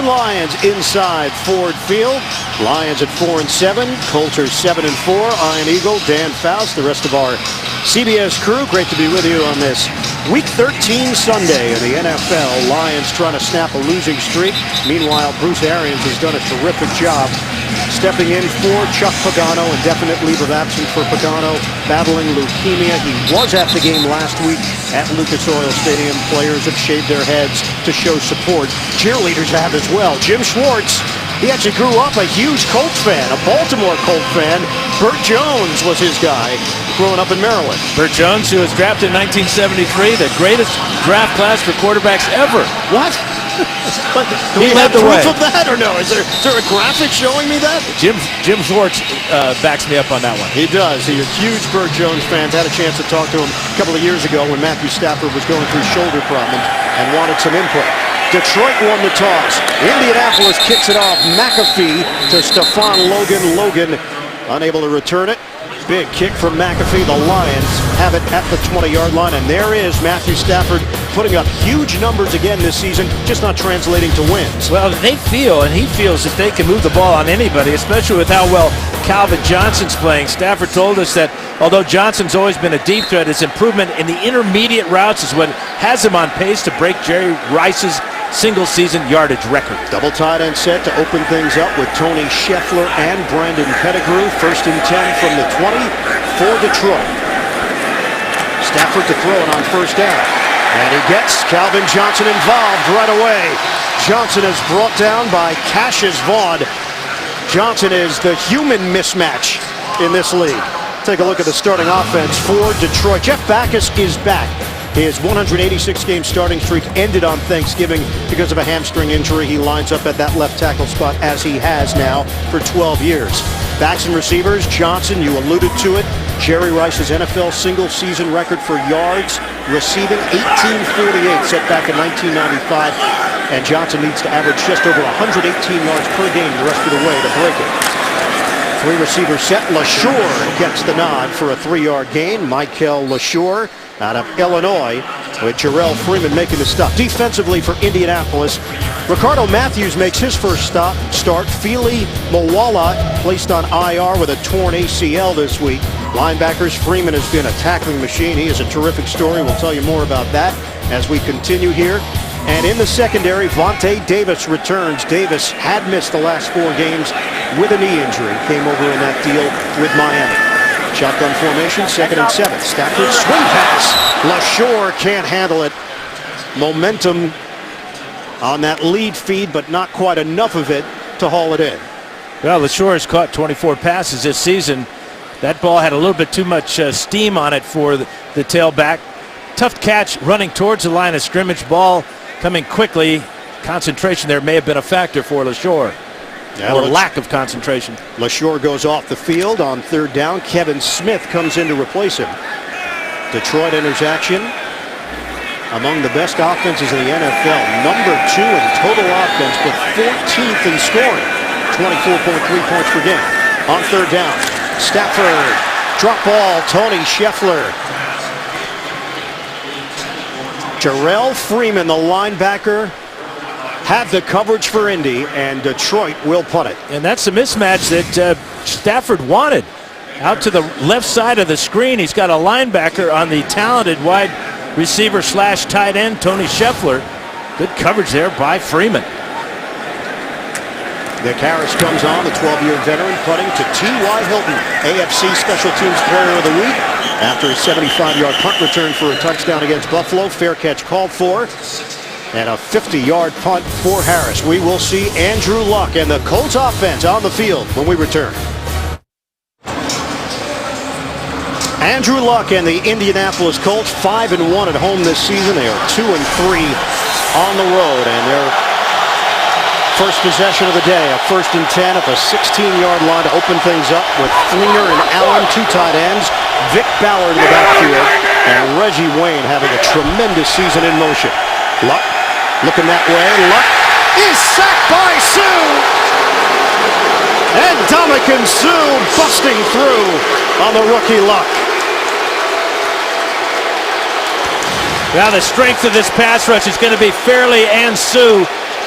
and Lions inside Ford Field. Lions at 4-7. Colts are 7-4. Iron Eagle, Dan Faust, the rest of our CBS crew. Great to be with you on this Week 13 Sunday in the NFL. Lions trying to snap a losing streak. Meanwhile, Bruce Arians has done a terrific job stepping in for Chuck Pagano. Indefinite leave of absence for Pagano, battling leukemia. He was at the game last week at Lucas Oil Stadium. Players have shaved their heads to show support. Cheerleaders have as well. Jim Schwartz, he actually grew up a huge Colts fan, a Baltimore Colt fan. Burt Jones was his guy growing up in Maryland. Burt Jones, who was drafted in 1973, the greatest draft class for quarterbacks ever. What? But do we have proof of that or no? Is there a graphic showing me that? Jim Schwartz backs me up on that one. He does. He's a huge Burt Jones fan. Had a chance to talk to him a couple of years ago when Matthew Stafford was going through shoulder problems and wanted some input. Detroit won the toss. Indianapolis kicks it off. McAfee to Stephon Logan. Logan unable to return it. Big kick from McAfee. The Lions have it at the 20-yard line, and there is Matthew Stafford putting up huge numbers again this season, just not translating to wins. Well, they feel, and he feels, that they can move the ball on anybody, especially with how well Calvin Johnson's playing. Stafford told us that although Johnson's always been a deep threat, his improvement in the intermediate routes is what has him on pace to break Jerry Rice's single-season yardage record. Double tight end set to open things up with Tony Scheffler and Brandon Pettigrew. 1st and 10 from the 20 for Detroit. Stafford to throw it on 1st down. And he gets Calvin Johnson involved right away. Johnson is brought down by Cassius Vaughn. Johnson is the human mismatch in this league. Take a look at the starting offense for Detroit. Jeff Backus is back. His 186-game starting streak ended on Thanksgiving because of a hamstring injury. He lines up at that left tackle spot as he has now for 12 years. Backs and receivers, Johnson, you alluded to it. Jerry Rice's NFL single-season record for yards receiving, 1848, set back in 1995. And Johnson needs to average just over 118 yards per game the rest of the way to break it. 3-receiver set. LaSure gets the nod for a 3-yard gain. Michael LaSure out of Illinois, with Jarrell Freeman making the stop. Defensively for Indianapolis, Ricardo Matthews makes his first start. Fili Moala placed on IR with a torn ACL this week. Linebackers, Freeman has been a tackling machine. He is a terrific story. We'll tell you more about that as we continue here. And in the secondary, Vontae Davis returns. Davis had missed the last 4 games with a knee injury. Came over in that deal with Miami. Shotgun formation, 2nd and 7. Stafford swing pass. LaSure can't handle it. Momentum on that lead feed, but not quite enough of it to haul it in. Well, LaSure has caught 24 passes this season. That ball had a little bit too much steam on it for the tailback. Tough catch running towards the line of scrimmage. Ball coming quickly. Concentration there may have been a factor for LaSure. Yeah, or lack of concentration. LaSure goes off the field on 3rd down. Kevin Smith comes in to replace him. Detroit enters action. Among the best offenses in the NFL. Number 2 in total offense, but 14th in scoring. 24.3 points per game. On 3rd down, Stafford. Drop ball, Tony Scheffler. Jarrell Freeman, the linebacker, have the coverage for Indy, and Detroit will punt it. And that's the mismatch that Stafford wanted. Out to the left side of the screen, he's got a linebacker on the talented wide receiver / tight end, Tony Scheffler. Good coverage there by Freeman. Nick Harris comes on, the 12-year veteran, punting to T.Y. Hilton, AFC Special Teams Player of the Week. After a 75-yard punt return for a touchdown against Buffalo, fair catch called for. And a 50-yard punt for Harris. We will see Andrew Luck and the Colts offense on the field when we return. Andrew Luck and the Indianapolis Colts, 5-1 at home this season. They are 2-3 on the road, and their first possession of the day, a 1st and 10 at the 16-yard line to open things up with Fleener and Allen, 2 tight ends, Vic Ballard in the backfield, and Reggie Wayne having a tremendous season in motion. Luck looking that way. Luck is sacked by Sue. And Dominican Sue busting through on the rookie Luck. Now the strength of this pass rush is going to be Fairley and Sue.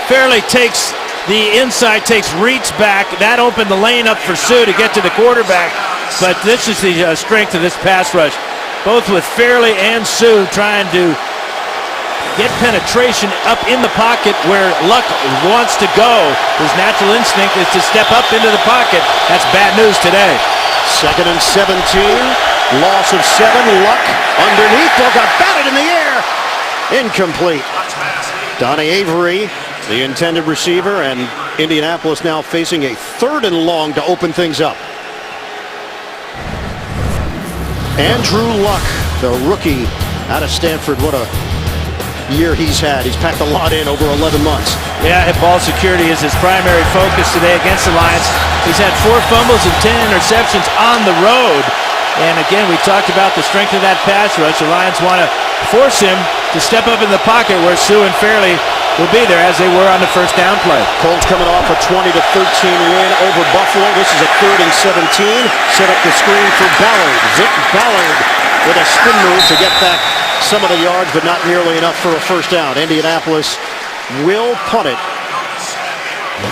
Fairley takes the inside, takes reach back. That opened the lane up for Sue to get to the quarterback. But this is the strength of this pass rush. Both with Fairley and Sue trying to get penetration up in the pocket where Luck wants to go. His natural instinct is to step up into the pocket. That's bad news today. 2nd and 17. Loss of 7. Luck underneath. Ball got batted in the air. Incomplete. Donnie Avery, the intended receiver, and Indianapolis now facing a 3rd and long to open things up. Andrew Luck, the rookie out of Stanford. What a year he's had. He's packed a lot in over 11 months. Yeah, ball security is his primary focus today against the Lions. He's had 4 fumbles and 10 interceptions on the road. And again, we talked about the strength of that pass rush. The Lions want to force him to step up in the pocket where Sue and Fairley will be there as they were on the first down play. Colts coming off a 20-13 win over Buffalo. This is a 3rd and 17. Set up the screen for Ballard. Vic Ballard with a spin move to get back some of the yards, but not nearly enough for a first down. Indianapolis will punt it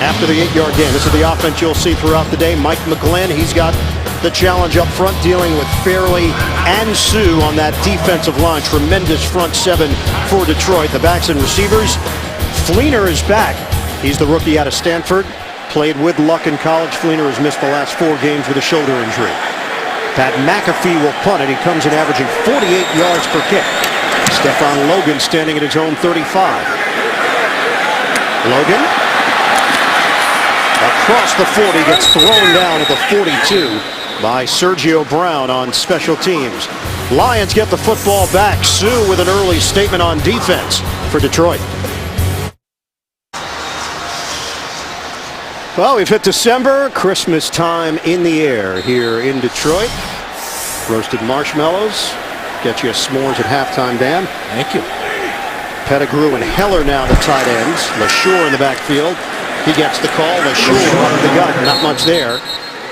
after the 8-yard gain. This is the offense you'll see throughout the day. Mike McGlynn, he's got the challenge up front, dealing with Fairley and Sue on that defensive line. Tremendous front 7 for Detroit. The backs and receivers. Fleener is back. He's the rookie out of Stanford. Played with Luck in college. Fleener has missed the last 4 games with a shoulder injury. Pat McAfee will punt it. He comes in averaging 48 yards per kick. Stephon Logan standing at his own 35. Logan across the 40, gets thrown down at the 42 by Sergio Brown on special teams. Lions get the football back. Sue with an early statement on defense for Detroit. Well, we've hit December, Christmas time in the air here in Detroit. Roasted marshmallows, get you a s'mores at halftime, Dan. Thank you. Pettigrew and Heller now the tight ends. LaShore in the backfield. He gets the call. LaShore under the gun, not much there.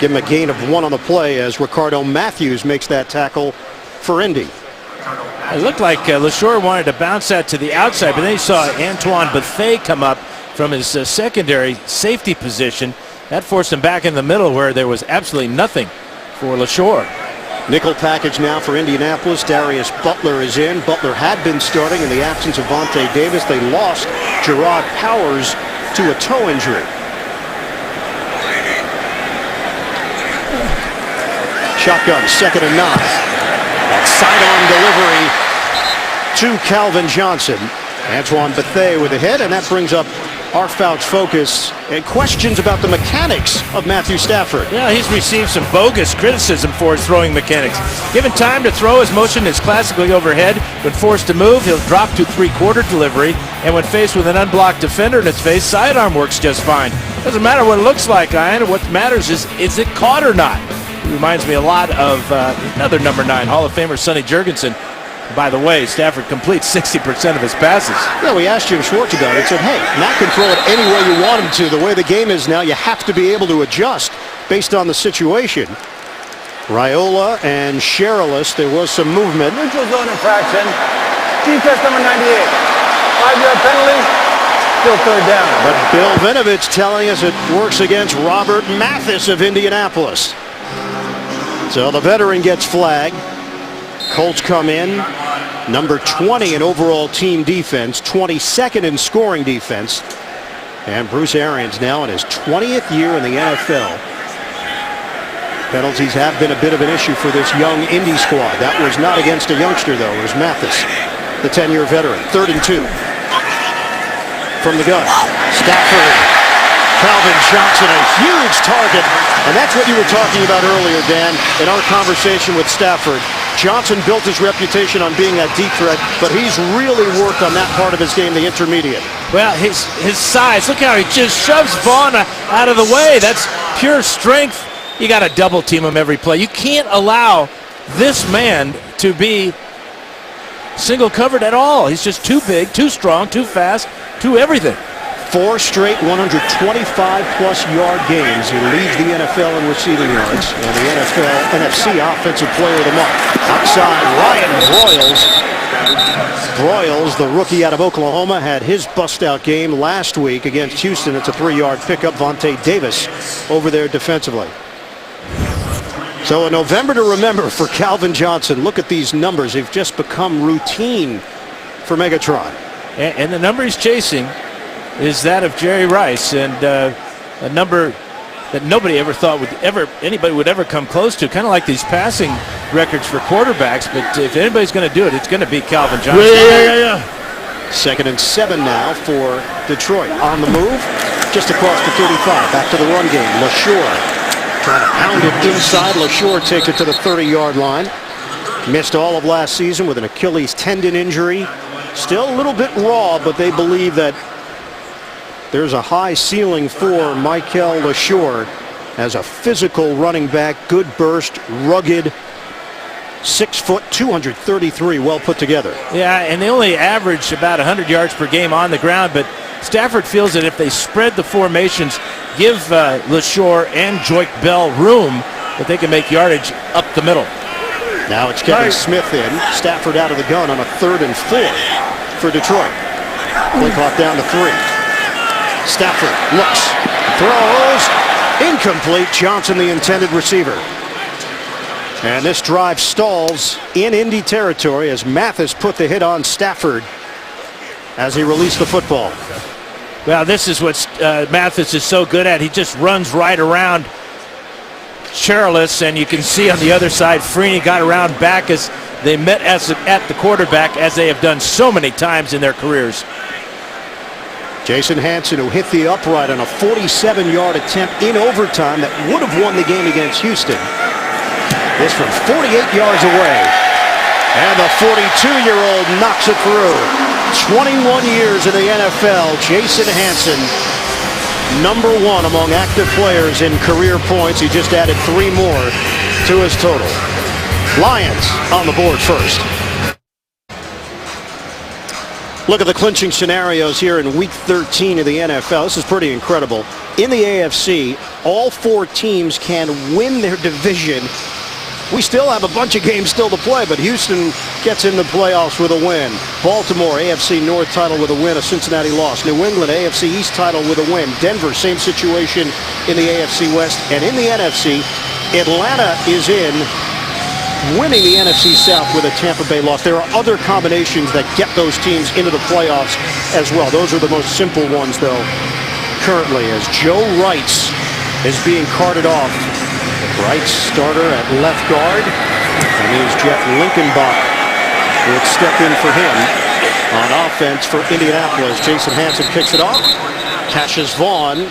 Give him a gain of 1 on the play as Ricardo Matthews makes that tackle for Indy. It looked like LaShore wanted to bounce that to the outside, but then he saw Antoine Bethea come up from his secondary safety position. That forced him back in the middle where there was absolutely nothing for LaShore. Nickel package now for Indianapolis. Darius Butler is in. Butler had been starting in the absence of Vontae Davis. They lost Gerard Powers to a toe injury. Shotgun, 2nd and 9. That sidearm delivery to Calvin Johnson. Antoine Bethea with a hit, and that brings up our Fouch focus and questions about the mechanics of Matthew Stafford. Yeah, he's received some bogus criticism for his throwing mechanics. Given time to throw, his motion is classically overhead. When forced to move, he'll drop to 3-quarter delivery, and when faced with an unblocked defender in his face, sidearm works just fine. Doesn't matter what it looks like, Ian. What matters is it caught or not? It reminds me a lot of another number 9 Hall of Famer, Sonny Jurgensen. By the way, Stafford completes 60% of his passes. Yeah, we asked Jim Schwartz about it. Said, hey, Matt can throw it any way you want him to. The way the game is now, you have to be able to adjust based on the situation. Raiola and Sherilis, there was some movement. Neutral zone infraction. Defense number 98. 5-yard penalty. Still 3rd down. But Bill Vinovich telling us it works against Robert Mathis of Indianapolis. So the veteran gets flagged. Colts come in, number 20 in overall team defense, 22nd in scoring defense. And Bruce Arians now in his 20th year in the NFL. Penalties have been a bit of an issue for this young Indy squad. That was not against a youngster, though. It was Mathis, the 10-year veteran. 3rd and 2. From the gun, Stafford. Calvin Johnson, a huge target. And that's what you were talking about earlier, Dan, in our conversation with Stafford. Johnson built his reputation on being that deep threat, but he's really worked on that part of his game, the intermediate. Well, his size, look how he just shoves Vaughn out of the way. That's pure strength. You got to double team him every play. You can't allow this man to be single covered at all. He's just too big, too strong, too fast, too everything. 4 straight 125-plus yard games. He leads the NFL in receiving yards and the NFC Offensive Player of the Month. Outside, Ryan Broyles Broyles, the rookie out of Oklahoma, had his bust-out game last week against Houston. It's a 3-yard pickup. Vontae Davis over there defensively. So a November to remember for Calvin Johnson. Look at these numbers. They've just become routine for Megatron. And the number he's chasing is that of Jerry Rice, and a number that nobody ever thought anybody would ever come close to. Kind of like these passing records for quarterbacks, but if anybody's going to do it, it's going to be Calvin Johnson. Yeah. 2nd and 7 now for Detroit. On the move, just across the 35. Back to the run game. LaSure trying to pound it inside. LaSure takes it to the 30-yard line. Missed all of last season with an Achilles tendon injury. Still a little bit raw, but they believe that there's a high ceiling for Michael LaSure as a physical running back. Good burst, rugged, 6 foot, 233, well put together. Yeah, and they only average about 100 yards per game on the ground, but Stafford feels that if they spread the formations, give LaSure and Joique Bell room, that they can make yardage up the middle. Now it's Kevin Smith in. Stafford out of the gun on a 3rd and 4 for Detroit. Play clock down to 3. Stafford looks, throws, incomplete. Johnson, the intended receiver. And this drive stalls in Indy territory as Mathis put the hit on Stafford as he released the football. Well, this is what Mathis is so good at. He just runs right around Charles, and you can see on the other side, Freeney got around back as they met at the quarterback, as they have done so many times in their careers. Jason Hanson, who hit the upright on a 47-yard attempt in overtime that would have won the game against Houston. This from 48 yards away. And the 42-year-old knocks it through. 21 years in the NFL, Jason Hanson, #1 among active players in career points. He just added 3 more to his total. Lions on the board first. Look at the clinching scenarios here in Week 13 of the NFL. This is pretty incredible. In the AFC, all 4 teams can win their division. We still have a bunch of games still to play, but Houston gets in the playoffs with a win. Baltimore, AFC North title with a win, a Cincinnati loss. New England, AFC East title with a win. Denver, same situation in the AFC West. And in the NFC, Atlanta is in, winning the NFC South with a Tampa Bay loss. There are other combinations that get those teams into the playoffs as well. Those are the most simple ones, though, currently, as Joe Wrights is being carted off. Wrights, starter at left guard, and here's Jeff Linkenbach, who would step in for him on offense for Indianapolis. Jason Hanson kicks it off. Cassius Vaughn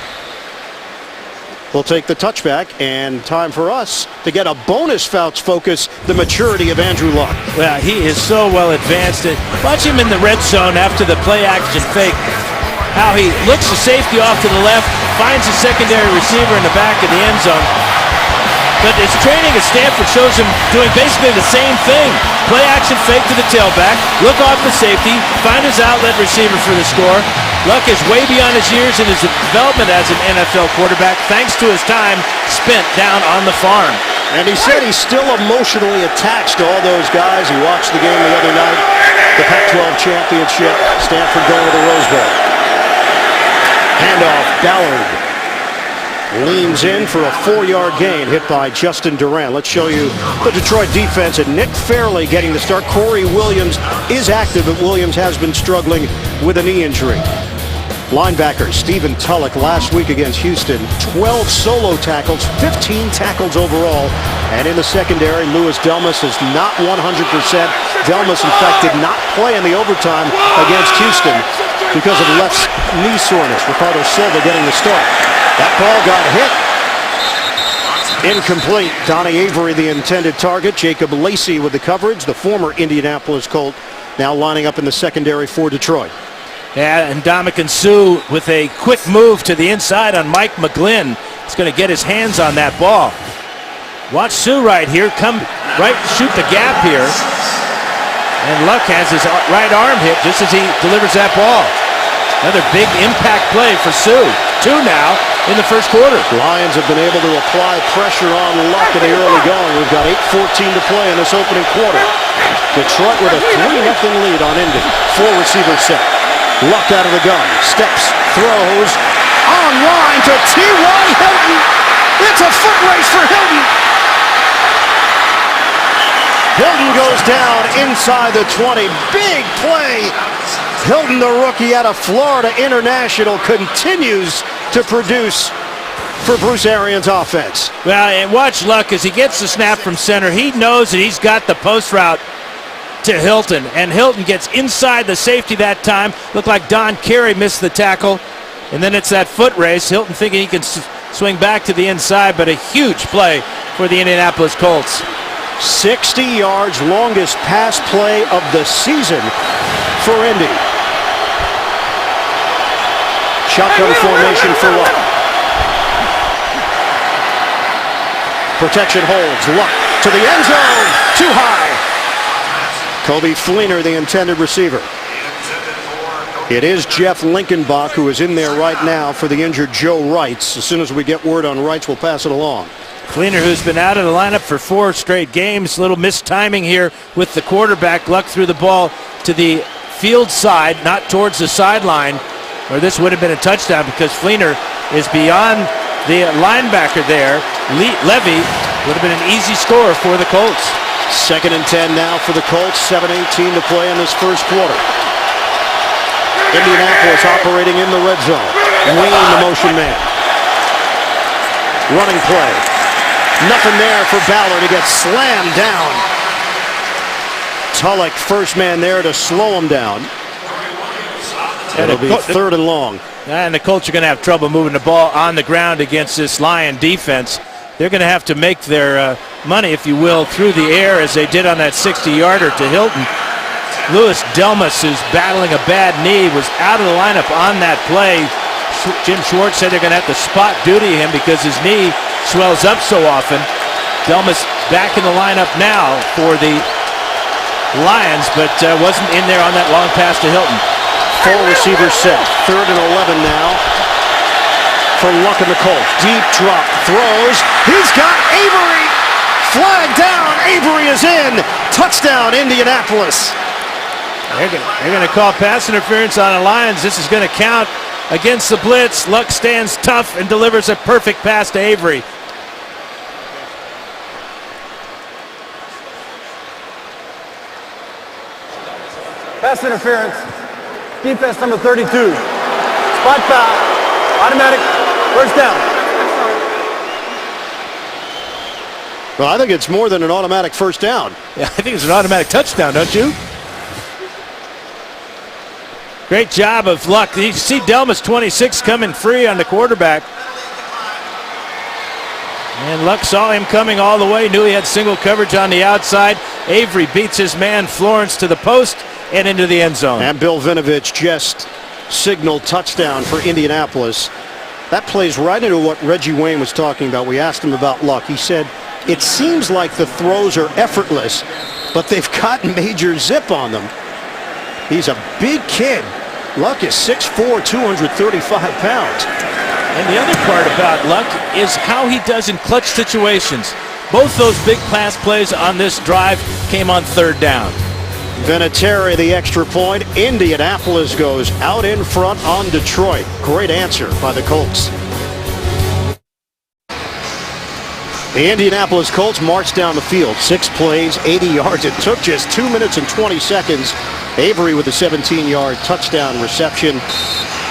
will take the touchback, and time for us to get a bonus Fouts focus, the maturity of Andrew Luck. Well, he is so well advanced. Watch him in the red zone after the play action fake. How he looks the safety off to the left, finds a secondary receiver in the back of the end zone. But his training at Stanford shows him doing basically the same thing. Play action fake to the tailback, look off the safety, find his outlet receiver for the score. Luck is way beyond his years in his development as an NFL quarterback, thanks to his time spent down on the farm. And he said he's still emotionally attached to all those guys. He watched the game the other night, the Pac-12 championship, Stanford going to the Rose Bowl. Handoff, Ballard leans in for a 4-yard gain, hit by Justin Durant. Let's show you the Detroit defense, and Nick Fairley getting the start. Corey Williams is active, but Williams has been struggling with a knee injury. Linebacker Stephen Tulloch last week against Houston, 12 solo tackles, 15 tackles overall. And in the secondary, Louis Delmas is not 100%. Delmas, in fact, did not play in the overtime against Houston because of left knee soreness. Ricardo Silva getting the start. That ball got hit. Incomplete. Donnie Avery, the intended target. Jacob Lacey with the coverage. The former Indianapolis Colt now lining up in the secondary for Detroit. Yeah, and Ndamukong Suh with a quick move to the inside on Mike McGlynn. He's going to get his hands on that ball. Watch Suh right here. Come right, shoot the gap here. And Luck has his right arm hit just as he delivers that ball. Another big impact play for Suh. 2 now, in the first quarter. Lions have been able to apply pressure on Luck in the early going. We've got 8:14 to play in this opening quarter. Detroit with a 3-0 lead on Indy. 4 receivers set. Luck out of the gun. Steps, throws, online to T.Y. Hilton. It's a foot race for Hilton. Hilton goes down inside the 20. Big play. Hilton, the rookie out of Florida International, continues to produce for Bruce Arians' offense. Well, and watch Luck as he gets the snap from center. He knows that he's got the post route to Hilton, and Hilton gets inside the safety that time. Looked like Don Carey missed the tackle, and then it's that foot race. Hilton thinking he can swing back to the inside, but a huge play for the Indianapolis Colts. 60 yards, longest pass play of the season for Indy. Shotgun formation for Luck. Protection holds. Luck to the end zone. Too high. Kobe Fleener, the intended receiver. It is Jeff Linkenbach who is in there right now for the injured Joe Wrights. As soon as we get word on Wrights, we'll pass it along. Fleener, who's been out of the lineup for 4 straight games. Little mistiming here with the quarterback. Luck threw the ball to the field side, not towards the sideline, or this would have been a touchdown because Fleener is beyond the linebacker there. Levy would have been an easy score for the Colts. 2nd and 10 now for the Colts. 7:18 to play in this first quarter. Indianapolis operating in the red zone. Wayne, the motion man. Running play. Nothing there for Ballard. He gets slammed down. Tulloch, first man there to slow him down. It'll be 3rd and long. And the Colts are going to have trouble moving the ball on the ground against this Lion defense. They're going to have to make their money, if you will, through the air as they did on that 60-yarder to Hilton. Louis Delmas, who's battling a bad knee, was out of the lineup on that play. Jim Schwartz said they're going to have to spot duty him because his knee swells up so often. Delmas back in the lineup now for the Lions, but wasn't in there on that long pass to Hilton. 4 receivers set. 3rd and 11 now for Luck and the Colts. Deep drop, throws. He's got Avery. Flag down. Avery is in. Touchdown, Indianapolis. They're going to call pass interference on the Lions. This is going to count against the blitz. Luck stands tough and delivers a perfect pass to Avery. Pass interference. Defense number 32. Spot foul. Automatic. First down. Well, I think it's more than an automatic first down. Yeah, I think it's an automatic touchdown, don't you? Great job of Luck. You see Delmas 26 coming free on the quarterback. And Luck saw him coming all the way, knew he had single coverage on the outside. Avery beats his man Florence to the post and into the end zone. And Bill Vinovich just signaled touchdown for Indianapolis. That plays right into what Reggie Wayne was talking about. We asked him about Luck. He said, it seems like the throws are effortless, but they've got major zip on them. He's a big kid. Luck is 6'4", 235 pounds. And the other part about Luck is how he does in clutch situations. Both those big pass plays on this drive came on 3rd down. Vinatieri, the extra point. Indianapolis goes out in front on Detroit. Great answer by the Colts. The Indianapolis Colts marched down the field. 6 plays, 80 yards. It took just 2 minutes and 20 seconds. Avery with a 17-yard touchdown reception.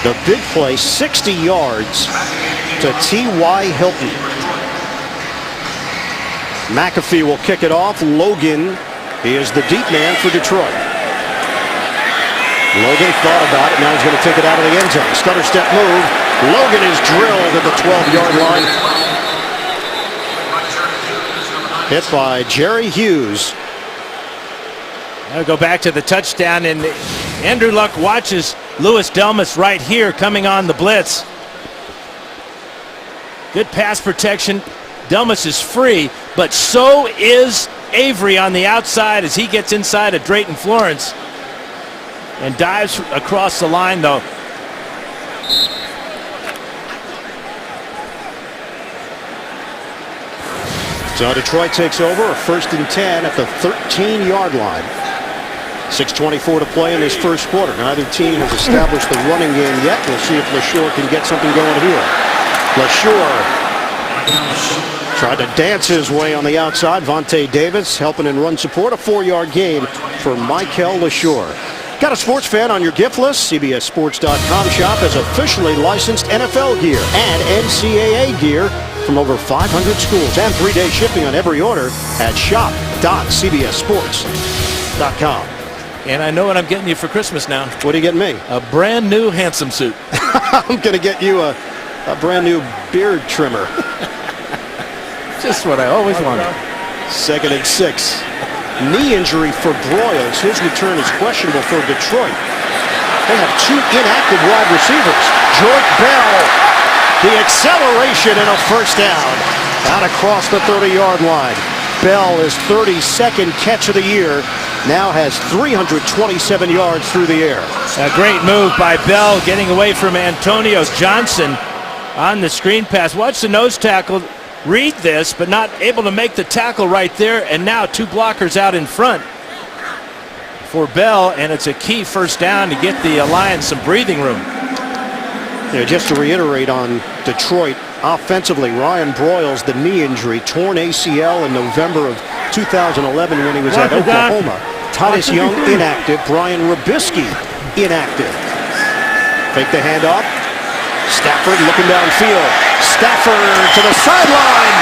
The big play, 60 yards to T.Y. Hilton. McAfee will kick it off. Logan is the deep man for Detroit. Logan thought about it. Now he's going to take it out of the end zone. Stutter step move. Logan is drilled at the 12-yard line. Hit by Jerry Hughes. I'll go back to the touchdown, and Andrew Luck watches Louis Delmas right here coming on the blitz. Good pass protection. Delmas is free, but so is Avery on the outside as he gets inside of Drayton Florence and dives across the line, though. So Detroit takes over, a 1st and 10 at the 13-yard line. 6:24 to play in this first quarter. Neither team has established the running game yet. We'll see if LaSure can get something going here. LaSure tried to dance his way on the outside. Vontae Davis helping in run support. A 4-yard gain for Michael LaSure. Got a sports fan on your gift list? CBSSports.com shop has officially licensed NFL gear and NCAA gear from over 500 schools and 3-day shipping on every order at shop.cbssports.com. And I know what I'm getting you for Christmas now. What are you getting me? A brand new handsome suit. I'm going to get you a brand new beard trimmer. Just what I always wanted. 2nd and 6. Knee injury for Broyles. His return is questionable for Detroit. They have 2 inactive wide receivers. Jordan Bell, the acceleration and a first down. Out across the 30-yard line. Bell, his 32nd catch of the year, now has 327 yards through the air. A great move by Bell, getting away from Antonio Johnson on the screen pass. Watch the nose tackle read this, but not able to make the tackle right there, and now 2 blockers out in front for Bell, and it's a key first down to get the Lions some breathing room. Yeah, just to reiterate on Detroit offensively, Ryan Broyles, the knee injury, torn ACL in November of 2011 when he was at Oklahoma. Titus Young inactive. Brian Robisky inactive. Fake the handoff. Stafford looking downfield. Stafford to the sideline.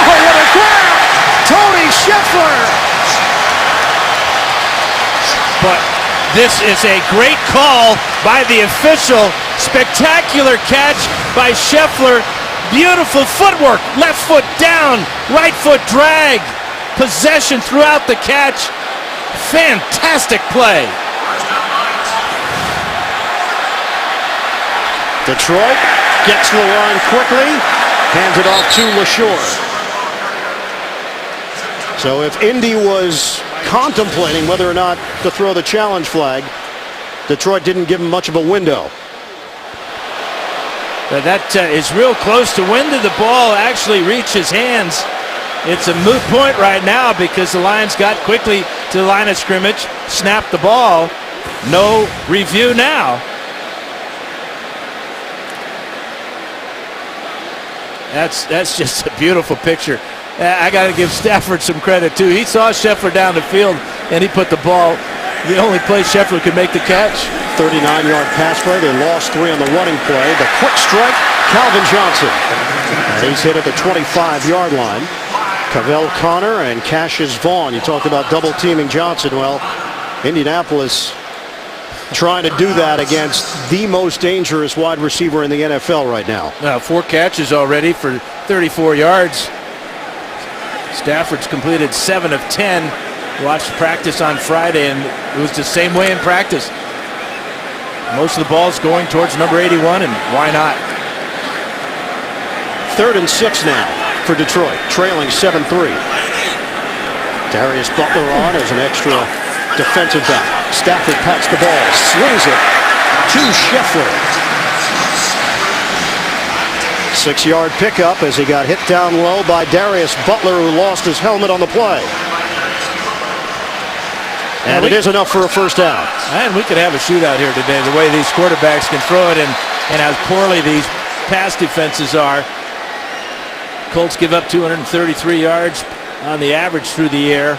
Oh, what a grab! Tony Scheffler. But this is a great call by the official. Spectacular catch by Scheffler. Beautiful footwork. Left foot down, right foot drag. Possession throughout the catch. Fantastic play. Detroit gets to the line quickly, hands it off to LaSure. So if Indy was contemplating whether or not to throw the challenge flag, Detroit didn't give him much of a window. That is real close to when did the ball actually reach his hands. It's a moot point right now because the Lions got quickly to the line of scrimmage, snapped the ball. No review now. That's just a beautiful picture. I got to give Stafford some credit too. He saw Scheffler down the field and he put the ball the only place Scheffler could make the catch. 39-yard pass play. They lost 3 on the running play. The quick strike, Calvin Johnson. And he's hit at the 25-yard line. Cavell Connor and Cassius Vaughn. You talked about double teaming Johnson. Well, Indianapolis trying to do that against the most dangerous wide receiver in the NFL right now. 4 catches already for 34 yards. Stafford's completed 7 of 10. Watched practice on Friday, and it was the same way in practice. Most of the balls going towards number 81, and why not? 3rd and 6 now for Detroit, trailing 7-3. Darius Butler on as an extra defensive back. Stafford pats the ball, swings it to Scheffler. 6-yard pickup as he got hit down low by Darius Butler, who lost his helmet on the play. And it is enough for a first down. And we could have a shootout here today, the way these quarterbacks can throw it and how poorly these pass defenses are. Colts give up 233 yards on the average through the air.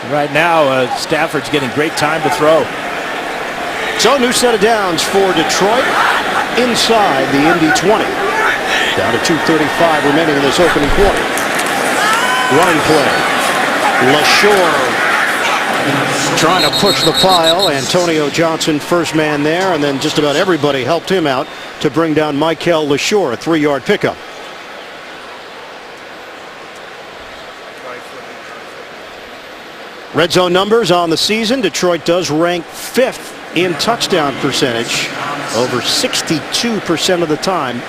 Right now, Stafford's getting great time to throw. So new set of downs for Detroit inside the Indy 20. Down to 2:35 remaining in this opening quarter. Running play. LaSure trying to push the pile. Antonio Johnson first man there, and then just about everybody helped him out to bring down Michael LaSure, a 3-yard pickup. Red zone numbers on the season. Detroit does rank 5th in touchdown percentage, over 62% of the time.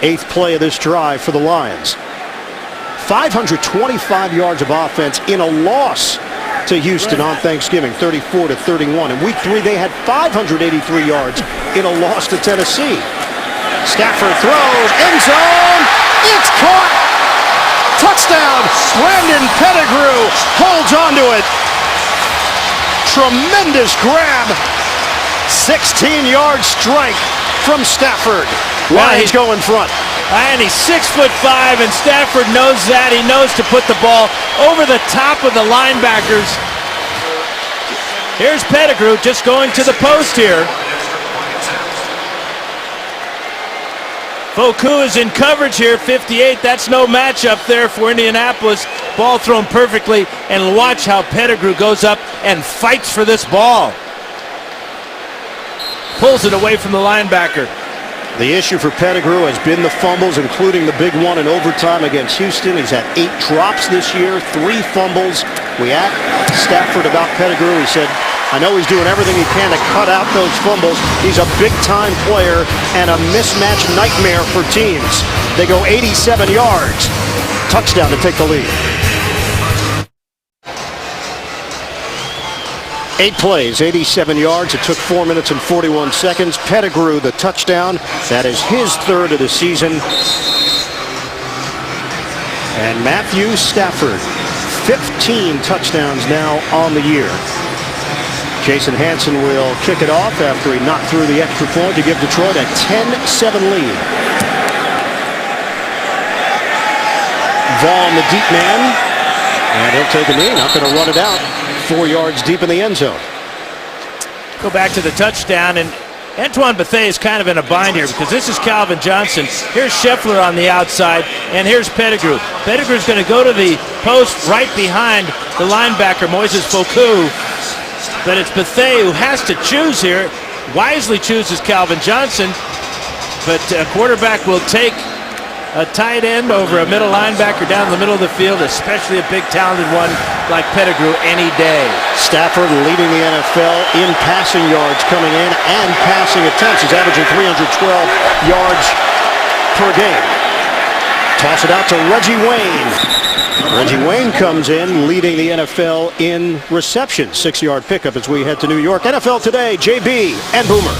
8th play of this drive for the Lions. 525 yards of offense in a loss to Houston on Thanksgiving, 34-31. In week 3, they had 583 yards in a loss to Tennessee. Stafford throws, end zone, Brandon Pettigrew holds onto it. Tremendous grab. 16-yard strike from Stafford. Lions go in front. And he's 6'5", and Stafford knows that. He knows to put the ball over the top of the linebackers. Here's Pettigrew just going to the post here. Foku is in coverage here, 58. That's no matchup there for Indianapolis. Ball thrown perfectly, and watch how Pettigrew goes up and fights for this ball. Pulls it away from the linebacker. The issue for Pettigrew has been the fumbles, including the big one in overtime against Houston. He's had 8 drops this year, 3 fumbles. We asked Stafford about Pettigrew. He said, I know he's doing everything he can to cut out those fumbles. He's a big-time player and a mismatch nightmare for teams. They go 87 yards. Touchdown to take the lead. 8 plays, 87 yards. It took 4 minutes and 41 seconds. Pettigrew, the touchdown. That is his 3rd of the season. And Matthew Stafford, 15 touchdowns now on the year. Jason Hansen will kick it off after he knocked through the extra point to give Detroit a 10-7 lead. Vaughn, the deep man, and he'll take a knee. Not going to run it out. 4 yards deep in the end zone. Go back to the touchdown, and Antoine Bethea is kind of in a bind here because this is Calvin Johnson. Here's Scheffler on the outside, and here's Pettigrew. Pettigrew's going to go to the post right behind the linebacker, Moises Foku. But it's Bethea who has to choose here. Wisely chooses Calvin Johnson, but a quarterback will take a tight end over a middle linebacker down the middle of the field, especially a big talented one like Pettigrew, any day. Stafford leading the NFL in passing yards coming in and passing attempts. He's averaging 312 yards per game. Toss it out to Reggie Wayne. Reggie Wayne comes in leading the NFL in receptions. 6-yard pickup as we head to New York. NFL Today, JB and Boomer.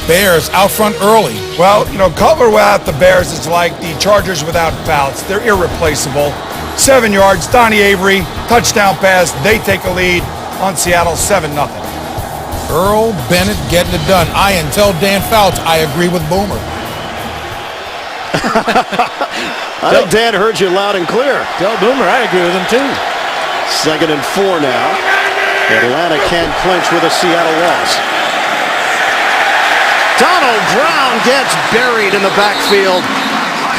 Bears out front early. Well, cover without the Bears is like the Chargers without Fouts. They're irreplaceable. 7 yards, Donnie Avery, touchdown pass. They take the lead on Seattle 7-0. Earl Bennett getting it done. Tell Dan Fouts I agree with Boomer. I think Dan heard you loud and clear. Tell Boomer I agree with him too. 2nd and 4 now. Atlanta can't clinch with a Seattle loss. Donald Brown gets buried in the backfield.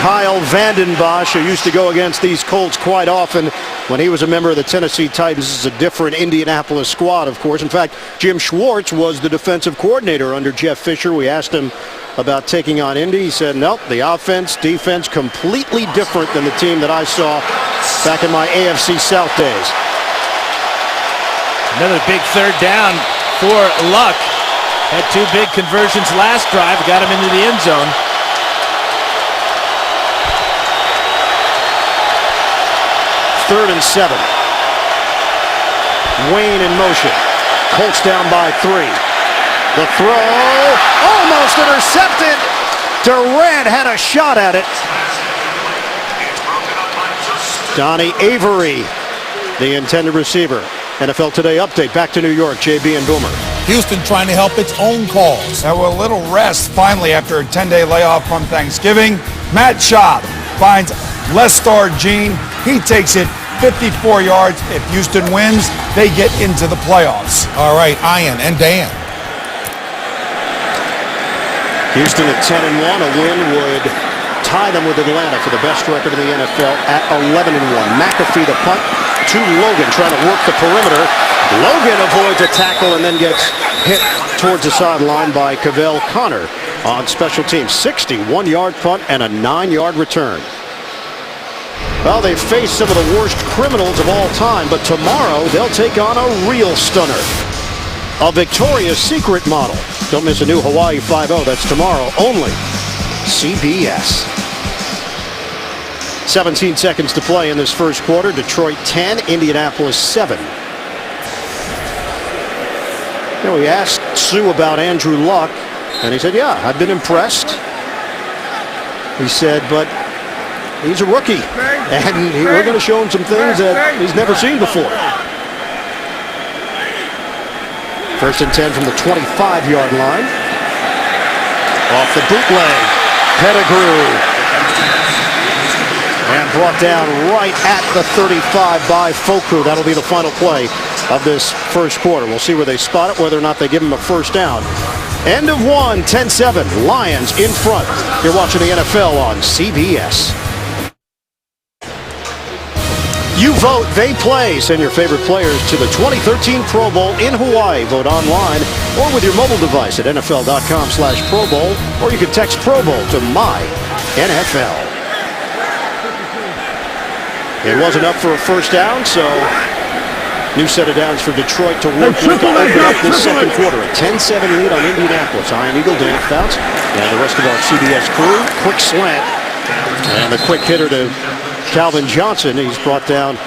Kyle Vanden Bosch, who used to go against these Colts quite often when he was a member of the Tennessee Titans. This is a different Indianapolis squad, of course. In fact, Jim Schwartz was the defensive coordinator under Jeff Fisher. We asked him about taking on Indy. He said, nope, the offense, defense, completely different than the team that I saw back in my AFC South days. Another big 3rd down for Luck. Had 2 big conversions last drive, got him into the end zone. Third and 7. Wayne in motion. Colts down by 3. The throw, almost intercepted. Durant had a shot at it. Donnie Avery, the intended receiver. NFL Today update. Back to New York, JB and Boomer. Houston trying to help its own cause. Now, a little rest finally after a 10-day layoff from Thanksgiving. Matt Schaub finds Lestar Jean. He takes it 54 yards. If Houston wins, they get into the playoffs. All right, Ian and Dan. Houston at 10-1. A win would tie them with Atlanta for the best record in the NFL at 11-1. McAfee the punt to Logan, trying to work the perimeter. Logan avoids a tackle and then gets hit towards the sideline by Cavell Connor on special teams. 61-yard punt and a 9-yard return. Well, they've faced some of the worst criminals of all time, but tomorrow they'll take on a real stunner. A Victoria's Secret model. Don't miss a new Hawaii 5-0. That's tomorrow only. CBS. 17 seconds to play in this first quarter. Detroit 10, Indianapolis 7. We asked Sue about Andrew Luck, and he said, yeah, I've been impressed. He said, but He's a rookie, and we're going to show him some things that he's never seen before. First and 10 from the 25-yard line. Off the bootleg, Pettigrew. And brought down right at the 35 by Foku. That'll be the final play of this first quarter. We'll see where they spot it, whether or not they give him a first down. End of one, 10-7. Lions in front. You're watching the NFL on CBS. You vote, they play. Send your favorite players to the 2013 Pro Bowl in Hawaii. Vote online or with your mobile device at NFL.com/Pro Bowl, or you can text Pro Bowl to MyNFL. It wasn't up for a first down, so new set of downs for Detroit to work with to open up this second quarter. A 10-7 lead on Indianapolis. Iron Eagle, Dan Fouts, and the rest of our CBS crew. Quick slant, and the quick hitter to Calvin Johnson. He's brought down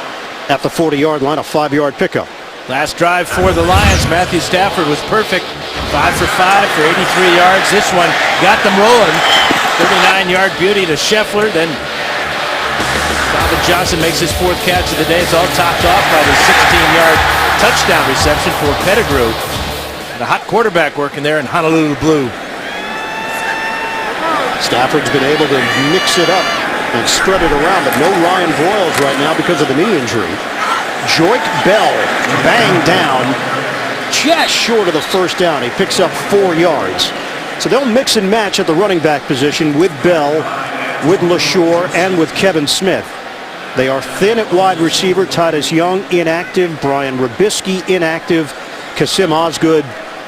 at the 40-yard line, a 5-yard pickup. Last drive for the Lions, Matthew Stafford was perfect. 5 for 5 for 83 yards. This one got them rolling. 39-yard beauty to Scheffler. Then Calvin Johnson makes his 4th catch of the day. It's all topped off by the 16-yard touchdown reception for Pettigrew. And a hot quarterback working there in Honolulu blue. Stafford's been able to mix it up and spread it around, but no Ryan Broyles right now because of the knee injury. Joik Bell banged down just short of the first down. He picks up 4 yards. So they'll mix and match at the running back position with Bell, with LaShore, and with Kevin Smith. They are thin at wide receiver. Titus Young inactive. Brian Robisky inactive. Kasim Osgood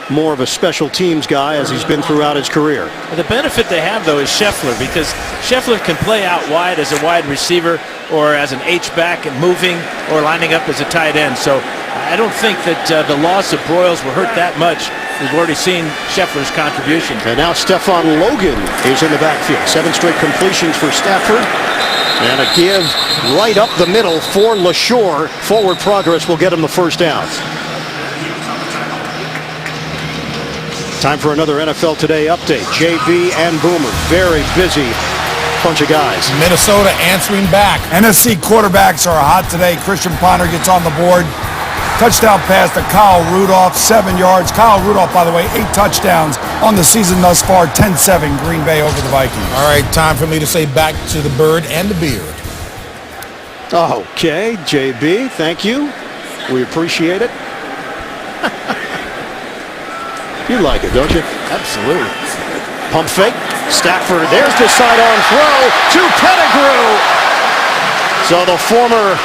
more of a special teams guy as he's been throughout his career. The benefit they have, though, is Scheffler, because Scheffler can play out wide as a wide receiver or as an H-back and moving or lining up as a tight end. So I don't think that the loss of Broyles will hurt that much. We've already seen Scheffler's contribution. And now Stephon Logan is in the backfield. 7 straight completions for Stafford. And a give right up the middle for LaShore. Forward progress will get him the first down. Time for another NFL Today update. JB and Boomer, very busy bunch of guys. Minnesota answering back. NFC quarterbacks are hot today. Christian Ponder gets on the board. Touchdown pass to Kyle Rudolph, 7 yards. Kyle Rudolph, by the way, 8 touchdowns on the season thus far. 10-7 Green Bay over the Vikings. All right, time for me to say back to the bird and the beard. Okay, JB, thank you. We appreciate it. You like it, don't you? Absolutely. Pump fake. Stafford. There's the sidearm throw to Pettigrew. So the former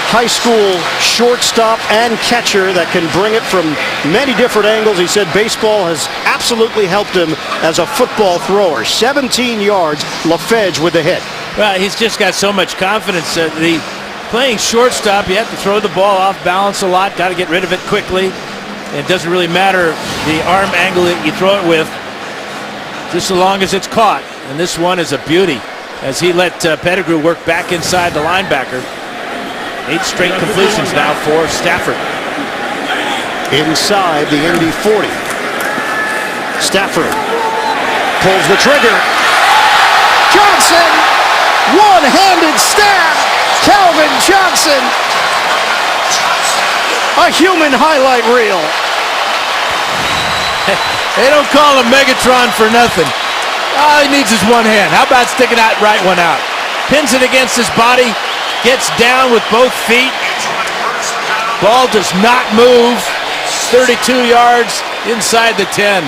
high school shortstop and catcher that can bring it from many different angles. He said baseball has absolutely helped him as a football thrower. 17 yards. LaFedge with the hit. Well, he's just got so much confidence. Playing shortstop, you have to throw the ball off balance a lot. Got to get rid of it quickly. It doesn't really matter the arm angle that you throw it with, just so long as it's caught. And this one is a beauty as he let Pettigrew work back inside the linebacker. 8 straight completions now for Stafford. Inside the Indy 40. Stafford pulls the trigger. Johnson, one-handed stab. Calvin Johnson. A human highlight reel. They don't call him Megatron for nothing. All he needs is one hand. How about sticking that right one out? Pins it against his body, gets down with both feet. Ball does not move. 32 yards inside the 10.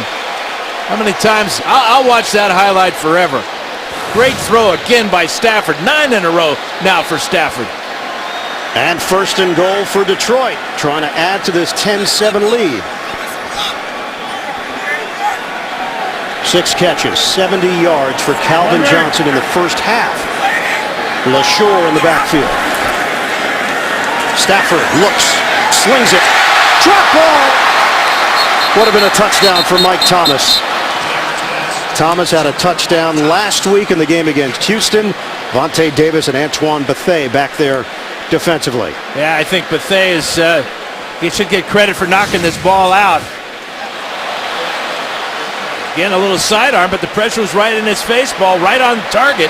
How many times? I'll watch that highlight forever. Great throw again by Stafford. 9 in a row now for Stafford. And first and goal for Detroit, trying to add to this 10-7 lead. 6 catches, 70 yards for Calvin Johnson in the first half. LaShore in the backfield. Stafford looks, slings it, drop ball. Would have been a touchdown for Mike Thomas. Thomas had a touchdown last week in the game against Houston. Vontae Davis and Antoine Bethea back there defensively. Yeah, I think Bethea is, he should get credit for knocking this ball out. Again, a little sidearm, but the pressure was right in his face. Ball right on target.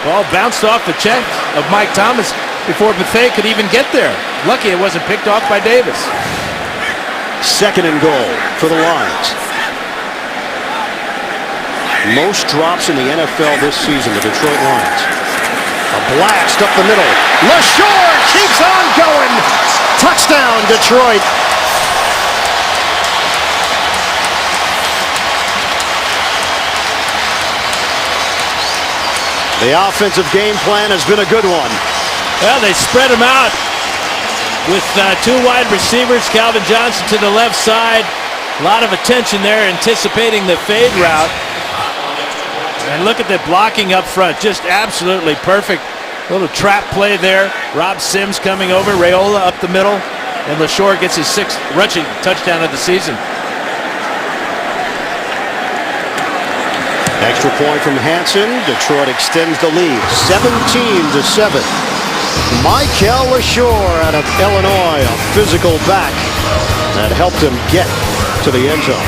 Ball bounced off the chest of Mike Thomas before Buffet could even get there. Lucky it wasn't picked off by Davis. 2nd and goal for the Lions. Most drops in the NFL this season, the Detroit Lions. A blast up the middle. LaShore keeps on going. Touchdown, Detroit. The offensive game plan has been a good one. Well, they spread them out with 2 wide receivers. Calvin Johnson to the left side. A lot of attention there, anticipating the fade route. And look at the blocking up front. Just absolutely perfect. Little trap play there. Rob Sims coming over. Raiola up the middle. And LaShore gets his 6th rushing touchdown of the season. Extra point from Hansen. Detroit extends the lead, 17-7. Michael LaShore out of Illinois, a physical back that helped him get to the end zone.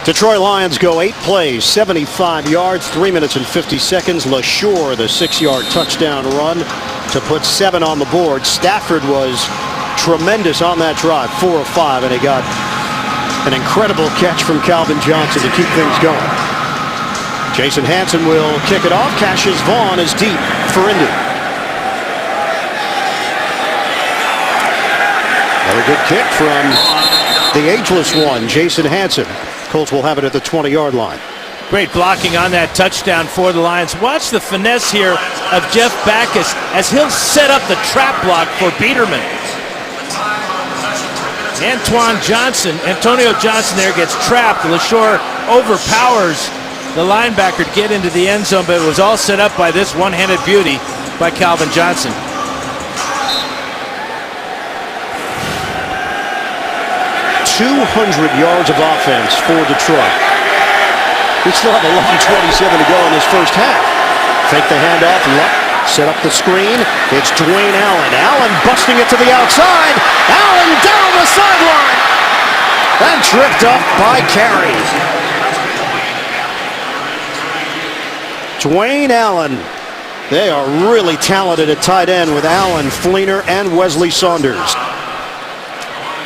Detroit Lions go 8 plays, 75 yards, 3 minutes and 50 seconds. LaShore, the 6-yard touchdown run to put 7 on the board. Stafford was tremendous on that drive, 4 of 5, and he got an incredible catch from Calvin Johnson to keep things going. Jason Hansen will kick it off. Cassius Vaughn is deep for Indy. Another good kick from the ageless one, Jason Hansen. Colts will have it at the 20-yard line. Great blocking on that touchdown for the Lions. Watch the finesse here of Jeff Backus as he'll set up the trap block for Biederman. Antonio Johnson there gets trapped. LaShore overpowers the linebacker to get into the end zone, but it was all set up by this one-handed beauty by Calvin Johnson. .200 yards of offense for Detroit. We still have 11:27 to go in this first half. Fake the handoff. Luck set up the screen. It's Dwayne Allen. Allen busting it to the outside. Allen down the sideline. And tripped up by Carey. Dwayne Allen. They are really talented at tight end with Allen, Fleener, and Wesley Saunders.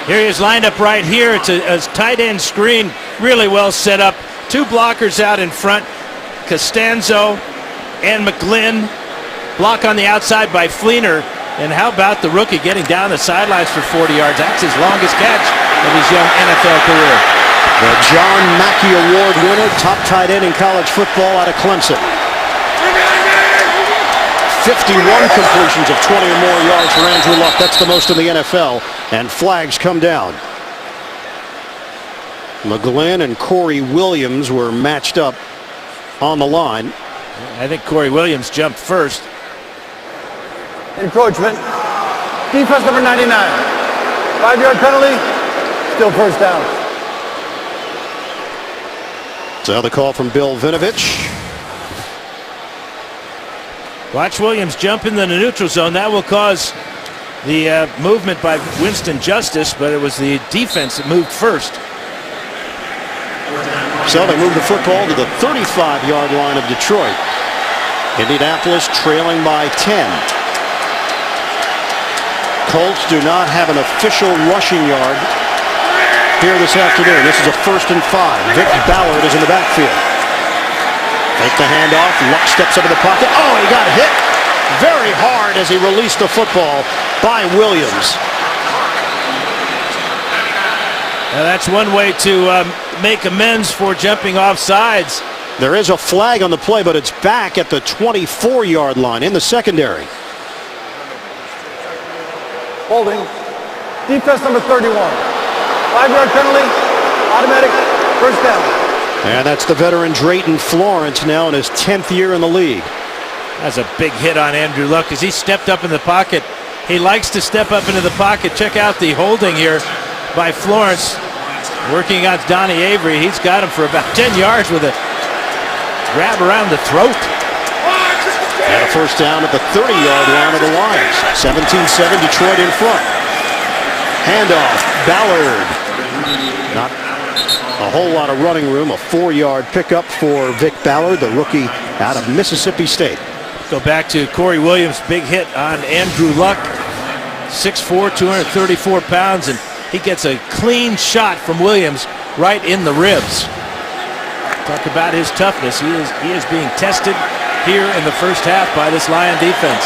Here he is lined up right here. It's a tight end screen, really well set up. 2 blockers out in front, Costanzo and McGlynn. Block on the outside by Fleener. And how about the rookie getting down the sidelines for 40 yards? That's his longest catch of his young NFL career. The John Mackey Award winner, top tight end in college football out of Clemson. 51 completions of 20 or more yards for Andrew Luck. That's the most in the NFL. And flags come down. McGlynn and Corey Williams were matched up on the line. I think Corey Williams jumped first. Encroachment. Defense number 99. 5-yard penalty. Still first down. So the call from Bill Vinovich. Watch Williams jump into the neutral zone. That will cause the movement by Winston Justice, but it was the defense that moved first. So they move the football to the 35-yard line of Detroit. Indianapolis trailing by 10. Colts do not have an official rushing yard here this afternoon. This is a 1st and 5. Vic Ballard is in the backfield. Take the handoff. Luck steps up in the pocket. Oh, he got hit very hard as he released the football by Williams. Now that's one way to make amends for jumping off sides. There is a flag on the play, but it's back at the 24-yard line in the secondary. Holding. Defense number 31. 5-yard penalty. Automatic first down. And that's the veteran Drayton Florence now in his 10th year in the league. That's a big hit on Andrew Luck as he stepped up in the pocket. He likes to step up into the pocket. Check out the holding here by Florence. Working on Donnie Avery. He's got him for about 10 yards with a grab around the throat. And a first down at the 30-yard line of the Lions. 17-7, Detroit in front. Handoff. Ballard. Not A whole lot of running room, a 4-yard pickup for Vic Ballard, the rookie out of Mississippi State. Go back to Corey Williams' big hit on Andrew Luck. 6'4", 234 pounds, and he gets a clean shot from Williams right in the ribs. Talk about his toughness. He is being tested here in the first half by this Lion defense.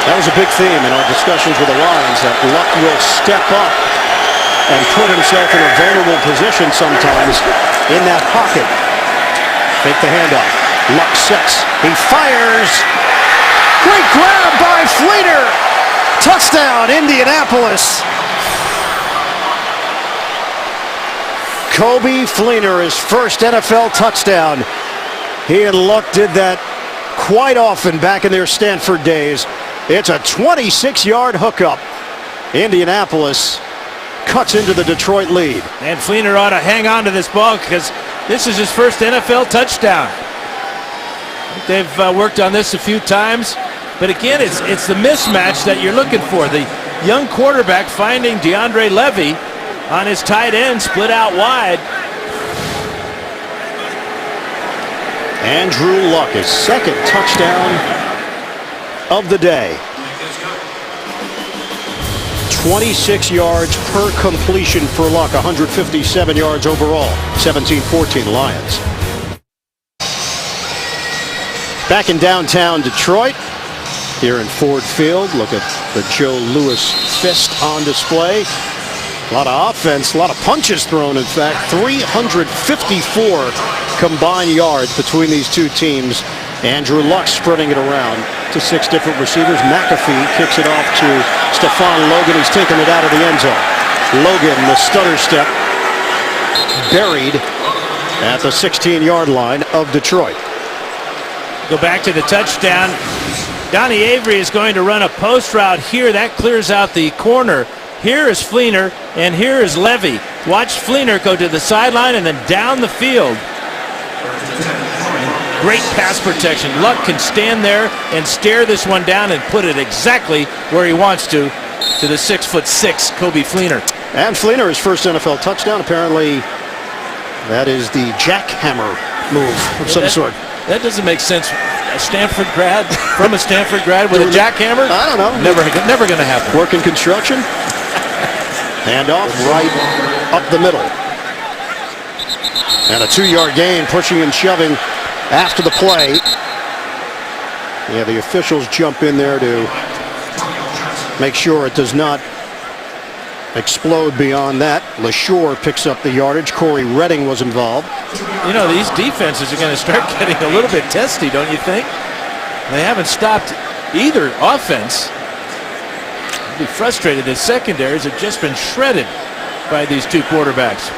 That was a big theme in our discussions with the Lions, that Luck will step up and put himself in a vulnerable position sometimes in that pocket. Fake the handoff. Luck sets. He fires. Great grab by Fleener. Touchdown, Indianapolis. Kobe Fleener, his first NFL touchdown. He and Luck did that quite often back in their Stanford days. It's a 26-yard hookup. Indianapolis cuts into the Detroit lead. And Fleener ought to hang on to this ball because this is his first NFL touchdown. They've worked on this a few times. But again, it's the mismatch that you're looking for. The young quarterback finding DeAndre Levy on his tight end, split out wide. Andrew Luck, his second touchdown of the day. 26 yards per completion for Luck, 157 yards overall. 17-14 Lions. Back in downtown Detroit, here in Ford Field, look at the Joe Louis fist on display. A lot of offense, a lot of punches thrown, in fact. 354 combined yards between these two teams. Andrew Luck spreading it around to 6 different receivers. McAfee kicks it off to Stephon Logan. He's taking it out of the end zone. Logan, the stutter step, buried at the 16-yard line of Detroit. Go back to the touchdown. Donnie Avery is going to run a post route here. That clears out the corner. Here is Fleener, and here is Levy. Watch Fleener go to the sideline and then down the field. Great pass protection. Luck can stand there and stare this one down and put it exactly where he wants to the 6'6" Kobe Fleener. And Fleener, his first NFL touchdown. Apparently, that is the jackhammer move of some sort. That doesn't make sense. A Stanford grad, from a Stanford grad with a jackhammer? I don't know. Never going to happen. Working construction. Handoff right up the middle. And a 2-yard gain, pushing and shoving after the play. Yeah, the officials jump in there to make sure it does not explode beyond that. LaShore picks up the yardage. Corey Redding was involved. You know, these defenses are going to start getting a little bit testy, don't you think? They haven't stopped either offense. Be frustrated. The secondaries have just been shredded by these two quarterbacks.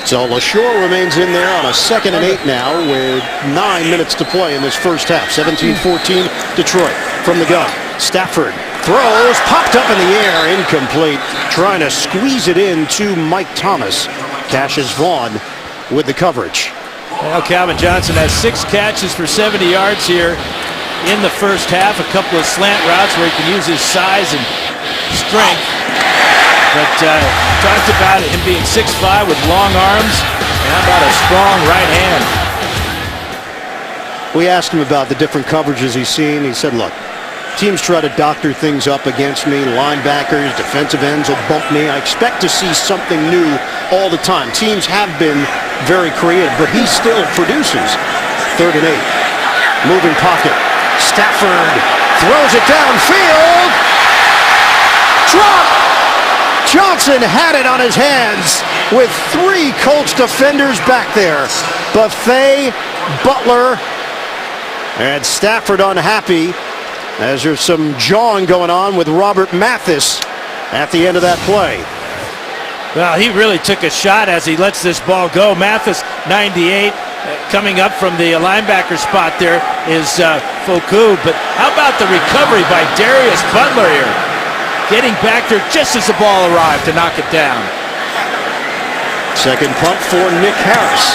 So LaShore remains in there on a 2nd and 8 now with 9 minutes to play in this first half. 17-14 Detroit from the gun. Stafford throws, popped up in the air, incomplete. Trying to squeeze it in to Mike Thomas. Cassius Vaughn with the coverage. Well, Calvin Johnson has 6 catches for 70 yards here in the first half. A couple of slant routes where he can use his size and strength. But talked about him being 6'5" with long arms, and how about a strong right hand? We asked him about the different coverages he's seen. He said, look, teams try to doctor things up against me. Linebackers, defensive ends will bump me. I expect to see something new all the time. Teams have been very creative, but he still produces. 3rd and 8. Moving pocket. Stafford throws it downfield. Drop! Johnson had it on his hands with 3 Colts defenders back there. Buffet, Butler, and Stafford unhappy as there's some jawing going on with Robert Mathis at the end of that play. Well, he really took a shot as he lets this ball go. Mathis, 98. Coming up from the linebacker spot there is Foku. But how about the recovery by Darius Butler here? Getting back there just as the ball arrived to knock it down. Second punt for Nick Harris.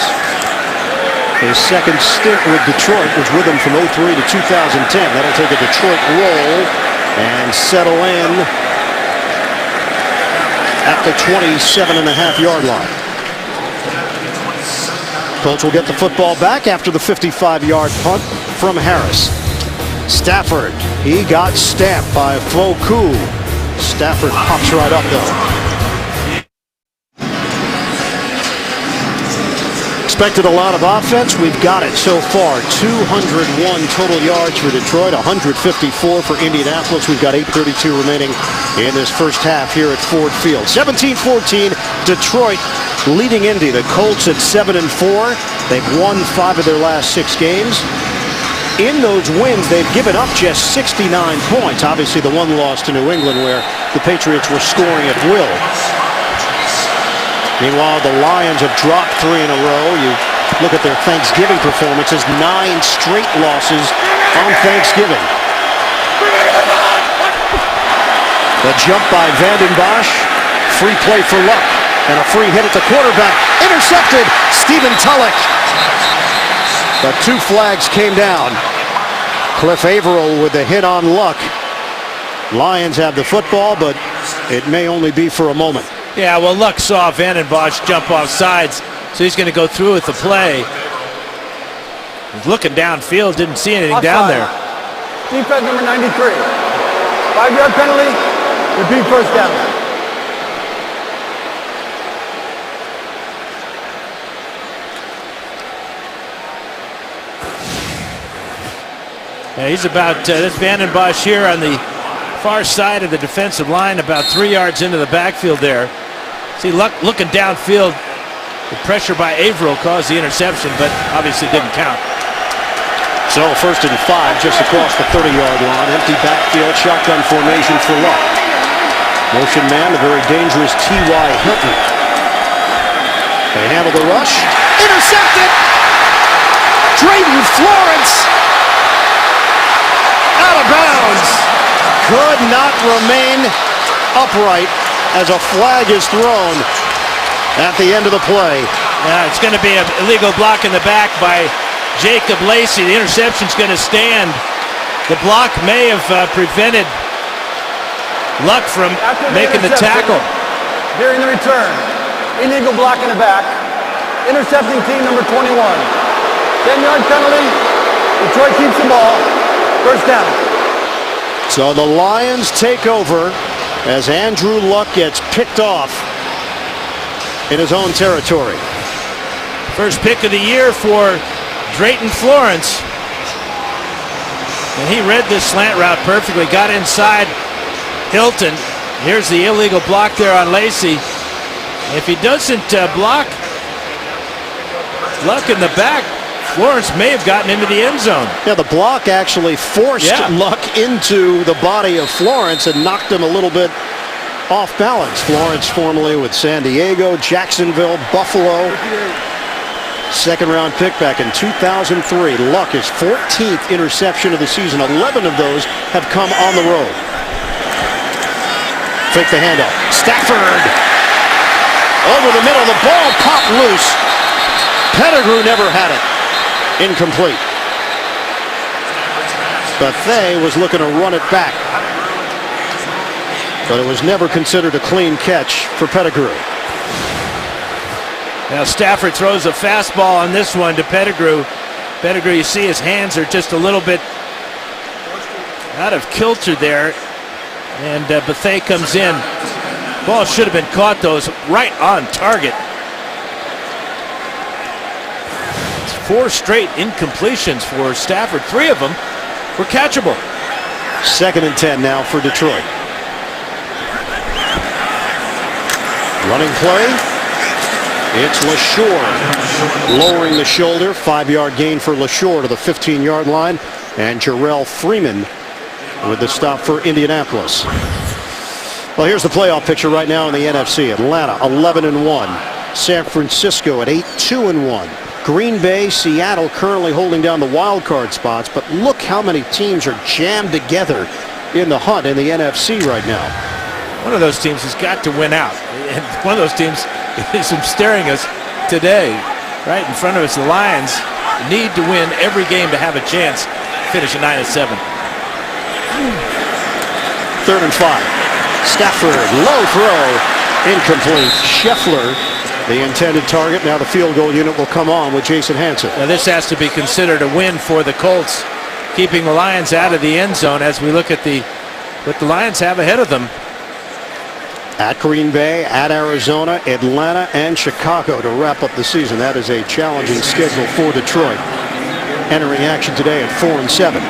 His second stint with Detroit was with him from 03 to 2010. That'll take a Detroit roll and settle in at the 27.5-yard line. Colts will get the football back after the 55-yard punt from Harris. Stafford, he got stamped by Foku. Stafford pops right up though. Expected a lot of offense. We've got it so far. 201 total yards for Detroit, 154 for Indianapolis. We've got 8:32 remaining in this first half here at Ford Field. 17-14, Detroit leading Indy. The Colts at 7-4. They've won 5 of their last 6 games. In those wins, they've given up just 69 points. Obviously, the one loss to New England where the Patriots were scoring at will. Meanwhile, the Lions have dropped 3 in a row. You look at their Thanksgiving performances, 9 straight losses on Thanksgiving. The jump by Vanden Bosch, free play for Luck, and a free hit at the quarterback. Intercepted, Stephen Tulloch. The 2 flags came down. Cliff Averill with the hit on Luck. Lions have the football, but it may only be for a moment. Yeah, well, Luck saw Vanden Bosch jump off sides, so he's going to go through with the play. He's looking downfield, didn't see anything down there. Defense number 93. 5-yard penalty. Repeat first down. Yeah, he's about, this Vanden Bosch here on the far side of the defensive line, about 3 yards into the backfield there. See, Luck looking downfield. The pressure by Averill caused the interception, but obviously didn't count. So 1st and 5 just across the 30-yard line. Empty backfield, shotgun formation for Luck. Motion man, the very dangerous T.Y. Hilton. They handle the rush. Intercepted! Drayton Florence! Out of bounds! Could not remain upright as a flag is thrown at the end of the play. Yeah, it's going to be an illegal block in the back by Jacob Lacey. The interception's going to stand. The block may have prevented Luck from making the tackle. During the return, illegal block in the back. Intercepting team number 21. 10-yard penalty. Detroit keeps the ball. First down. So the Lions take over as Andrew Luck gets picked off in his own territory. First pick of the year for Drayton Florence. And he read this slant route perfectly, got inside Hilton. Here's the illegal block there on Lacey. If he doesn't block Luck in the back, Florence may have gotten into the end zone. Yeah, the block actually forced Luck into the body of Florence and knocked him a little bit off balance. Florence formerly with San Diego, Jacksonville, Buffalo. 2nd-round pick back in 2003. Luck, his 14th interception of the season. 11 of those have come on the road. Fake the handoff. Stafford over the middle. The ball popped loose. Pettigrew never had it. Incomplete. Buffet was looking to run it back, but it was never considered a clean catch for Pettigrew. Now Stafford throws a fastball on this one to Pettigrew. Pettigrew, you see his hands are just a little bit out of kilter there, and Buffet comes in. Ball should have been caught, though. It's right on target. 4 straight incompletions for Stafford. 3 of them were catchable. 2nd and 10 now for Detroit. Running play. It's LaShore lowering the shoulder. 5-yard gain for LaShore to the 15-yard line. And Jarrell Freeman with the stop for Indianapolis. Well, here's the playoff picture right now in the NFC. Atlanta 11-1. San Francisco at 8-2-1. Green Bay, Seattle currently holding down the wild card spots, but look how many teams are jammed together in the hunt in the NFC right now. One of those teams has got to win out, and one of those teams is staring us today. Right in front of us, the Lions need to win every game to have a chance to finish at 9-7. 3rd and 5. Stafford, low throw. Incomplete. Scheffler, the intended target. Now the field goal unit will come on with Jason Hansen. Now this has to be considered a win for the Colts, keeping the Lions out of the end zone as we look at what the Lions have ahead of them. At Green Bay, at Arizona, Atlanta, and Chicago to wrap up the season. That is a challenging schedule for Detroit. Entering action today at 4-7.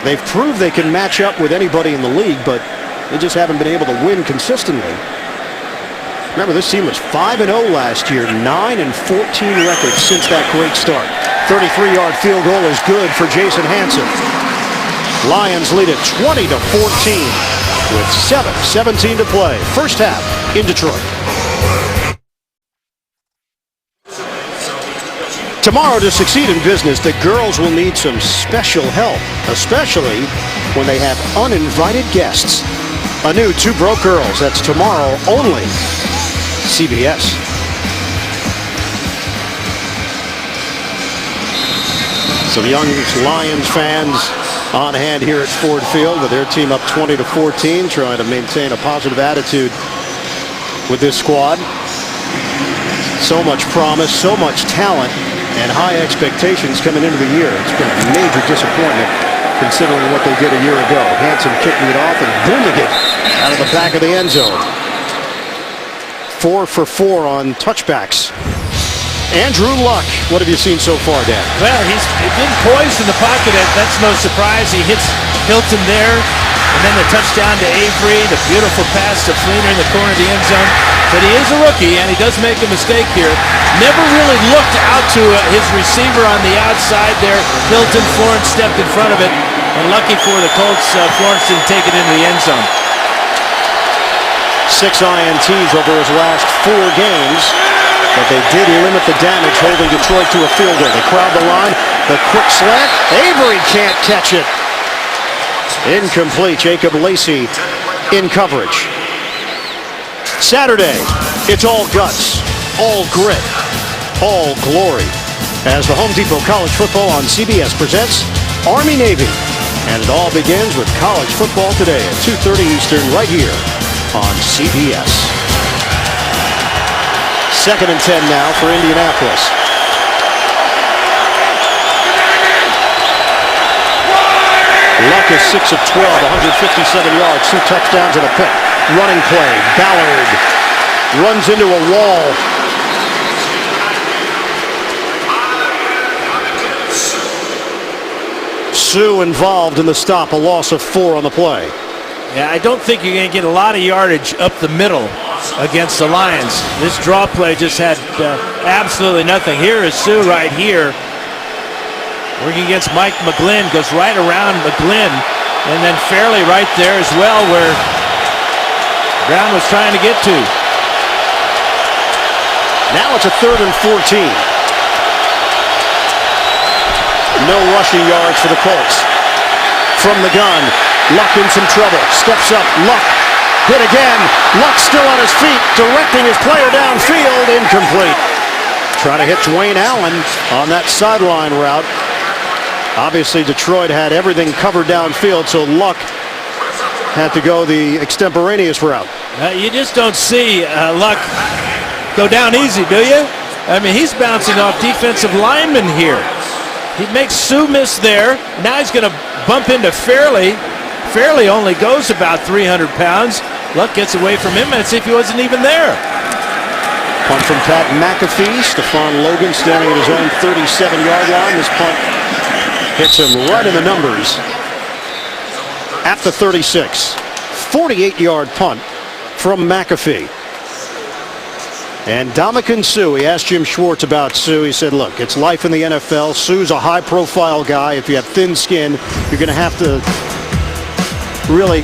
They've proved they can match up with anybody in the league, but they just haven't been able to win consistently. Remember, this team was 5-0 last year, 9-14 records since that great start. 33-yard field goal is good for Jason Hansen. Lions lead it 20-14 with 7:17 to play. First half in Detroit. Tomorrow, to succeed in business, the girls will need some special help, especially when they have uninvited guests. A new Two Broke Girls. That's tomorrow only. CBS. Some young Lions fans on hand here at Ford Field with their team up 20-14, trying to maintain a positive attitude with this squad. So much promise, so much talent, and high expectations coming into the year. It's been a major disappointment considering what they did a year ago. Hansen kicking it off and booming it out of the back of the end zone. 4 for 4 on touchbacks. Andrew Luck, what have you seen so far, Dan? Well, he's been poised in the pocket. That's no surprise. He hits Hilton there, and then the touchdown to Avery, the beautiful pass to Fleener in the corner of the end zone. But he is a rookie, and he does make a mistake here. Never really looked out to his receiver on the outside there. Hilton, Florence stepped in front of it, and lucky for the Colts, Florence didn't take it into the end zone. 6 INTs over his last 4 games. But they did limit the damage, holding Detroit to a field goal. They crowd the line. The quick slant. Avery can't catch it. Incomplete. Jacob Lacey in coverage. Saturday, it's all guts, all grit, all glory. As the Home Depot College Football on CBS presents Army-Navy. And it all begins with college football today at 2:30 Eastern right here on CBS. 2nd and 10 now for Indianapolis. Luck is 6 of 12, 157 yards, 2 touchdowns and a pick. Running play. Ballard runs into a wall. Sue involved in the stop, a loss of 4 on the play. Yeah, I don't think you're going to get a lot of yardage up the middle against the Lions. This draw play just had absolutely nothing. Here is Sue right here, working against Mike McGlynn, goes right around McGlynn, and then Fairley right there as well, where Brown was trying to get to. Now it's a 3rd and 14. No rushing yards for the Colts. From the gun, Luck in some trouble. Steps up, Luck hit again. Luck still on his feet, directing his player downfield. Incomplete. Trying to hit Dwayne Allen on that sideline route. Obviously, Detroit had everything covered downfield, so Luck had to go the extemporaneous route. You just don't see Luck go down easy, do you? I mean, he's bouncing off defensive linemen here. He makes Sue miss there. Now he's going to bump into Fairley. Fairley only goes about 300 pounds. Luck gets away from him, and it's if he wasn't even there. Punt from Pat McAfee. Stephon Logan standing at his own 37-yard line. This punt hits him right in the numbers at the 36. 48-yard punt from McAfee. And Ndamukong Suh, he asked Jim Schwartz about Sue. He said, look, it's life in the NFL. Sue's a high-profile guy. If you have thin skin, you're going to have to really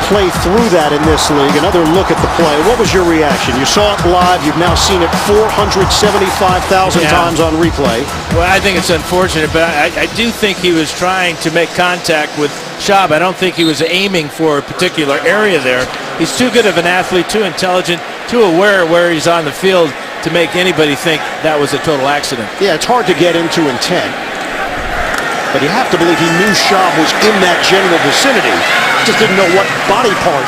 play through that in this league. Another look at the play. What was your reaction? You saw it live. You've now seen it 475,000 times on replay. Well, I think it's unfortunate, but I do think he was trying to make contact with Schaub. I don't think he was aiming for a particular area there. He's too good of an athlete, too intelligent, too aware of where he's on the field to make anybody think that was a total accident. Yeah, it's hard to get into intent. But you have to believe he knew Schaub was in that general vicinity. Just didn't know what body part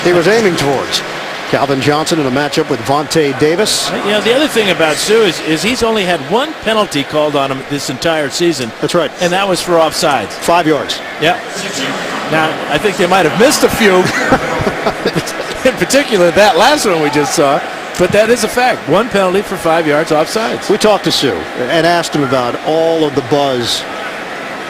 he was aiming towards. Calvin Johnson in a matchup with Vontae Davis. You know, the other thing about Sue is he's only had one penalty called on him this entire season. That's right. And that was for offsides. 5 yards. Yeah. Now, I think they might have missed a few. In particular, that last one we just saw. But that is a fact. One penalty for 5 yards offsides. We talked to Sue and asked him about all of the buzz.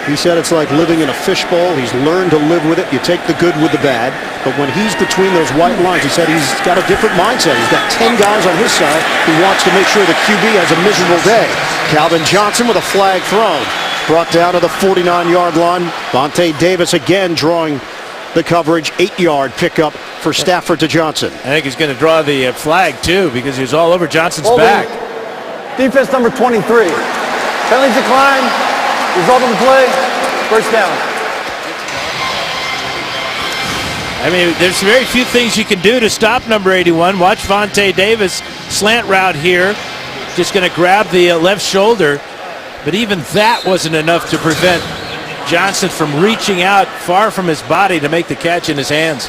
He said it's like living in a fishbowl. He's learned to live with it. You take the good with the bad. But when he's between those white lines, he said he's got a different mindset. He's got 10 guys on his side who wants to make sure the QB has a miserable day. Calvin Johnson with a flag thrown. Brought down to the 49-yard line. Vontae Davis again drawing the coverage. 8-yard pickup for Stafford to Johnson. I think he's going to draw the flag, too, because he was all over Johnson's Holding. back. Defense number 23. Penalty decline. Result of the play, first down. I mean, there's very few things you can do to stop number 81. Watch Vontae Davis slant route here. Just going to grab the left shoulder. But even that wasn't enough to prevent Johnson from reaching out far from his body to make the catch in his hands.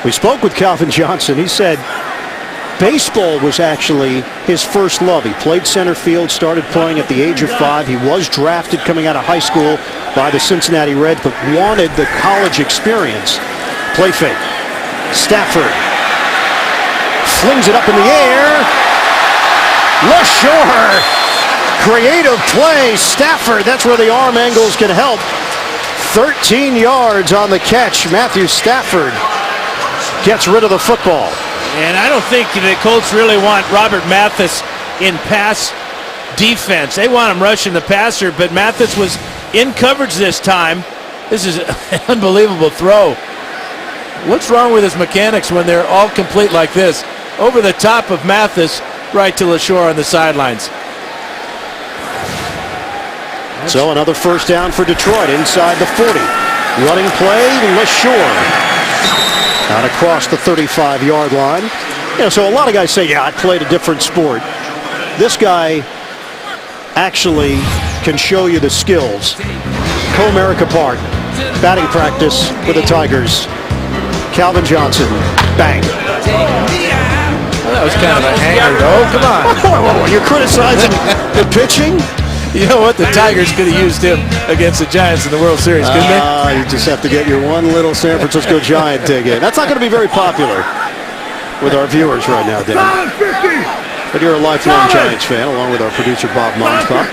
We spoke with Calvin Johnson. He said baseball was actually his first love. He played center field, started playing at the age of 5. He was drafted coming out of high school by the Cincinnati Reds, but wanted the college experience. Play fake. Stafford flings it up in the air. LaShore. Creative play. Stafford, that's where the arm angles can help. 13 yards on the catch. Matthew Stafford gets rid of the football. And I don't think the Colts really want Robert Mathis in pass defense. They want him rushing the passer, but Mathis was in coverage this time. This is an unbelievable throw. What's wrong with his mechanics when they're all complete like this? Over the top of Mathis, right to LaShore on the sidelines. So another first down for Detroit inside the 40. Running play, LaShore. Out across the 35-yard line. You know, so a lot of guys say, yeah, I played a different sport. This guy actually can show you the skills. Co-America Park, batting practice with the Tigers. Calvin Johnson, bang. Well, that was kind of a hanger, though. Come on. Whoa, you're criticizing the pitching? You know what? The Tigers could have used him against the Giants in the World Series, couldn't they? You just have to get your one little San Francisco Giant ticket. That's not going to be very popular with our viewers right now, Dan. But you're a lifelong Giants fan, along with our producer, Bob Monspot.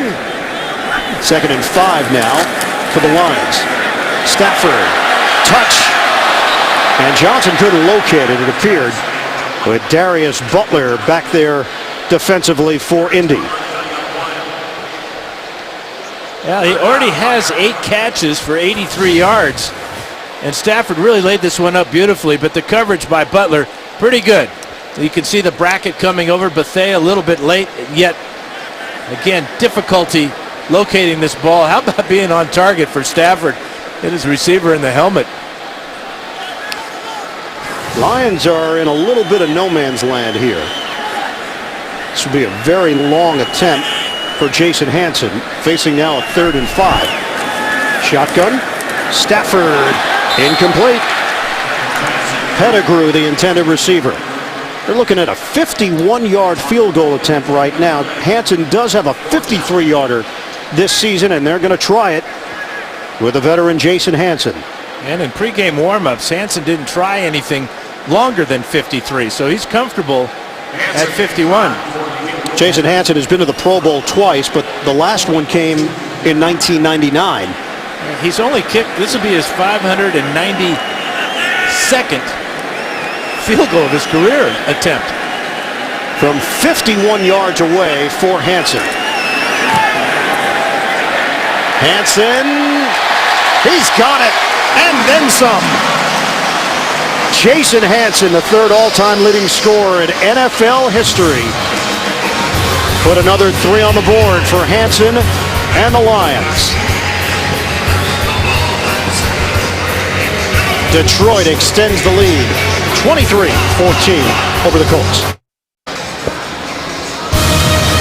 2nd and 5 now for the Lions. Stafford, touch. And Johnson couldn't locate it, it appeared, with Darius Butler back there defensively for Indy. Yeah, he already has 8 catches for 83 yards. And Stafford really laid this one up beautifully, but the coverage by Butler, pretty good. You can see the bracket coming over. Bethea a little bit late, yet, again, difficulty locating this ball. How about being on target for Stafford? Hit his receiver in the helmet. Lions are in a little bit of no man's land here. This will be a very long attempt for Jason Hanson, facing now a 3rd and 5. Shotgun. Stafford, incomplete. Pettigrew, the intended receiver. They're looking at a 51-yard field goal attempt right now. Hanson does have a 53-yarder this season, and they're going to try it with the veteran Jason Hanson. And in pregame warm-ups, Hanson didn't try anything longer than 53, so he's comfortable at 51. Jason Hanson has been to the Pro Bowl twice, but the last one came in 1999. He's only kicked, this will be his 592nd field goal of his career attempt. From 51 yards away for Hanson. Hanson, he's got it, and then some. Jason Hanson, the 3rd all-time leading scorer in NFL history. Put another 3 on the board for Hanson and the Lions. Detroit extends the lead, 23-14 over the Colts.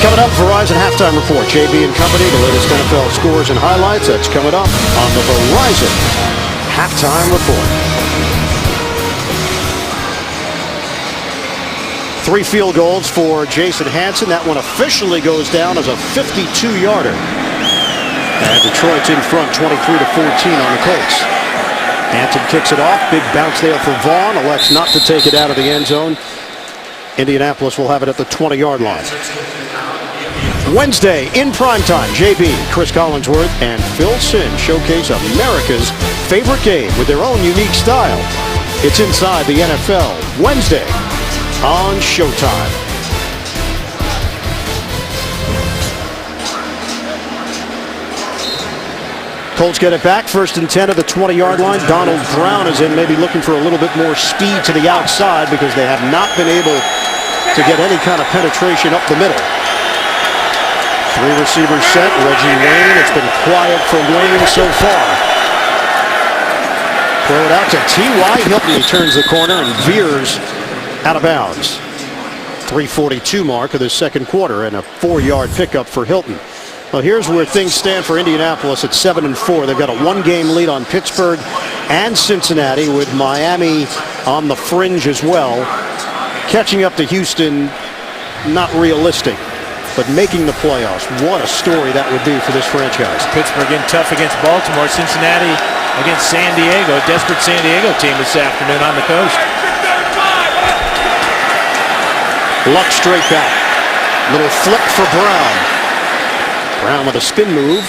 Coming up, Verizon Halftime Report. JB and Company, the latest NFL scores and highlights. That's coming up on the Verizon Halftime Report. 3 field goals for Jason Hanson. That one officially goes down as a 52-yarder. And Detroit's in front 23-14 on the Colts. Hanson kicks it off. Big bounce there for Vaughn. Elects not to take it out of the end zone. Indianapolis will have it at the 20-yard line. Wednesday in primetime, JB, Chris Collinsworth, and Phil Sin showcase America's favorite game with their own unique style. It's Inside the NFL, Wednesday on Showtime. Colts get it back, 1st and 10 at the 20-yard line. Donald Brown is in, maybe looking for a little bit more speed to the outside because they have not been able to get any kind of penetration up the middle. 3 receivers set. Reggie Wayne. It's been quiet for Wayne so far. Throw it out to T.Y. Hilton. He turns the corner and veers out of bounds. 3:42 mark of the second quarter and a 4-yard pickup for Hilton. Well, here's where things stand for Indianapolis at 7-4. They've got a 1-game lead on Pittsburgh and Cincinnati, with Miami on the fringe as well. Catching up to Houston, not realistic, but making the playoffs. What a story that would be for this franchise. Pittsburgh in tough against Baltimore. Cincinnati against San Diego. A desperate San Diego team this afternoon on the coast. Luck straight back. Little flip for Brown. Brown with a spin move.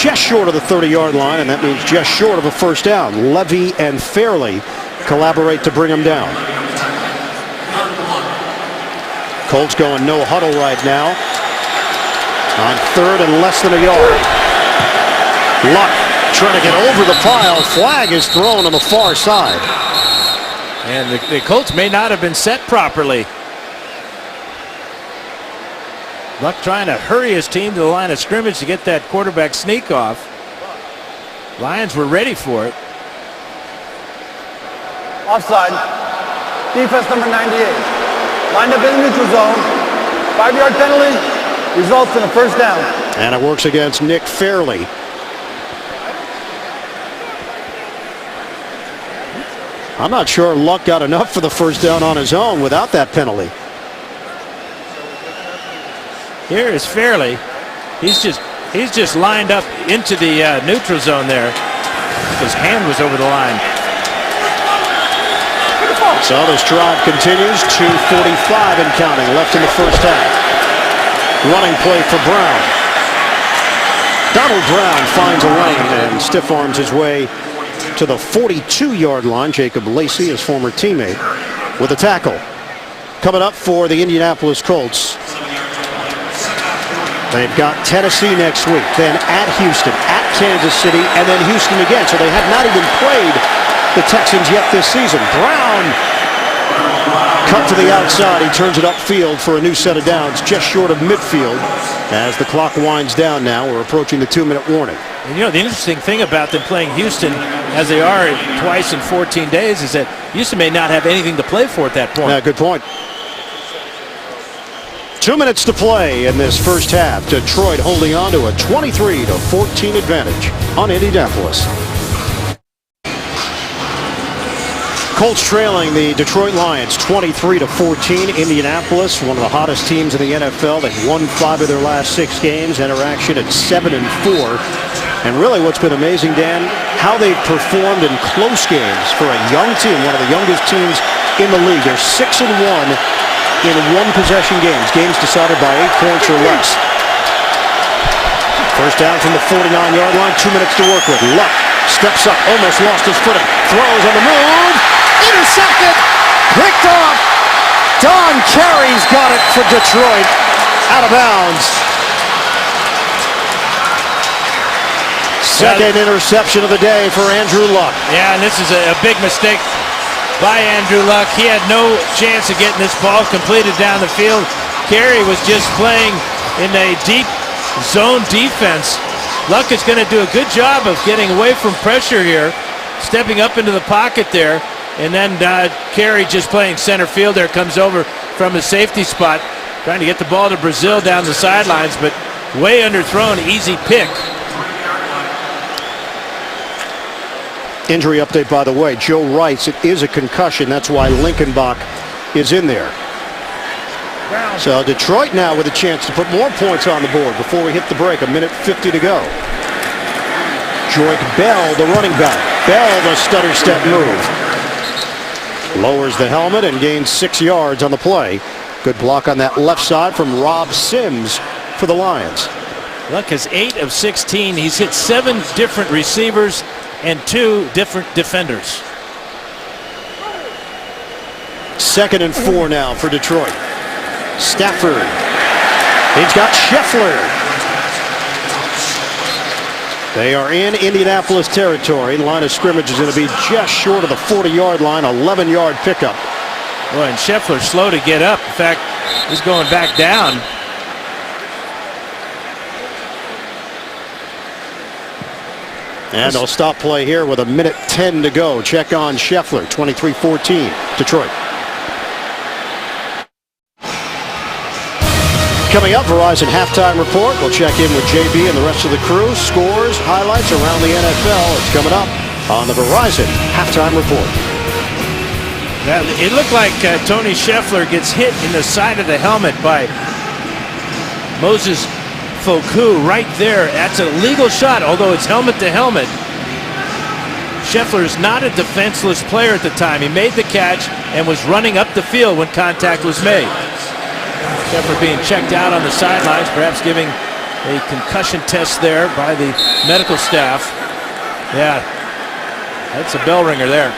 Just short of the 30-yard line, and that means just short of a first down. Levy and Fairley collaborate to bring him down. Colts going no huddle right now. On 3rd and less than a yard. Luck trying to get over the pile. Flag is thrown on the far side. And the Colts may not have been set properly. Luck trying to hurry his team to the line of scrimmage to get that quarterback sneak off. Lions were ready for it. Offside. Defense number 98. Lined up in the neutral zone. 5-yard penalty. Results in a first down. And it works against Nick Fairley. I'm not sure Luck got enough for the first down on his own without that penalty. Here is Fairley. He's just lined up into the neutral zone there. His hand was over the line. So this drive continues. 2:45 and counting left in the first half. Running play for Brown. Donald Brown finds a lane and stiff arms his way to the 42-yard line. Jacob Lacey, his former teammate, with a tackle. Coming up for the Indianapolis Colts, they've got Tennessee next week, then at Houston, at Kansas City, and then Houston again. So they have not even played the Texans yet this season. Brown cut to the outside. He turns it upfield for a new set of downs, just short of midfield. As the clock winds down now, we're approaching the 2-minute warning. And you know, the interesting thing about them playing Houston, as they are twice in 14 days, is that Houston may not have anything to play for at that point. Yeah, good point. 2 minutes to play in this first half. Detroit holding on to a 23-14 advantage on Indianapolis. Colts trailing the Detroit Lions 23-14. Indianapolis, one of the hottest teams in the NFL. They've won 5 of their last 6 games. Interaction at 7-4. And really what's been amazing, Dan, how they've performed in close games for a young team, one of the youngest teams in the league. They're 6-1 in one-possession games, games decided by 8 points or less. First down from the 49-yard line, 2 minutes to work with. Luck steps up, almost lost his footing, throws on the move, intercepted, picked off. Don Carey's got it for Detroit, out of bounds. Second interception of the day for Andrew Luck. Yeah, and this is a big mistake by Andrew Luck. He had no chance of getting this ball completed down the field. Carey was just playing in a deep zone defense. Luck is going to do a good job of getting away from pressure here, stepping up into the pocket there, and then Carey just playing center field there, comes over from his safety spot. Trying to get the ball to Brazil down the sidelines, but way underthrown. Easy pick. Injury update, by the way. Joe writes it is a concussion. That's why Linkenbach is in there. So Detroit now with a chance to put more points on the board before we hit the break. 1:50 to go. Joique Bell, the running back. Bell, the stutter step move. Lowers the helmet and gains 6 yards on the play. Good block on that left side from Rob Sims for the Lions. Luck is 8 of 16. He's hit 7 different receivers and 2 different defenders. 2nd and 4 now for Detroit. Stafford. He's got Scheffler. They are in Indianapolis territory. The line of scrimmage is going to be just short of the 40-yard line. 11-yard pickup. Boy, and Scheffler's slow to get up. In fact, he's going back down. And they'll stop play here with 1:10 to go. Check on Scheffler. 23-14 Detroit. Coming up, Verizon Halftime Report. We'll check in with JB and the rest of the crew. Scores, highlights around the NFL. It's coming up on the Verizon Halftime Report. It looked like Tony Scheffler gets hit in the side of the helmet by Moses Foku right there. That's a legal shot, although it's helmet to helmet. Scheffler is not a defenseless player at the time. He made the catch and was running up the field when contact was made. Scheffler being checked out on the sidelines, perhaps giving a concussion test there by the medical staff. Yeah, that's a bell ringer there.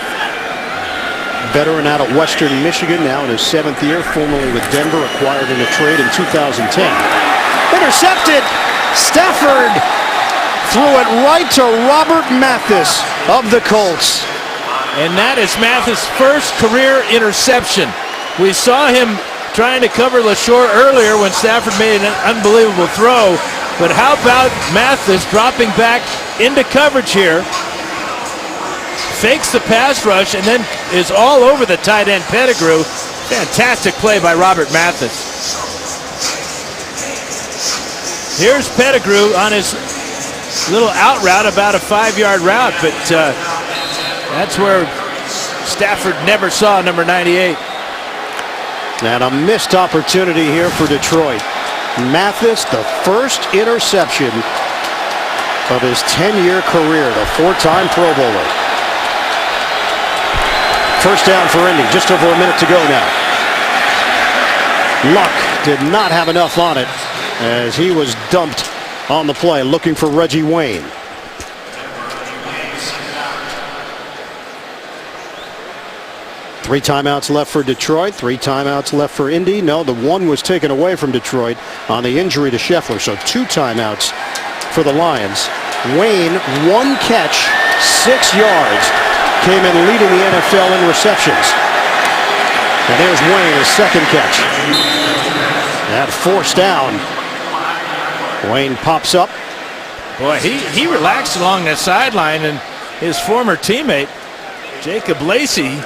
Veteran out of Western Michigan, now in his 7th year, formerly with Denver, acquired in a trade in 2010. Intercepted. Stafford threw it right to Robert Mathis of the Colts. And that is Mathis' first career interception. We saw him trying to cover LaShore earlier when Stafford made an unbelievable throw. But how about Mathis dropping back into coverage here? Fakes the pass rush and then is all over the tight end Pettigrew. Fantastic play by Robert Mathis. Here's Pettigrew on his little out route, about a 5-yard route, but that's where Stafford never saw number 98. And a missed opportunity here for Detroit. Mathis, the first interception of his 10-year career, the 4-time Pro Bowler. First down for Indy, just over a minute to go now. Luck did not have enough on it as he was dumped on the play, looking for Reggie Wayne. Three timeouts left for Detroit, 3 timeouts left for Indy. No, the one was taken away from Detroit on the injury to Scheffler, so 2 timeouts for the Lions. Wayne, 1 catch, 6 yards, came in leading the NFL in receptions. And there's Wayne, his 2nd catch. That forced down. Wayne pops up. Boy, he relaxed along that sideline, and his former teammate, Jacob Lacey,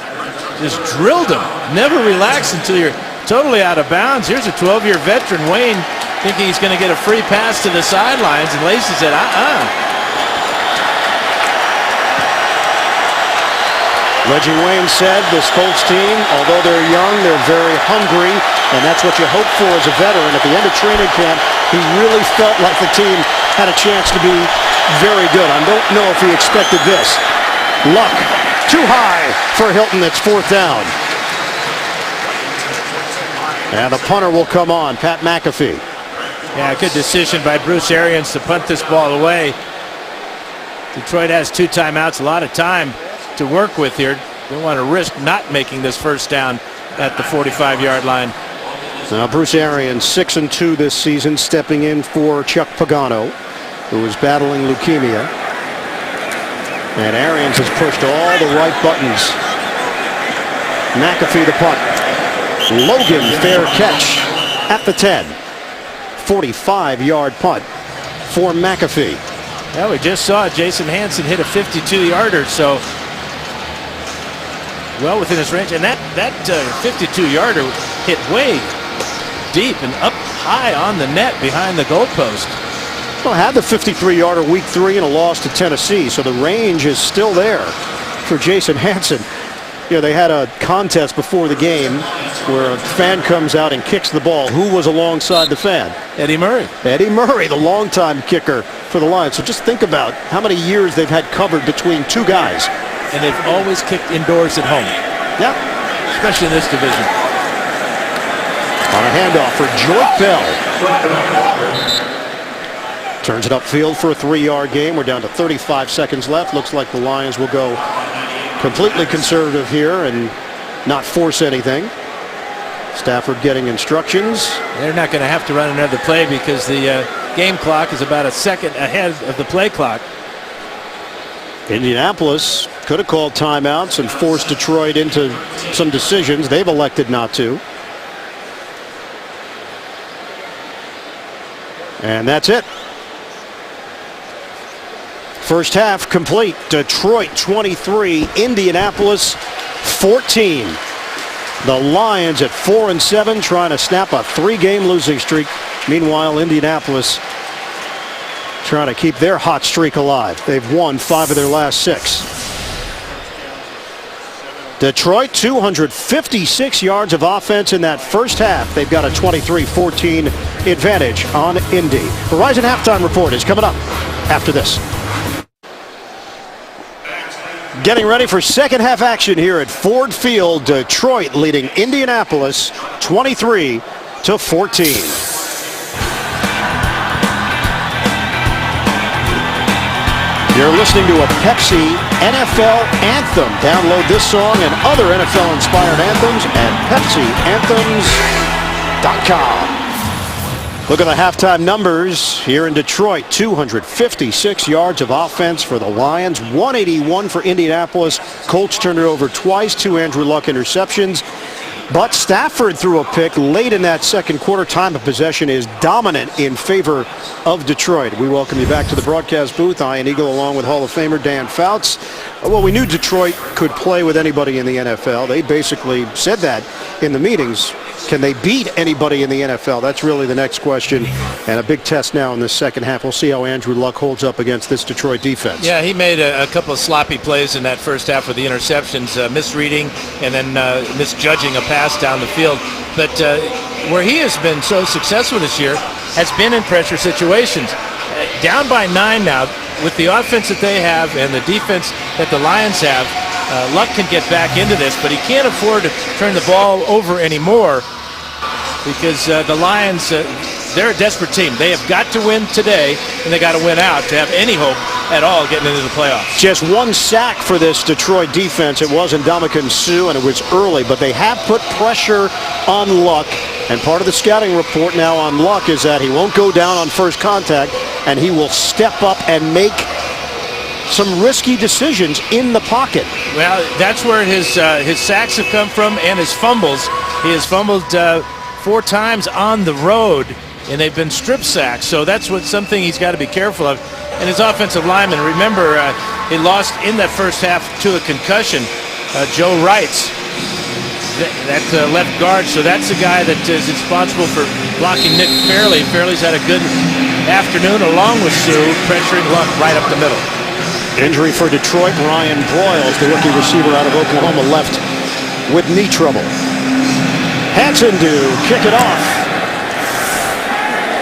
just drilled him. Never relax until you're totally out of bounds. Here's a 12-year veteran, Wayne, thinking he's going to get a free pass to the sidelines, and Lacey said, Reggie Wayne said this Colts team, although they're young, they're very hungry, and that's what you hope for as a veteran. At the end of training camp, he really felt like the team had a chance to be very good. I don't know if he expected this. Luck, too high for Hilton. It's 4th down. And the punter will come on, Pat McAfee. Yeah, good decision by Bruce Arians to punt this ball away. Detroit has 2 timeouts, a lot of time to work with here. Don't want to risk not making this first down at the 45-yard line. Now Bruce Arians, 6-2 this season, stepping in for Chuck Pagano, who is battling leukemia. And Arians has pushed all the right buttons. McAfee the punt. Logan, fair catch at the 10. 45-yard punt for McAfee. Yeah, we just saw Jason Hanson hit a 52-yarder, so well within his range. And that 52-yarder hit way deep and up high on the net behind the goalpost. Well, had the 53-yarder week 3 in a loss to Tennessee, so the range is still there for Jason Hansen. You know, they had a contest before the game where a fan comes out and kicks the ball. Who was alongside the fan? Eddie Murray. Eddie Murray, the longtime kicker for the Lions. So just think about how many years they've had covered between two guys. And they've always kicked indoors at home. Yeah. Especially in this division. On a handoff for Joyce Bell. Turns it upfield for a 3-yard gain. We're down to 35 seconds left. Looks like the Lions will go completely conservative here and not force anything. Stafford getting instructions. They're not going to have to run another play because the game clock is about a second ahead of the play clock. Indianapolis could have called timeouts and forced Detroit into some decisions. They've elected not to. And that's it. First half complete. Detroit 23, Indianapolis 14. The Lions at 4-7 trying to snap a 3-game losing streak. Meanwhile, Indianapolis trying to keep their hot streak alive. They've won 5 of their last 6. Detroit 256 yards of offense in that first half. They've got a 23-14 advantage on Indy. Verizon halftime report is coming up after this. Getting ready for second half action here at Ford Field. Detroit leading Indianapolis 23-14. You're listening to a Pepsi NFL anthem. Download this song and other NFL-inspired anthems at PepsiAnthems.com. Look at the halftime numbers here in Detroit. 256 yards of offense for the Lions, 181 for Indianapolis. Colts turned it over twice, 2 Andrew Luck interceptions. But Stafford threw a pick late in that second quarter. Time of possession is dominant in favor of Detroit. We welcome you back to the broadcast booth. Ian Eagle along with Hall of Famer Dan Fouts. Well, we knew Detroit could play with anybody in the NFL. They basically said that in the meetings. Can they beat anybody in the NFL? That's really the next question. And a big test now in the second half. We'll see how Andrew Luck holds up against this Detroit defense. Yeah, he made a couple of sloppy plays in that first half with the interceptions, misreading and then misjudging a pass down the field. But where he has been so successful this year has been in pressure situations. Down by 9 now, with the offense that they have and the defense that the Lions have, Luck can get back into this, but he can't afford to turn the ball over anymore because the Lions, they're a desperate team. They have got to win today, and they got to win out to have any hope at all getting into the playoffs. Just 1 sack for this Detroit defense. It was Ndamukong Suh, and it was early, but they have put pressure on Luck. And part of the scouting report now on Luck is that he won't go down on first contact, and he will step up and make some risky decisions in the pocket. Well, that's where his sacks have come from and his fumbles. He has fumbled 4 times on the road, and they've been strip sacks. So that's something he's got to be careful of. And his offensive lineman, remember, he lost in that first half to a concussion. Joe Wrights, that left guard. So that's the guy that is responsible for blocking Nick Fairley. Fairley's had a good afternoon along with Suh, pressuring Luck right up the middle. Injury for Detroit. Ryan Broyles, the rookie receiver out of Oklahoma, left with knee trouble. Hansen to kick it off.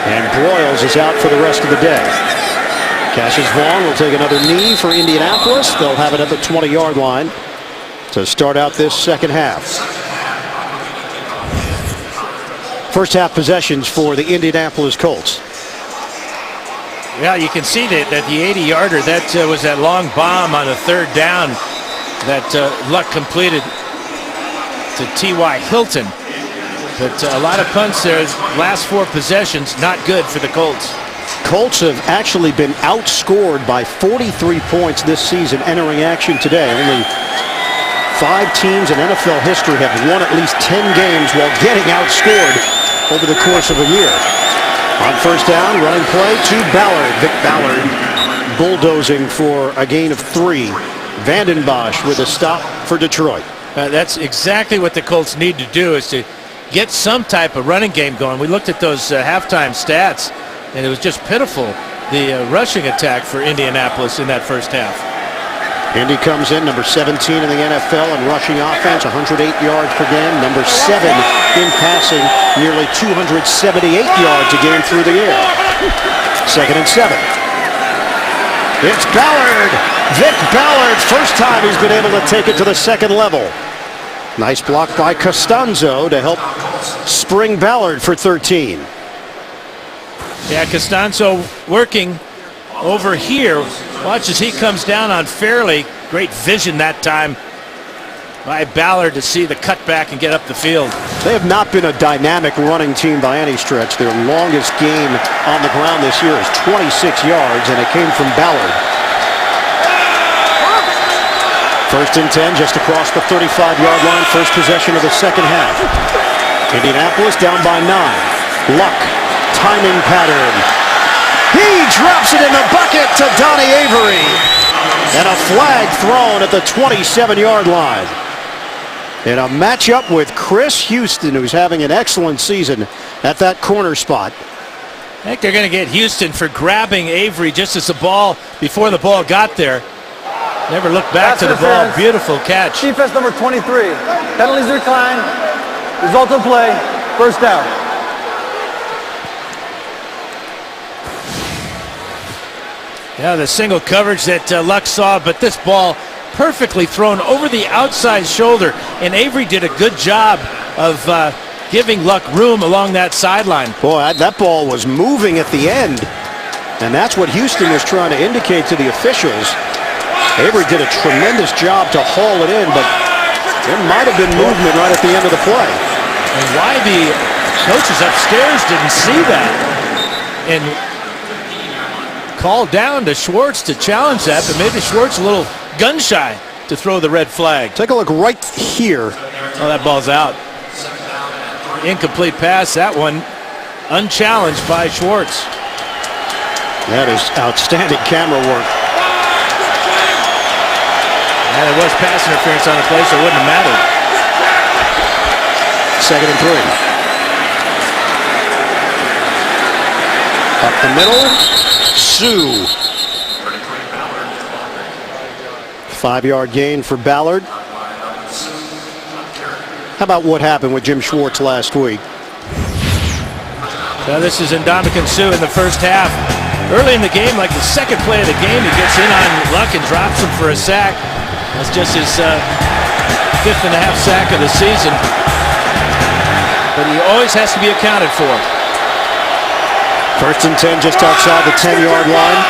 And Broyles is out for the rest of the day. Cassius Vaughn will take another knee for Indianapolis. They'll have it at the 20-yard line to start out this second half. First half possessions for the Indianapolis Colts. Yeah, you can see that the 80-yarder, that was that long bomb on a third down that Luck completed to T.Y. Hilton. But a lot of punts there. Last 4 possessions, not good for the Colts. Colts have actually been outscored by 43 points this season entering action today. Only 5 teams in NFL history have won at least 10 games while getting outscored over the course of a year. On first down, running play to Ballard. Vic Ballard bulldozing for a gain of 3. Vanden Bosch with a stop for Detroit. That's exactly what the Colts need to do, is to get some type of running game going. We looked at those halftime stats, and it was just pitiful, the rushing attack for Indianapolis in that first half. Indy comes in number 17 in the NFL in rushing offense, 108 yards per game. Number 7 in passing, nearly 278 yards a game through the air. 2nd and 7. It's Ballard. Vic Ballard, first time he's been able to take it to the second level. Nice block by Costanzo to help spring Ballard for 13. Yeah, Costanzo working over here. Watch as he comes down on Fairley. Great vision that time by Ballard to see the cutback and get up the field. They have not been a dynamic running team by any stretch. Their longest gain on the ground this year is 26 yards, and it came from Ballard. 1st and 10, just across the 35-yard line, first possession of the second half. Indianapolis down by 9. Luck, timing pattern. He drops it in the bucket to Donnie Avery. And a flag thrown at the 27-yard line. In a matchup with Chris Houston, who's having an excellent season at that corner spot. I think they're going to get Houston for grabbing Avery just as the ball, before the ball got there. Never looked back to the ball. Beautiful catch. Defense number 23. Penalties declined. Result of play, first down. Yeah, the single coverage that Luck saw, but this ball perfectly thrown over the outside shoulder, and Avery did a good job of giving Luck room along that sideline. Boy, that ball was moving at the end, and that's what Houston was trying to indicate to the officials. Avery did a tremendous job to haul it in, but there might have been movement right at the end of the play. And why the coaches upstairs didn't see that and called down to Schwartz to challenge that, but maybe Schwartz a little gun shy to throw the red flag. Take a look right here. Oh, that ball's out. Incomplete pass, that one unchallenged by Schwartz. That is outstanding camera work. And there was pass interference on the play, so it wouldn't have mattered. 2nd and 3. Up the middle. Sue. 5-yard gain for Ballard. How about what happened with Jim Schwartz last week? Now this is Ndamukong Suh in the first half. Early in the game, like the second play of the game, he gets in on Luck and drops him for a sack. That's just his 5th and a half sack of the season. But he always has to be accounted for. 1st and 10, just outside the 10-yard line.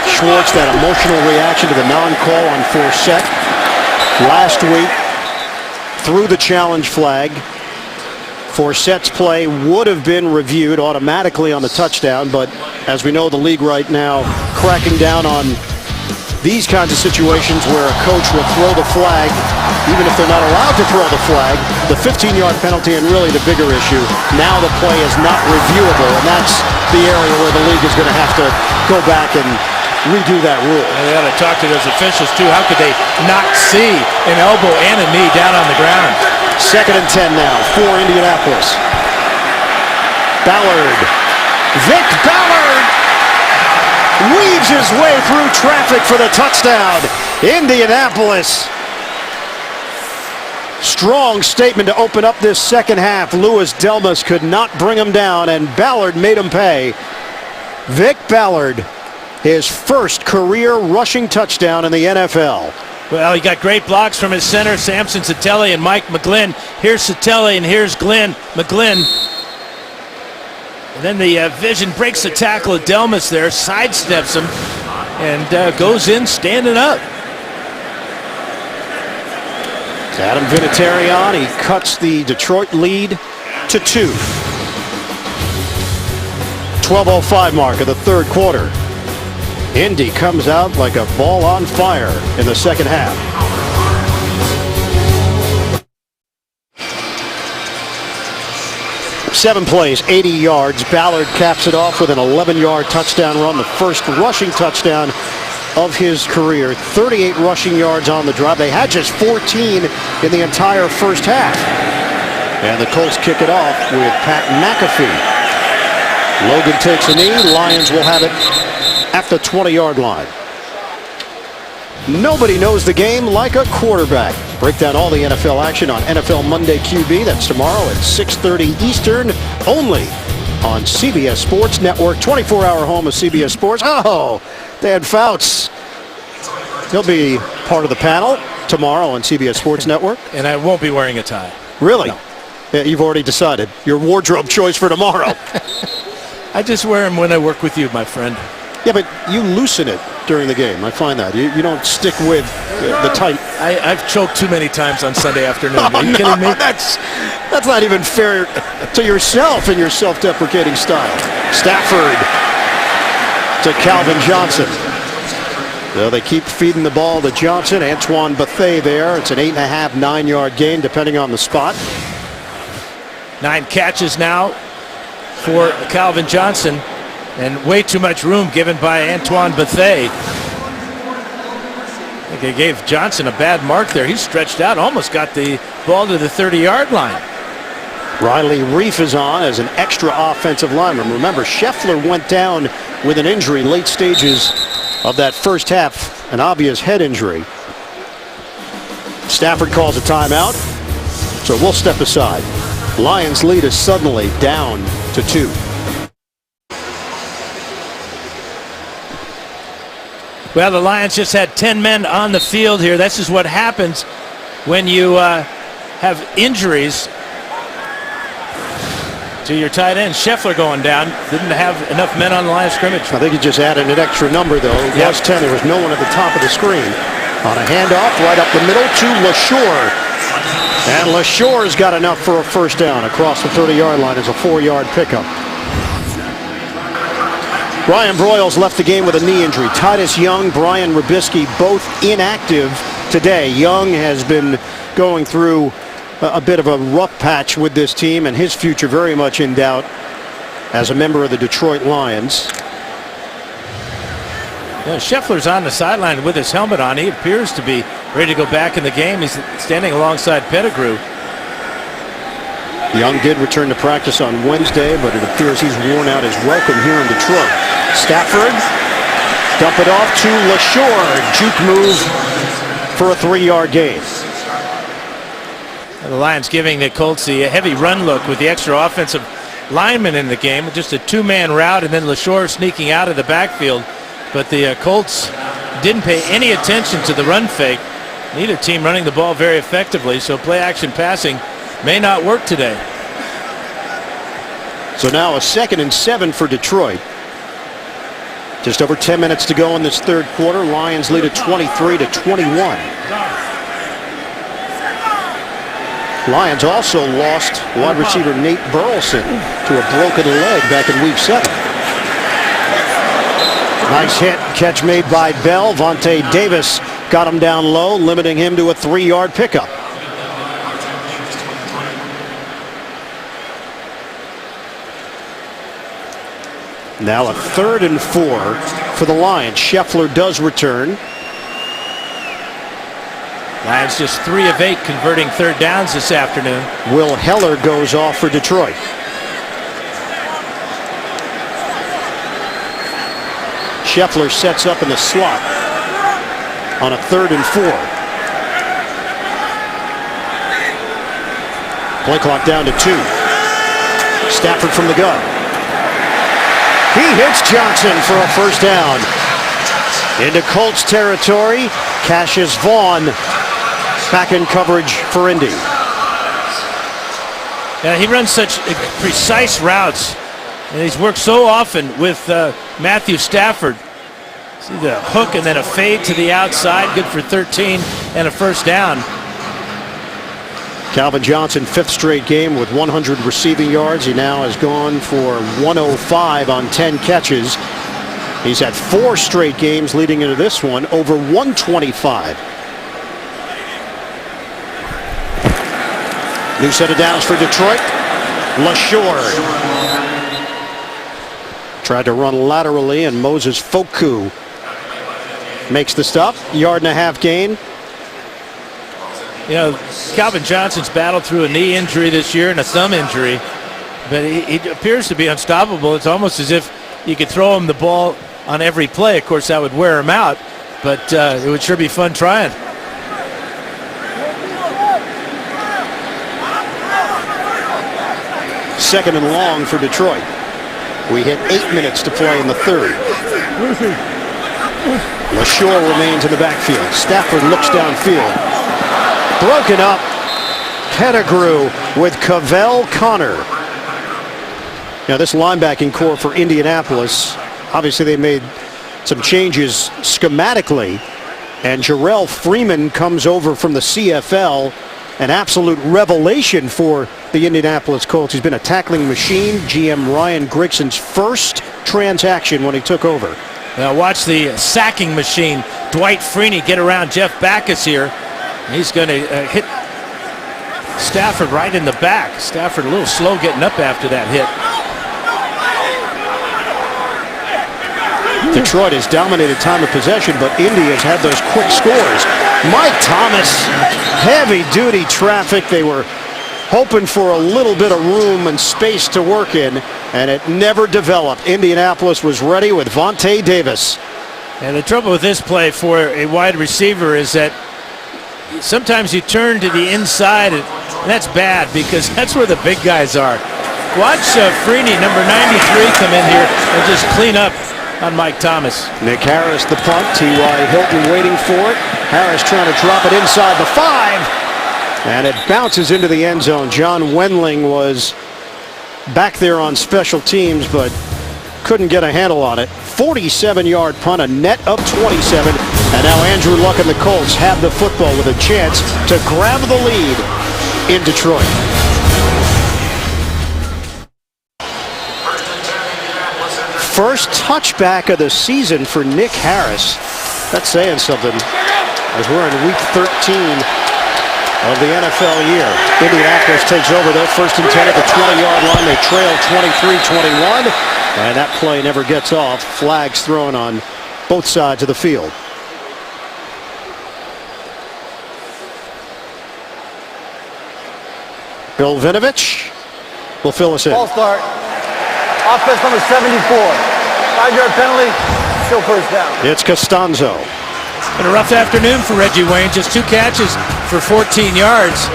Schwartz, that emotional reaction to the non-call on Forsett last week, threw the challenge flag. Forsett's play would have been reviewed automatically on the touchdown, but as we know, the league right now cracking down on these kinds of situations where a coach will throw the flag, even if they're not allowed to throw the flag, the 15-yard penalty, and really the bigger issue, now the play is not reviewable, and that's the area where the league is going to have to go back and redo that rule. And they got to talk to those officials too. How could they not see an elbow and a knee down on the ground? 2nd and 10 now for Indianapolis. Ballard. Vic Ballard weaves his way through traffic for the touchdown. Indianapolis. Strong statement to open up this second half. Louis Delmas could not bring him down, and Ballard made him pay. Vic Ballard, his first career rushing touchdown in the NFL. Well, he got great blocks from his center, Samson Sattelli and Mike McGlynn. Here's Sattelli and here's McGlynn. And then the vision breaks the tackle of Delmas there, sidesteps him, and goes in standing up. Adam Vinatieri, he cuts the Detroit lead to 2. 12:05 mark of the third quarter. Indy comes out like a ball on fire in the second half. Seven plays, 80 yards. Ballard caps it off with an 11-yard touchdown run, the first rushing touchdown of his career. 38 rushing yards on the drive. They had just 14 in the entire first half. And the Colts kick it off with Pat McAfee. Logan takes a knee. Lions will have it at the 20-yard line. Nobody knows the game like a quarterback. Break down all the NFL action on NFL Monday QB. That's tomorrow at 6:30 Eastern, only on CBS Sports Network, 24-hour home of CBS Sports. Oh, Dan Fouts. He'll be part of the panel tomorrow on CBS Sports Network. And I won't be wearing a tie. Really? No. Yeah, you've already decided your wardrobe choice for tomorrow. I just wear them when I work with you, my friend. Yeah, but you loosen it during the game. I find that. You don't stick with the tight. I've choked too many times on Sunday afternoon. Are you kidding me? That's not even fair to yourself in your self-deprecating style. Stafford to Calvin Johnson. So they keep feeding the ball to Johnson. Antoine Bethea there. It's an 8.5, 9-yard gain, depending on the spot. 9 catches now for Calvin Johnson. And way too much room given by Antoine Bethea. I think they gave Johnson a bad mark there. He stretched out, almost got the ball to the 30-yard line. Riley Reif is on as an extra offensive lineman. Remember, Scheffler went down with an injury late stages of that first half, an obvious head injury. Stafford calls a timeout, so we'll step aside. Lions lead is suddenly down to 2. Well, the Lions just had 10 men on the field here. This is what happens when you have injuries to your tight end. Scheffler going down. Didn't have enough men on the line of scrimmage. I think he just added an extra number, though. It was 10. There was no one at the top of the screen. On a handoff right up the middle to LaShore. And LaShore's got enough for a first down across the 30-yard line as a 4-yard pickup. Brian Broyles left the game with a knee injury. Titus Young, Brian Rubisky, both inactive today. Young has been going through a bit of a rough patch with this team, and his future very much in doubt as a member of the Detroit Lions. Yeah, Scheffler's on the sideline with his helmet on. He appears to be ready to go back in the game. He's standing alongside Pettigrew. Young did return to practice on Wednesday, but it appears he's worn out his welcome here in Detroit. Stafford, dump it off to LaShore. Juke move for a 3-yard gain. The Lions giving the Colts the heavy run look with the extra offensive lineman in the game. Just a 2-man route, and then LaShore sneaking out of the backfield. But the Colts didn't pay any attention to the run fake. Neither team running the ball very effectively, so play-action passing may not work today. So now a 2nd and 7 for Detroit. Just over 10 minutes to go in this third quarter. Lions lead at 23-21. Lions also lost wide receiver Nate Burleson to a broken leg back in week 7. Nice hit, catch made by Bell. Vontae Davis got him down low, limiting him to a 3-yard pickup. Now a 3rd and 4 for the Lions. Scheffler does return. Lions just 3 of 8 converting third downs this afternoon. Will Heller goes off for Detroit. Scheffler sets up in the slot on a 3rd and 4. Play clock down to 2. Stafford from the gun. He hits Johnson for a first down. Into Colts territory. Cassius Vaughn back in coverage for Indy. Yeah, he runs such precise routes, and he's worked so often with Matthew Stafford. See the hook and then a fade to the outside. Good for 13 and a first down. Calvin Johnson, 5th straight game with 100 receiving yards. He now has gone for 105 on 10 catches. He's had 4 straight games leading into this one over 125. New set of downs for Detroit. LaShore tried to run laterally, and Moses Foku makes the stop. Yard and a half gain. You know, Calvin Johnson's battled through a knee injury this year and a thumb injury, but he appears to be unstoppable. It's almost as if you could throw him the ball on every play. Of course, that would wear him out, but it would sure be fun trying. Second and long for Detroit. We hit 8 minutes to play in the third. LaShore remains in the backfield. Stafford looks downfield. Broken up. Pettigrew with Cavell Connor. Now this linebacking core for Indianapolis, obviously they made some changes schematically, and Jarrell Freeman comes over from the CFL, an absolute revelation for the Indianapolis Colts. He's been a tackling machine. GM Ryan Grigson's first transaction when he took over. Now watch the sacking machine. Dwight Freeney get around Jeff Backus here. He's going to hit Stafford right in the back. Stafford a little slow getting up after that hit. Detroit has dominated time of possession, but Indy has had those quick scores. Mike Thomas, heavy-duty traffic. They were hoping for a little bit of room and space to work in, and it never developed. Indianapolis was ready with Vontae Davis. And the trouble with this play for a wide receiver is that sometimes you turn to the inside, and that's bad because that's where the big guys are. Watch Freeney, number 93, come in here and just clean up on Mike Thomas. Nick Harris, the punt. T.Y. Hilton waiting for it. Harris trying to drop it inside the 5. And it bounces into the end zone. John Wendling was back there on special teams, but couldn't get a handle on it. 47-yard punt, a net of 27. And now Andrew Luck and the Colts have the football with a chance to grab the lead in Detroit. First touchback of the season for Nick Harris. That's saying something as we're in week 13 of the NFL year. Indianapolis takes over though, first and 10 at the 20-yard line. They trail 23-21, and that play never gets off. Flags thrown on both sides of the field. Bill Vinovich will fill us in. Ball start. Offense number 74. 5-yard penalty. Still first down. It's Costanzo. Been a rough afternoon for Reggie Wayne. Just 2 catches for 14 yards.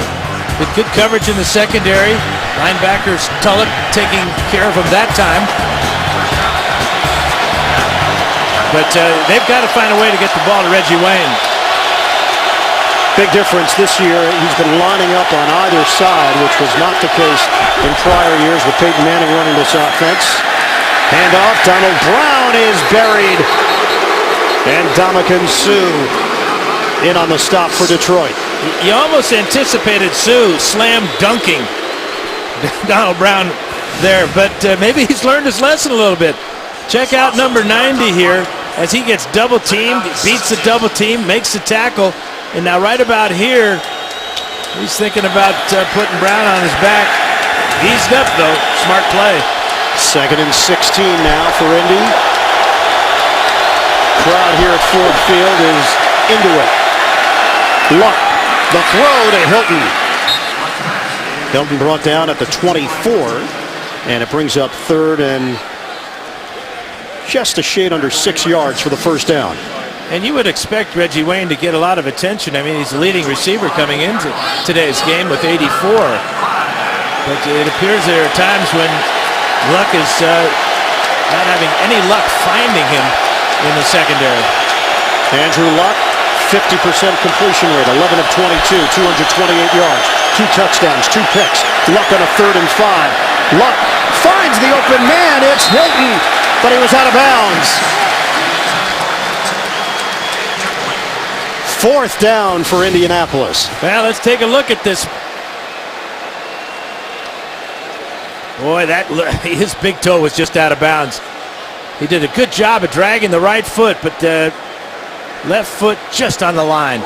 With good coverage in the secondary. Linebackers Tulloch taking care of him that time. But they've got to find a way to get the ball to Reggie Wayne. Big difference this year. He's been lining up on either side, which was not the case in prior years with Peyton Manning running this offense. Handoff. Donald Brown is buried. And Ndamukong Suh in on the stop for Detroit. You almost anticipated Suh slam dunking Donald Brown there, but maybe he's learned his lesson a little bit. Check out number 90 here as he gets double teamed, beats the double team, makes the tackle. And now right about here, he's thinking about putting Brown on his back. Eased up, though. Smart play. Second and 16 now for Indy. Crowd here at Ford Field is into it. Luck, the throw to Hilton. Hilton brought down at the 24, and it brings up third and just a shade under 6 yards for the first down. And you would expect Reggie Wayne to get a lot of attention. I mean, he's the leading receiver coming into today's game with 84. But it appears there are times when Luck is not having any luck finding him in the secondary. Andrew Luck, 50% completion rate, 11 of 22, 228 yards, 2 touchdowns, 2 picks. Luck on a 3rd and 5. Luck finds the open man. It's Hilton, but he was out of bounds. 4th down for Indianapolis. Well, let's take a look at this. Boy, his big toe was just out of bounds. He did a good job of dragging the right foot, but the left foot just on the line.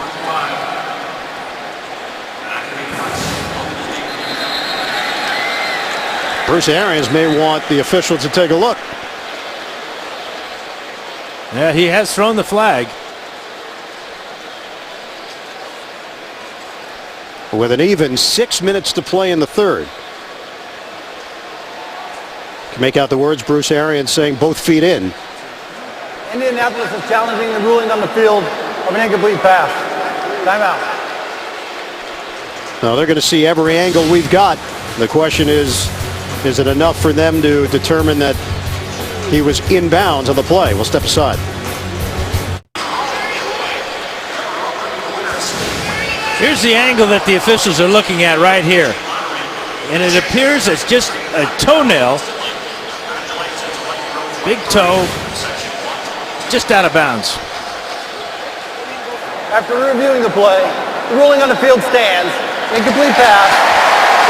Bruce Arians may want the officials to take a look. Yeah, he has thrown the flag. with an even 6 minutes to play in the third. Can make out the words Bruce Arians saying both feet in. Indianapolis is challenging the ruling on the field of an incomplete pass. Timeout. Now they're going to see every angle we've got. The question is it enough for them to determine that he was in bounds on the play? We'll step aside. Here's the angle that the officials are looking at right here. And it appears it's just a toenail. Big toe. Just out of bounds. After reviewing the play, the ruling on the field stands. Incomplete pass.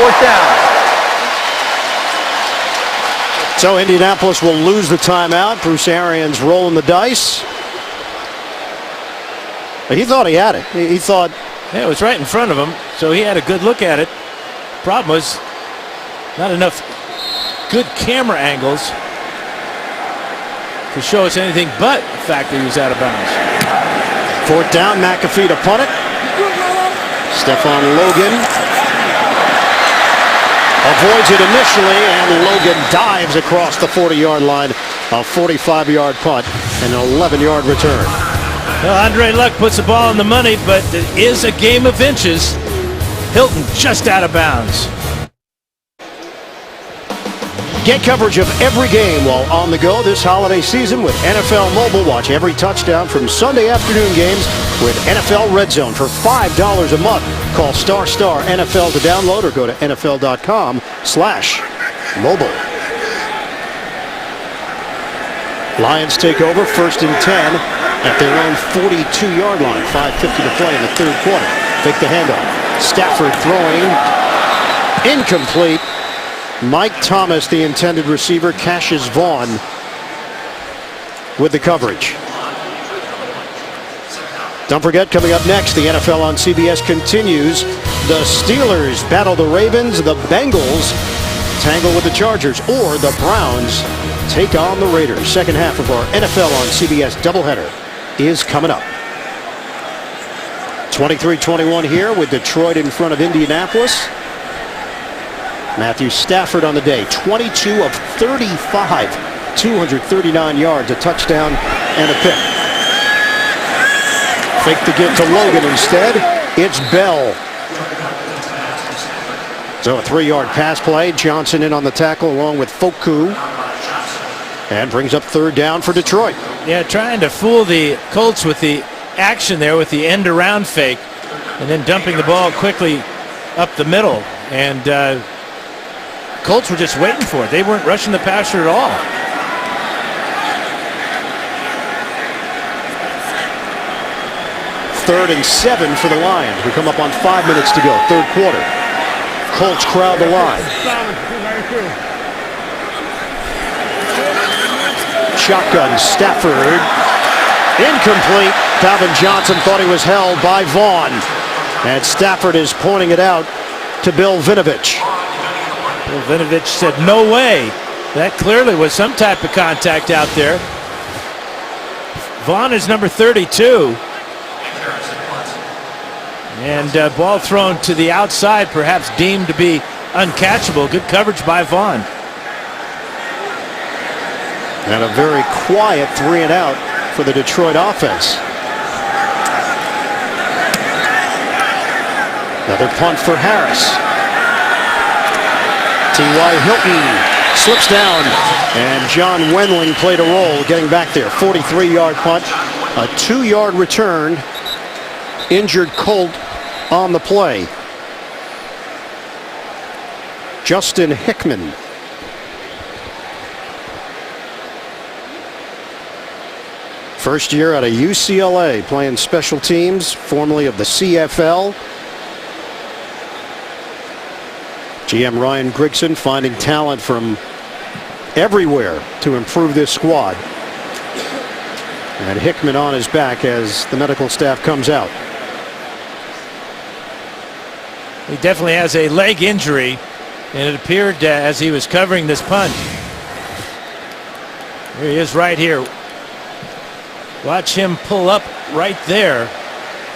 Fourth down. So Indianapolis will lose the timeout. Bruce Arians rolling the dice. He thought he had it. He thought... Yeah, it was right in front of him, so he had a good look at it. Problem was, not enough good camera angles to show us anything but the fact that he was out of bounds. Fourth down, McAfee to punt it. Stephon Logan avoids it initially, and Logan dives across the 40-yard line. A 45-yard punt and an 11-yard return. Well, Andre Luck puts the ball in the money, but it is a game of inches. Hilton just out of bounds. Get coverage of every game while on the go this holiday season with NFL Mobile. Watch every touchdown from Sunday afternoon games with NFL Red Zone for $5 a month. Call ** NFL to download or go to NFL.com/mobile. Lions take over 1st and 10 at their own 42-yard line. 5:50 to play in the third quarter. Fake the handoff. Stafford throwing. Incomplete. Mike Thomas, the intended receiver, Cassius Vaughn with the coverage. Don't forget, coming up next, the NFL on CBS continues. The Steelers battle the Ravens. The Bengals tangle with the Chargers, or the Browns take on the Raiders. Second half of our NFL on CBS doubleheader is coming up. 23-21 here with Detroit in front of Indianapolis. Matthew Stafford on the day, 22 of 35, 239 yards, a touchdown and a pick. Fake the give to Logan instead. It's Bell. So a 3-yard pass play. Johnson in on the tackle along with Foku. And brings up third down for Detroit. Yeah, trying to fool the Colts with the action there with the end around fake and then dumping the ball quickly up the middle. And Colts were just waiting for it. They weren't rushing the passer at all. Third and 7 for the Lions. We come up on 5 minutes to go. Third quarter. Colts crowd the line. Shotgun, Stafford. Incomplete. Calvin Johnson thought he was held by Vaughn. And Stafford is pointing it out to Bill Vinovich. Bill Vinovich said, no way. That clearly was some type of contact out there. Vaughn is number 32. And ball thrown to the outside, perhaps deemed to be uncatchable. Good coverage by Vaughn. And a very quiet 3 and out for the Detroit offense. Another punt for Harris. T.Y. Hilton slips down, and John Wendling played a role getting back there. 43-yard punt, a 2-yard return. Injured Colt on the play. Justin Hickman. First year out of UCLA, playing special teams, formerly of the CFL. GM Ryan Grigson finding talent from everywhere to improve this squad. And Hickman on his back as the medical staff comes out. He definitely has a leg injury, and it appeared as he was covering this punt. Here he is right here. Watch him pull up right there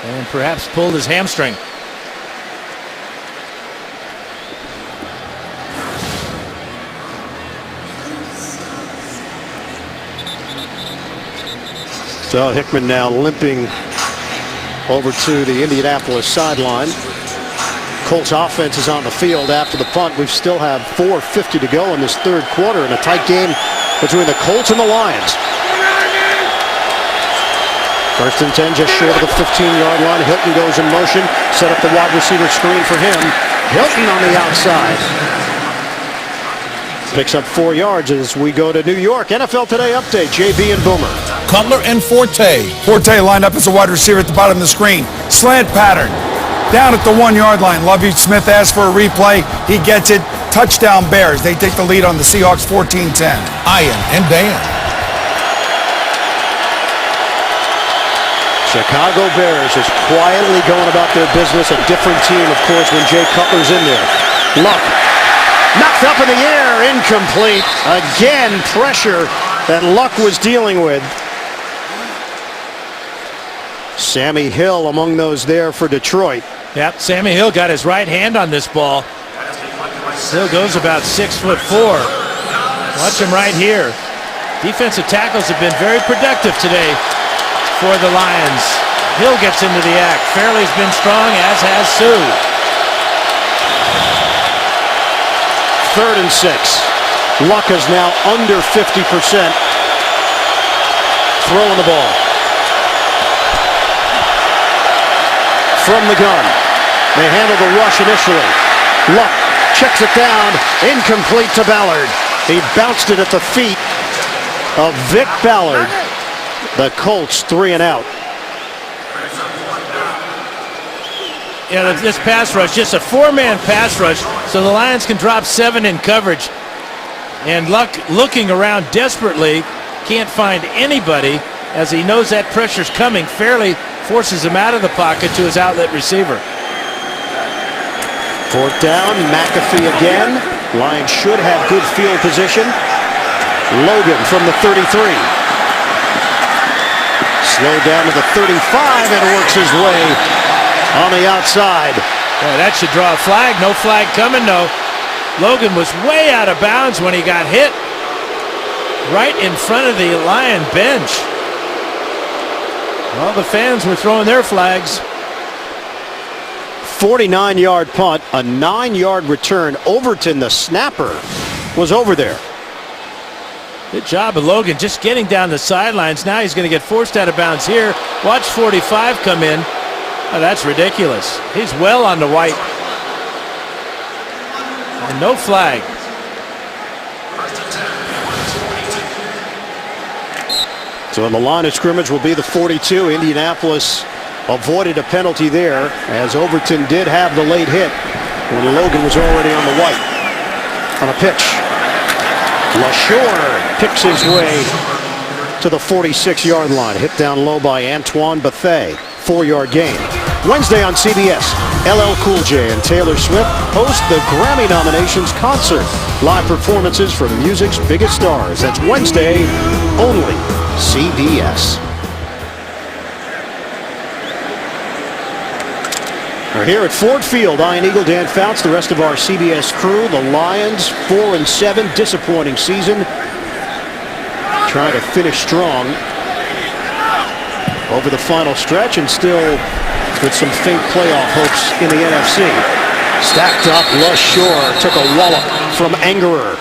and perhaps pulled his hamstring. So Hickman now limping over to the Indianapolis sideline. Colts offense is on the field after the punt. We still have 4:50 to go in this third quarter in a tight game between the Colts and the Lions. First and 10, just short of the 15-yard line. Hilton goes in motion, set up the wide receiver screen for him. Hilton on the outside. Picks up 4 yards as we go to New York. NFL Today update, JB and Boomer. Cutler and Forte. Forte lined up as a wide receiver at the bottom of the screen. Slant pattern. Down at the 1-yard line. Lovie Smith asks for a replay. He gets it. Touchdown Bears. They take the lead on the Seahawks 14-10. Ian and Dan. Chicago Bears is quietly going about their business. A different team, of course, when Jay Cutler's in there. Luck. Knocked up in the air. Incomplete. Again, pressure that Luck was dealing with. Sammy Hill among those there for Detroit. Yep, Sammy Hill got his right hand on this ball. Hill goes about 6'4". Watch him right here. Defensive tackles have been very productive today for the Lions. Hill gets into the act. Fairley's been strong, as has Sue. 3rd and 6. Luck is now under 50%. Throwing the ball. From the gun. They handle the rush initially. Luck checks it down. Incomplete to Ballard. He bounced it at the feet of Vic Ballard. The Colts 3 and out. Yeah, this pass rush, just a 4-man pass rush, so the Lions can drop 7 in coverage. And Luck looking around desperately, can't find anybody as he knows that pressure's coming. Fairley forces him out of the pocket to his outlet receiver. 4th down, McAfee again. Lions should have good field position. Logan from the 33. Slowed down to the 35 and works his way on the outside. Boy, that should draw a flag. No flag coming, no. Logan was way out of bounds when he got hit right in front of the Lion bench. Well, the fans were throwing their flags. 49-yard punt, a 9-yard return. Overton, the snapper, was over there. Good job of Logan just getting down the sidelines. Now he's going to get forced out of bounds here. Watch 45 come in. Oh, that's ridiculous. He's well on the white. And no flag. So in the line of scrimmage will be the 42. Indianapolis avoided a penalty there, as Overton did have the late hit when Logan was already on the white. On a pitch. LaShore picks his way to the 46-yard line. Hit down low by Antoine Bethea. 4-yard gain. Wednesday on CBS, LL Cool J and Taylor Swift host the Grammy nominations concert. Live performances from music's biggest stars. That's Wednesday, only CBS. We're here at Ford Field. Ian Eagle, Dan Fouts, the rest of our CBS crew. The Lions, 4-7, disappointing season. Trying to finish strong over the final stretch, and still with some faint playoff hopes in the NFC. Stacked up, LaShore took a wallop from Angerer.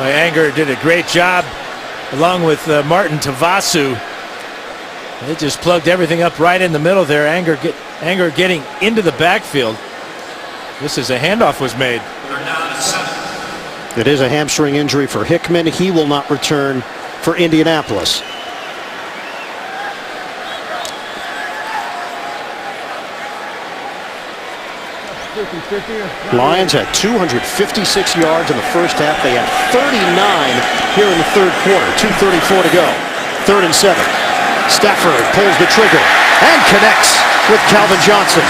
Angerer did a great job along with Martin Tavasu. They just plugged everything up right in the middle there. Angerer getting into the backfield. This is a handoff was made. It is a hamstring injury for Hickman. He will not return for Indianapolis. Lions had 256 yards in the first half. They had 39 here in the third quarter. 2:34 to go. 3rd and 7. Stafford pulls the trigger and connects with Calvin Johnson.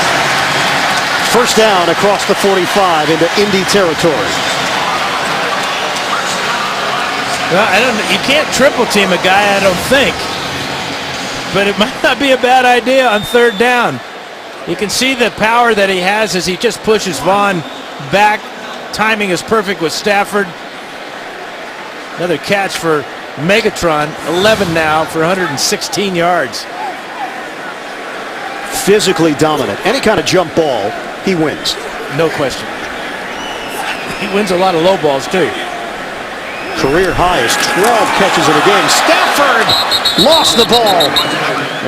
First down across the 45 into Indy territory. Well, you can't triple team a guy, I don't think. But it might not be a bad idea on 3rd down. You can see the power that he has as he just pushes Vaughn back. Timing is perfect with Stafford. Another catch for Megatron, 11 now for 116 yards. Physically dominant. Any kind of jump ball, he wins. No question. He wins a lot of low balls, too. Career high is 12 catches in a game. Stafford lost the ball.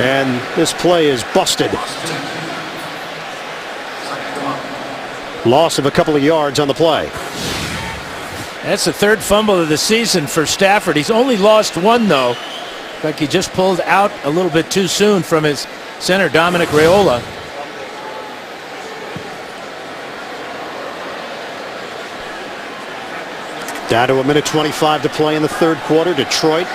And this play is busted. Loss of a couple of yards on the play. That's the third fumble of the season for Stafford. He's only lost one, though. In fact, he just pulled out a little bit too soon from his center, Dominic Raiola. Down to a minute 25 to play in the third quarter. Detroit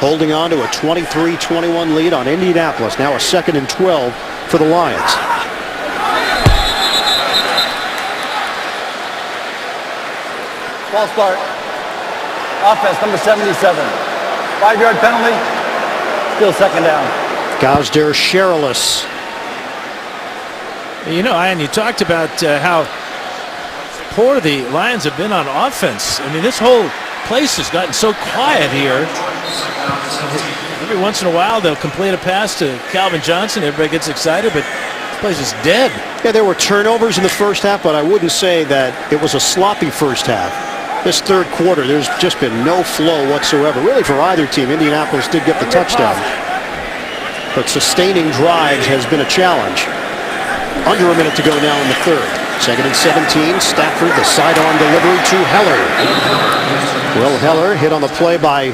holding on to a 23-21 lead on Indianapolis. Now a 2nd and 12 for the Lions. False start. Offense, number 77. 5-yard penalty. Still 2nd down. Gosder Sherrillis. You know, Ian, you talked about how poor the Lions have been on offense. I mean, this whole place has gotten so quiet here. Every once in a while, they'll complete a pass to Calvin Johnson. Everybody gets excited, but this place is dead. Yeah, there were turnovers in the first half, but I wouldn't say that it was a sloppy first half. This third quarter, there's just been no flow whatsoever, really, for either team. Indianapolis did get the touchdown, but sustaining drives has been a challenge. Under a minute to go now in the third. 2nd and 17. Stafford, the sidearm delivery to Heller. Will Heller hit on the play by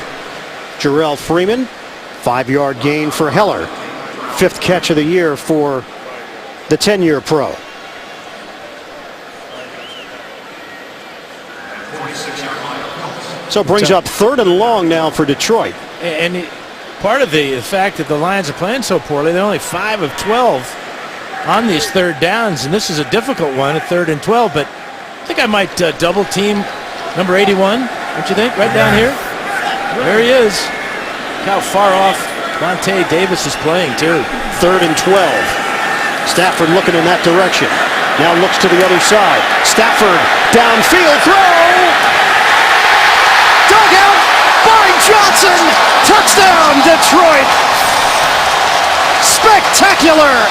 Jarrell Freeman. 5-yard gain for Heller. 5th catch of the year for the 10-year pro. So it brings up 3rd and long now for Detroit. And part of the fact that the Lions are playing so poorly, they're only 5 of 12 on these third downs, and this is a difficult one at 3rd and 12, but I think I might double team number 81, don't you think, right down here? There he is. Look how far off Vontae Davis is playing, too. 3rd and 12. Stafford looking in that direction. Now looks to the other side. Stafford, downfield throw! Dug out by Johnson! Touchdown, Detroit! Spectacular!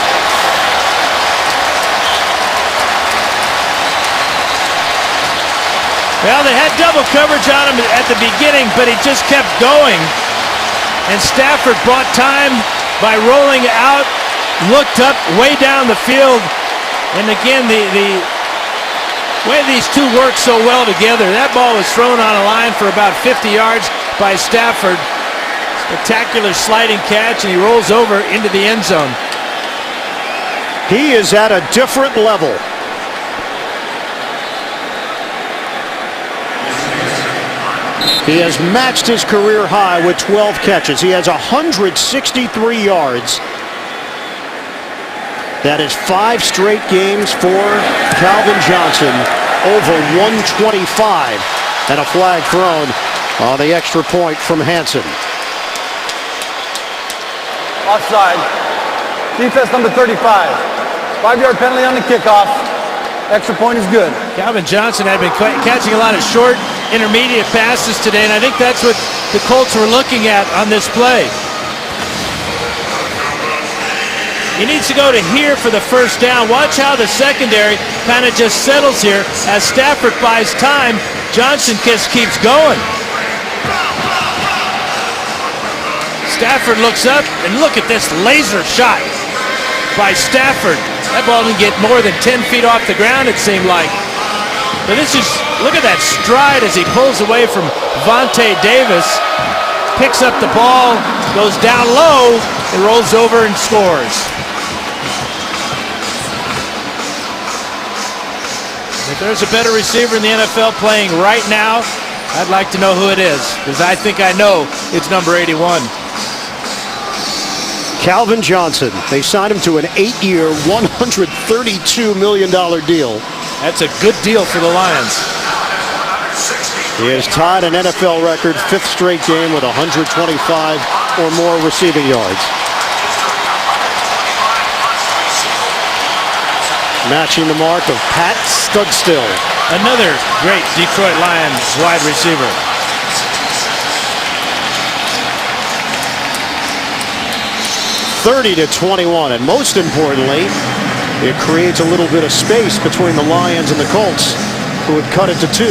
Well, they had double coverage on him at the beginning, but he just kept going. And Stafford bought time by rolling out, looked up way down the field. And again, the way these two work so well together, that ball was thrown on a line for about 50 yards by Stafford. Spectacular sliding catch, and he rolls over into the end zone. He is at a different level. He has matched his career high with 12 catches. He has 163 yards. That is 5 straight games for Calvin Johnson. Over 125. And a flag thrown on the extra point from Hansen. Offside. Defense number 35. 5-yard penalty on the kickoff. Extra point is good. Calvin Johnson had been catching a lot of short, intermediate passes today, and I think that's what the Colts were looking at on this play. He needs to go to here for the first down. Watch how the secondary kind of just settles here as Stafford buys time. Johnson just keeps going. Stafford looks up, and look at this laser shot by Stafford. That ball didn't get more than 10 feet off the ground, it seemed like. But this is, look at that stride as he pulls away from Vontae Davis. Picks up the ball, goes down low, and rolls over and scores. If there's a better receiver in the NFL playing right now, I'd like to know who it is, because I think I know it's number 81. Calvin Johnson. They signed him to an 8-year, $132 million deal. That's a good deal for the Lions. He has tied an NFL record, 5th straight game with 125 or more receiving yards. Matching the mark of Pat Studstill. Another great Detroit Lions wide receiver. 30-21, and most importantly, it creates a little bit of space between the Lions and the Colts, who had cut it to 2.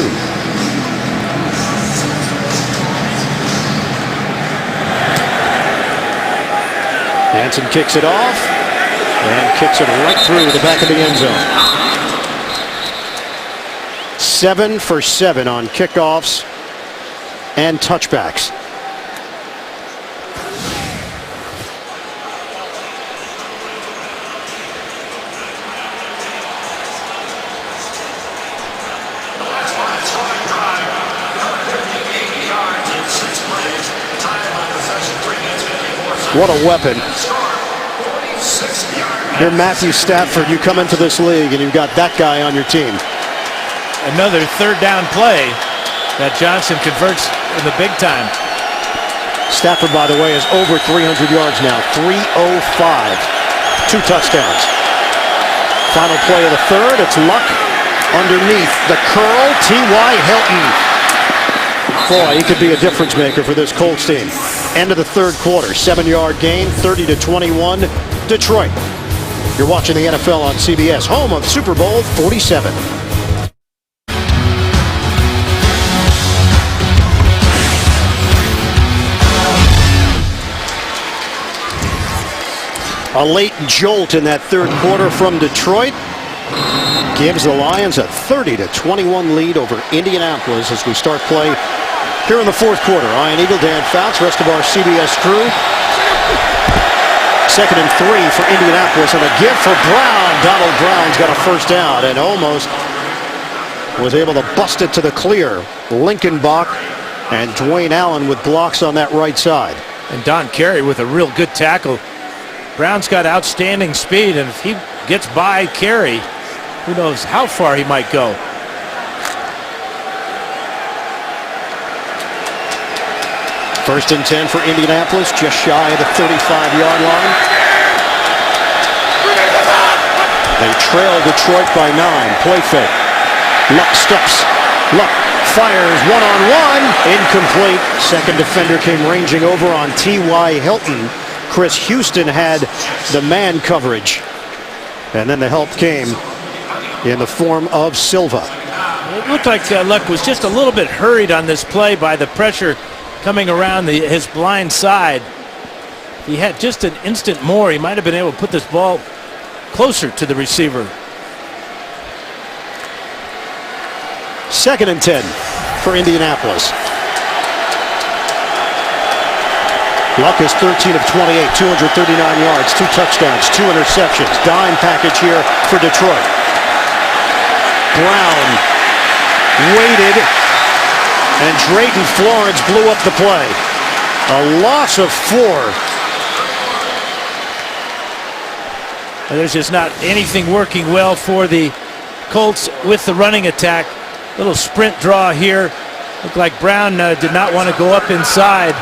Hansen kicks it off and kicks it right through the back of the end zone. 7 for 7 on kickoffs and touchbacks. What a weapon. Here, Matthew Stafford, you come into this league and you've got that guy on your team. Another third down play that Johnson converts in the big time. Stafford, by the way, is over 300 yards now. 305. 2 touchdowns. Final play of the third. It's Luck underneath the curl. T.Y. Hilton. Boy, he could be a difference maker for this Colts team. End of the third quarter. 7-yard gain. 30-21. Detroit. You're watching the NFL on CBS, home of Super Bowl 47. A late jolt in that third quarter from Detroit gives the Lions a 30-21 lead over Indianapolis as we start play here in the fourth quarter. Ian Eagle, Dan Fouts, rest of our CBS crew. 2nd and 3 for Indianapolis, and a give for Brown. Donald Brown's got a first down and almost was able to bust it to the clear. Linkenbach and Dwayne Allen with blocks on that right side. And Don Carey with a real good tackle. Brown's got outstanding speed, and if he gets by Carey, who knows how far he might go. First and 10 for Indianapolis, just shy of the 35-yard line. They trail Detroit by 9. Play fake. Luck steps. Luck fires one-on-one. Incomplete. Second defender came ranging over on T.Y. Hilton. Chris Houston had the man coverage. And then the help came in the form of Silva. It looked like Luck was just a little bit hurried on this play by the pressure coming around his blind side. If he had just an instant more, he might have been able to put this ball closer to the receiver. 2nd and 10 for Indianapolis. Luck is 13 of 28, 239 yards, 2 touchdowns, 2 interceptions. Dime package here for Detroit. Brown waited, and Drayton Florence blew up the play. A loss of 4. There's just not anything working well for the Colts with the running attack. Little sprint draw here. Looked like Brown did not want to go up inside,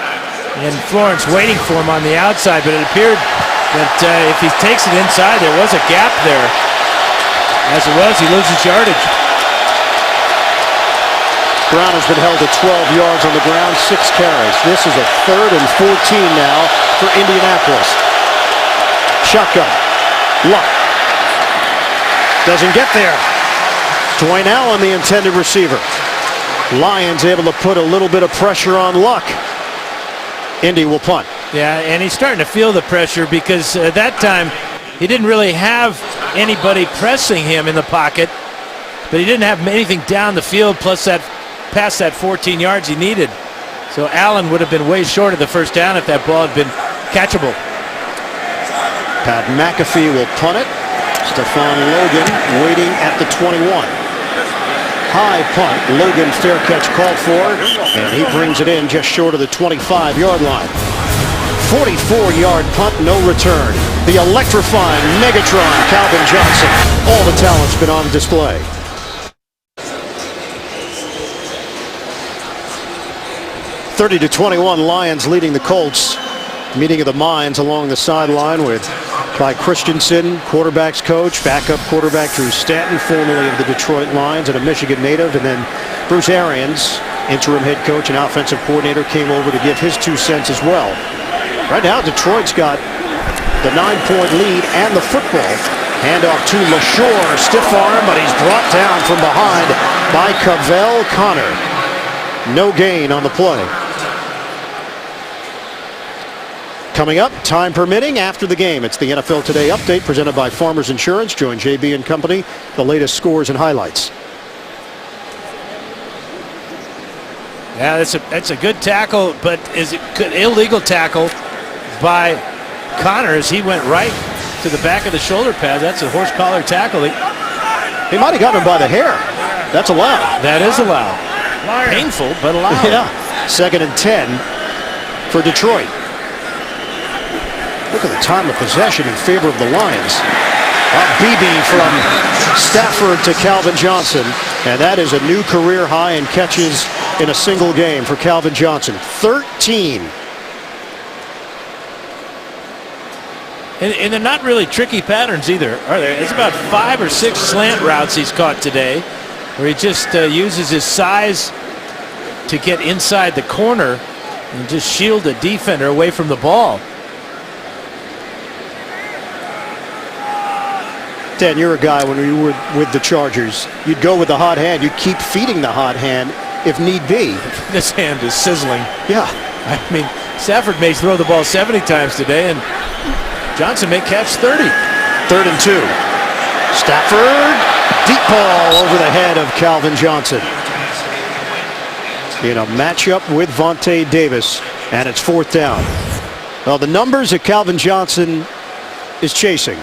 and Florence waiting for him on the outside, but it appeared that if he takes it inside, there was a gap there. As it was, he loses yardage. Brown has been held to 12 yards on the ground, 6 carries. This is a 3rd and 14 now for Indianapolis. Shotgun. Luck. Doesn't get there. Dwayne Allen, the intended receiver. Lions able to put a little bit of pressure on Luck. Indy will punt. Yeah, and he's starting to feel the pressure because that time he didn't really have anybody pressing him in the pocket, but he didn't have anything down the field plus that past that 14 yards he needed. So Allen would have been way short of the first down if that ball had been catchable. Pat McAfee will punt it. Stephon Logan waiting at the 21. High punt. Logan fair catch called for, and he brings it in just short of the 25-yard line. 44-yard punt, no return. The electrifying Megatron, Calvin Johnson. All the talent's been on display. (30-21) Lions leading the Colts. Meeting of the minds along the sideline with Clyde Christensen, quarterback's coach, backup quarterback Drew Stanton, formerly of the Detroit Lions and a Michigan native, and then Bruce Arians, interim head coach and offensive coordinator, came over to give his 2 cents as well. Right now, Detroit's got the 9-point lead and the football. Handoff to LaShore, stiff arm, but he's brought down from behind by Cavell Connor. No gain on the play. Coming up, time permitting, after the game, it's the NFL Today update presented by Farmers Insurance. Join JB and company, the latest scores and highlights. Yeah, that's a good tackle, but is it good illegal tackle by Connor as he went right to the back of the shoulder pad. That's a horse collar tackle. He might have gotten him by the hair. That's allowed. That is allowed. Painful, but allowed. Yeah. 2nd and 10 for Detroit. Look at the time of possession in favor of the Lions. A BB from Stafford to Calvin Johnson. And that is a new career high in catches in a single game for Calvin Johnson. 13. And they're not really tricky patterns either, are there? It's about 5 or 6 slant routes he's caught today, where he just uses his size to get inside the corner and just shield a defender away from the ball. Dan, you're a guy when you were with the Chargers. You'd go with the hot hand. You'd keep feeding the hot hand if need be. This hand is sizzling. Yeah. I mean, Stafford may throw the ball 70 times today, and Johnson may catch 30. 3rd and 2. Stafford, deep ball over the head of Calvin Johnson. In a matchup with Vontae Davis, and it's 4th down. Well, the numbers that Calvin Johnson is chasing.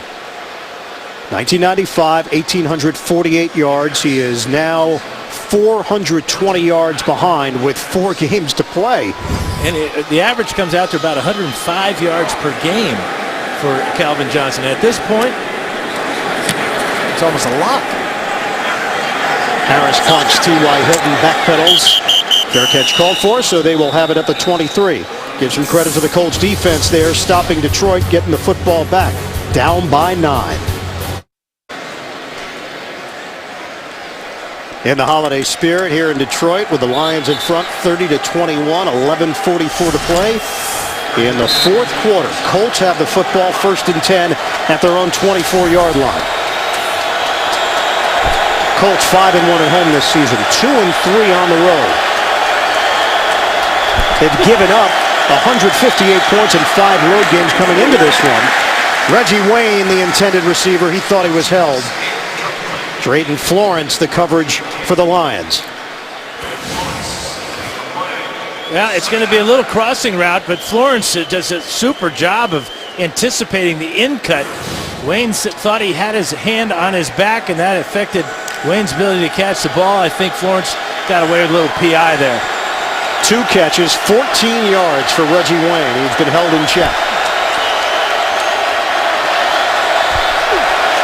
1995, 1,848 yards. He is now 420 yards behind with 4 games to play. And the average comes out to about 105 yards per game for Calvin Johnson. At this point, it's almost a lock. Harris punts, T.Y. Hilton backpedals. Fair catch called for, so they will have it at the 23. Give some credit to the Colts defense there, stopping Detroit, getting the football back. Down by 9. In the holiday spirit here in Detroit with the Lions in front 30-21, 11:44 to play. In the 4th quarter, Colts have the football 1st and 10 at their own 24-yard line. Colts 5-1 at home this season, 2-3 on the road. They've given up 158 points in 5 road games coming into this one. Reggie Wayne, the intended receiver, he thought he was held. Drayton Florence, the coverage for the Lions. Yeah, it's going to be a little crossing route, but Florence does a super job of anticipating the in-cut. Wayne thought he had his hand on his back, and that affected Wayne's ability to catch the ball. I think Florence got away with a little PI there. 2 catches, 14 yards for Reggie Wayne. He's been held in check.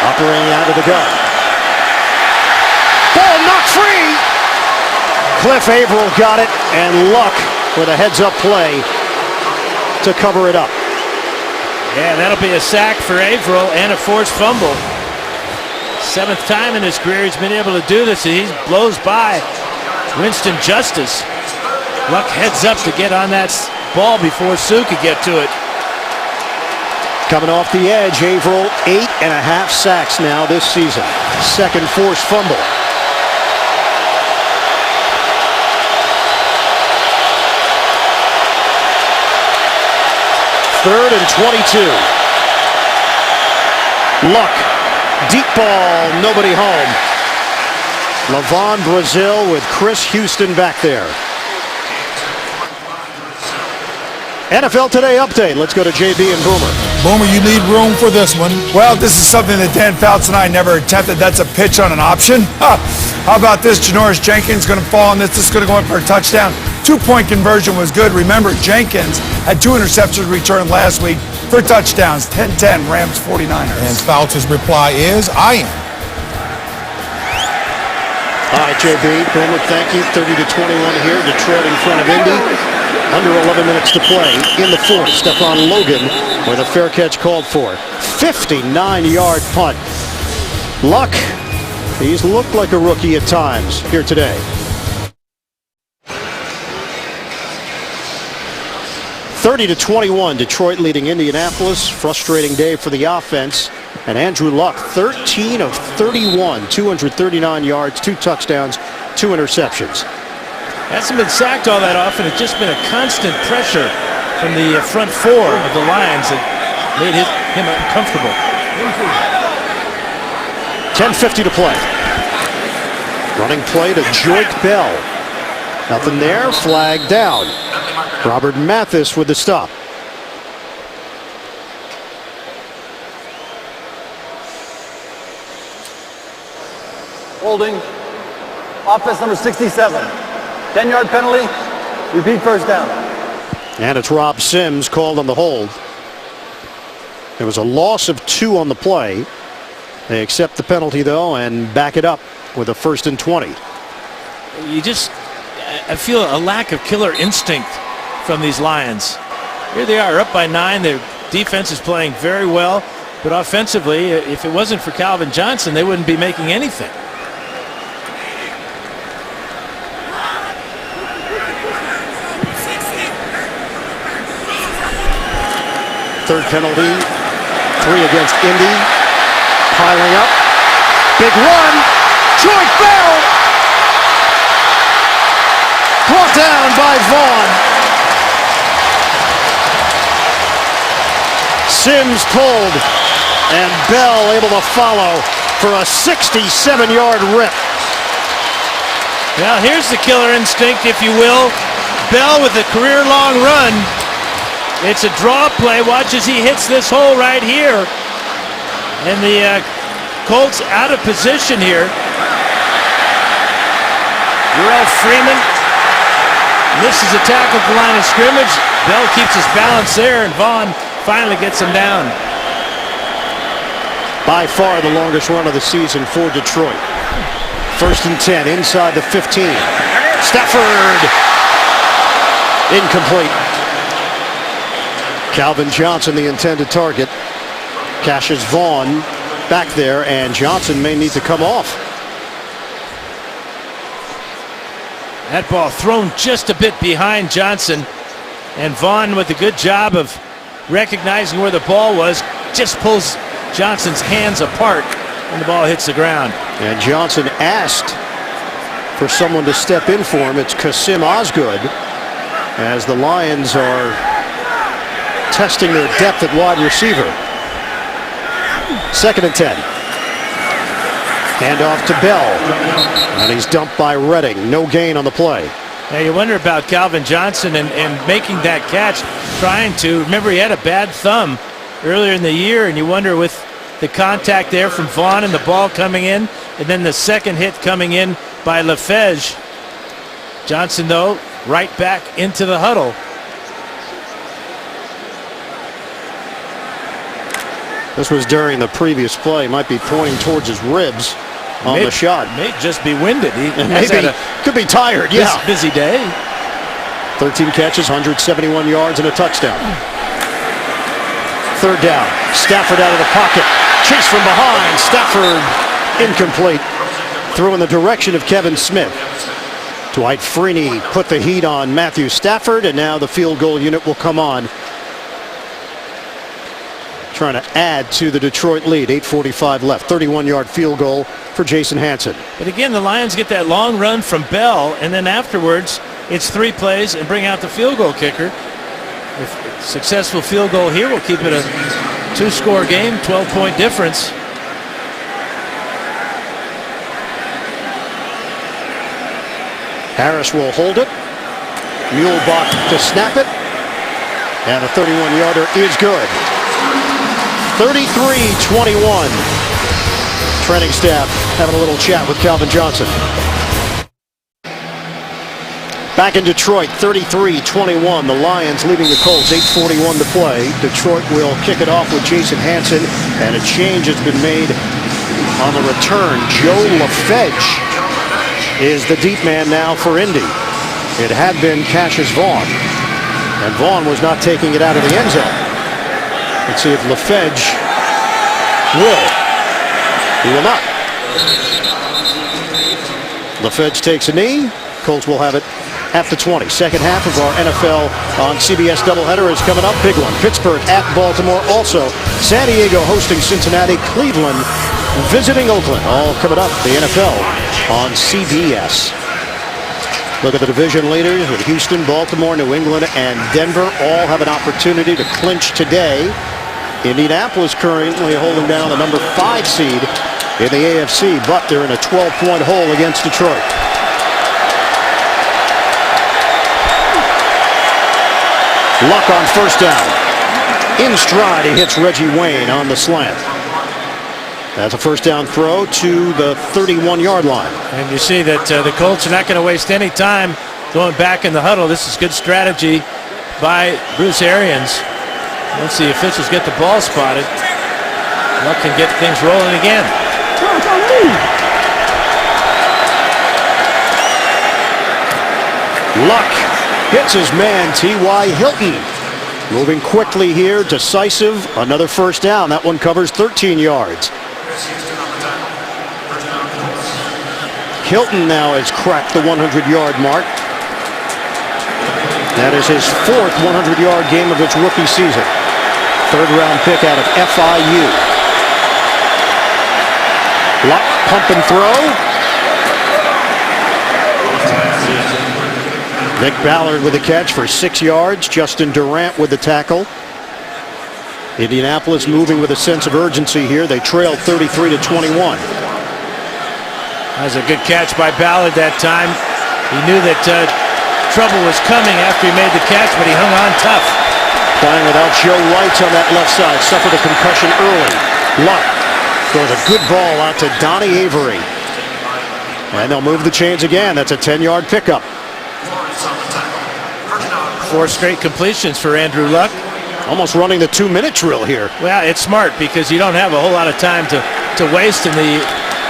Operating out of the gun. Ball knocked free. Cliff Averill got it, and Luck with a heads-up play to cover it up. Yeah, that'll be a sack for Averill and a forced fumble. 7th time in his career he's been able to do this, and he blows by Winston Justice. Luck heads up to get on that ball before Sue could get to it. Coming off the edge, Averill 8.5 sacks now this season. 2nd forced fumble. 3rd and 22. Luck, deep ball, nobody home. Levon Brazil with Chris Houston back there. NFL Today update. Let's go to JB and Boomer. Boomer, you need room for this one. Well, this is something that Dan Fouts and I never attempted. That's a pitch on an option. How about this? Janoris Jenkins going to fall on this. This is going to go in for a touchdown. 2-point conversion was good. Remember, Jenkins had 2 interceptions returned last week for touchdowns. 10-10, Rams 49ers. And Fouts' reply is, I am. All right, JB, Boomer, thank you. 30-21 here. Detroit in front of Indy. Under 11 minutes to play in the 4th. Stephon Logan with a fair catch called for. 59-yard punt. Luck, he's looked like a rookie at times here today. 30-21, Detroit leading Indianapolis. Frustrating day for the offense. And Andrew Luck, 13 of 31, 239 yards, 2 touchdowns, 2 interceptions. Hasn't been sacked all that often. It's just been a constant pressure from the front four of the Lions that made him uncomfortable. 10:50 to play. Running play to Joik Bell. Nothing there. Flag down. Robert Mathis with the stop. Holding. Offense number 67. 10-yard penalty. Repeat first down. And it's Rob Sims called on the hold. There was a loss of 2 on the play. They accept the penalty, though, and back it up with a 1st and 20. I feel a lack of killer instinct from these Lions. Here they are up by 9. Their defense is playing very well. But offensively, if it wasn't for Calvin Johnson, they wouldn't be making anything. Third penalty, 3 against Indy. Piling up. Big run. Joik Bell. Brought down by Vaughn. Sims pulled. And Bell able to follow for a 67-yard rip. Now here's the killer instinct, if you will. Bell with a career-long run. It's a draw play. Watch as he hits this hole right here. And the Colts out of position here. Urel Freeman misses a tackle at the line of scrimmage. Bell keeps his balance there, and Vaughn finally gets him down. By far the longest run of the season for Detroit. 1st and 10 inside the 15. Stafford. Incomplete. Calvin Johnson, the intended target. Cassius Vaughn back there, and Johnson may need to come off. That ball thrown just a bit behind Johnson, and Vaughn, with a good job of recognizing where the ball was, just pulls Johnson's hands apart when the ball hits the ground. And Johnson asked for someone to step in for him. It's Kasim Osgood, as the Lions are testing their depth at wide receiver. 2nd and 10. Handoff to Bell. And he's dumped by Redding. No gain on the play. Now you wonder about Calvin Johnson and making that catch, trying to. Remember, he had a bad thumb earlier in the year, and you wonder with the contact there from Vaughn and the ball coming in, and then the second hit coming in by LaFege. Johnson, though, right back into the huddle. This was during the previous play. Might be pointing towards his ribs on the shot. May just be winded. He maybe could be tired. Yeah, busy day. 13 catches, 171 yards, and a touchdown. 3rd down. Stafford out of the pocket. Chase from behind. Stafford incomplete. Threw in the direction of Kevin Smith. Dwight Freeney put the heat on Matthew Stafford, and now the field goal unit will come on, trying to add to the Detroit lead. 8:45 left. 31-yard field goal for Jason Hanson. But again, the Lions get that long run from Bell, and then afterwards it's 3 plays and bring out the field goal kicker. If successful field goal here will keep it a 2-score game, 12-point difference. Harris will hold it. Muehlbach to snap it. And a 31-yarder is good. 33-21. Training staff having a little chat with Calvin Johnson. Back in Detroit, 33-21. The Lions leading the Colts, 8:41 to play. Detroit will kick it off with Jason Hanson, and a change has been made on the return. Joe LaFege is the deep man now for Indy. It had been Cassius Vaughn, and Vaughn was not taking it out of the end zone. Let's see if LaFege will. He will not. LaFege takes a knee. Colts will have it at the 20. Second half of our NFL on CBS doubleheader is coming up. Big one. Pittsburgh at Baltimore. Also, San Diego hosting Cincinnati. Cleveland visiting Oakland. All coming up. The NFL on CBS. Look at the division leaders with Houston, Baltimore, New England, and Denver. All have an opportunity to clinch today. Indianapolis currently holding down the number 5 seed in the AFC, but they're in a 12-point hole against Detroit. Luck on first down. In stride, he hits Reggie Wayne on the slant. That's a first down throw to the 31-yard line. And you see that the Colts are not going to waste any time going back in the huddle. This is good strategy by Bruce Arians. Once the officials get the ball spotted, Luck can get things rolling again. Luck hits his man, T.Y. Hilton. Moving quickly here, decisive. Another first down. That one covers 13 yards. Hilton now has cracked the 100-yard mark. That is his 4th 100-yard game of its rookie season. 3rd-round pick out of FIU. Luck, pump and throw. Nick Ballard with the catch for 6 yards. Justin Durant with the tackle. Indianapolis moving with a sense of urgency here. They trailed 33-21. That was a good catch by Ballard that time. He knew that trouble was coming after he made the catch, but he hung on tough. Playing without Joe White on that left side. Suffered a concussion early. Luck throws a good ball out to Donnie Avery. And they'll move the chains again. That's a 10-yard pickup. 4 straight completions for Andrew Luck. Almost running the 2-minute drill here. Well, it's smart because you don't have a whole lot of time to waste, and the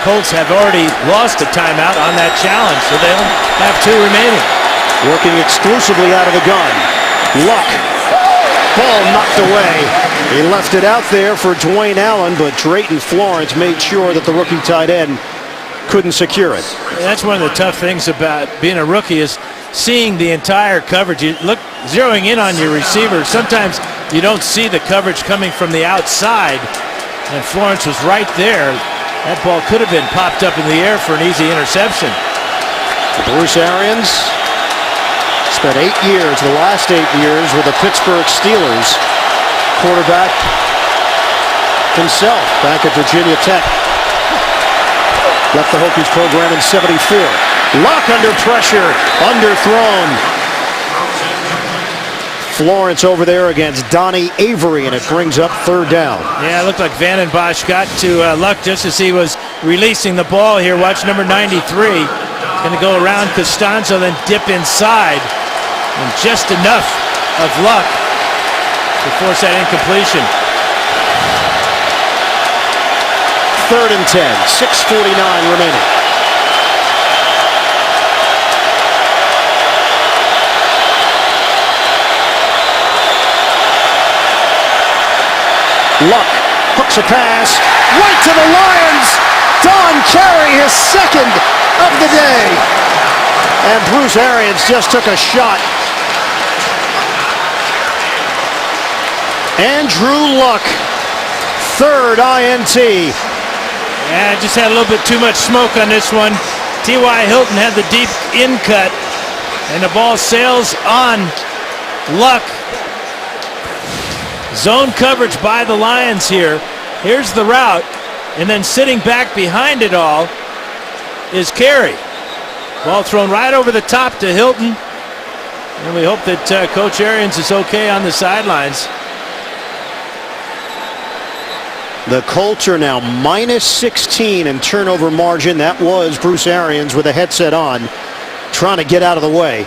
Colts have already lost a timeout on that challenge, so they'll have 2 remaining. Working exclusively out of the gun. Luck. Ball knocked away. He left it out there for Dwayne Allen, but Drayton Florence made sure that the rookie tight end couldn't secure it. That's one of the tough things about being a rookie is seeing the entire coverage. You look, zeroing in on your receiver. Sometimes you don't see the coverage coming from the outside, and Florence was right there. That ball could have been popped up in the air for an easy interception. Bruce Arians spent 8 years, the last 8 years, with the Pittsburgh Steelers. Quarterback himself back at Virginia Tech. Left the Hokies program in '74. Luck under pressure, underthrown. Florence over there against Donnie Avery, and it brings up 3rd down. Yeah, it looked like Van Bosch got to Luck just as he was releasing the ball here. Watch number 93. Going to go around Costanzo, then dip inside. And just enough of Luck to force that incompletion. 3rd and 10, 6:49 remaining. Luck hooks a pass right to the Lions. Don Carey, his 2nd of the day. And Bruce Arians just took a shot. Andrew Luck, 3rd INT. Yeah, just had a little bit too much smoke on this one. T.Y. Hilton had the deep in cut, and the ball sails on Luck. Zone coverage by the Lions here. Here's the route, and then sitting back behind it all is Carey. Ball thrown right over the top to Hilton, and we hope that Coach Arians is okay on the sidelines. The Colts are now minus 16 in turnover margin. That was Bruce Arians with a headset on, trying to get out of the way.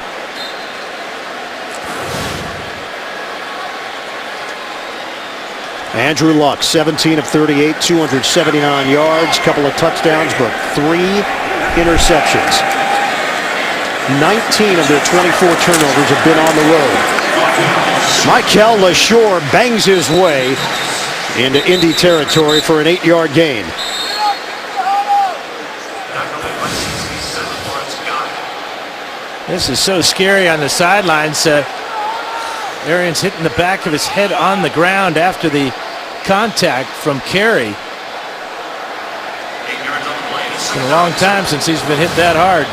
Andrew Luck, 17 of 38, 279 yards, couple of touchdowns, but 3 interceptions. 19 of their 24 turnovers have been on the road. Michael LaShore bangs his way into Indy territory for an 8-yard gain. This is so scary on the sidelines. Arians hitting the back of his head on the ground after the contact from Carey. It's been a long time since he's been hit that hard.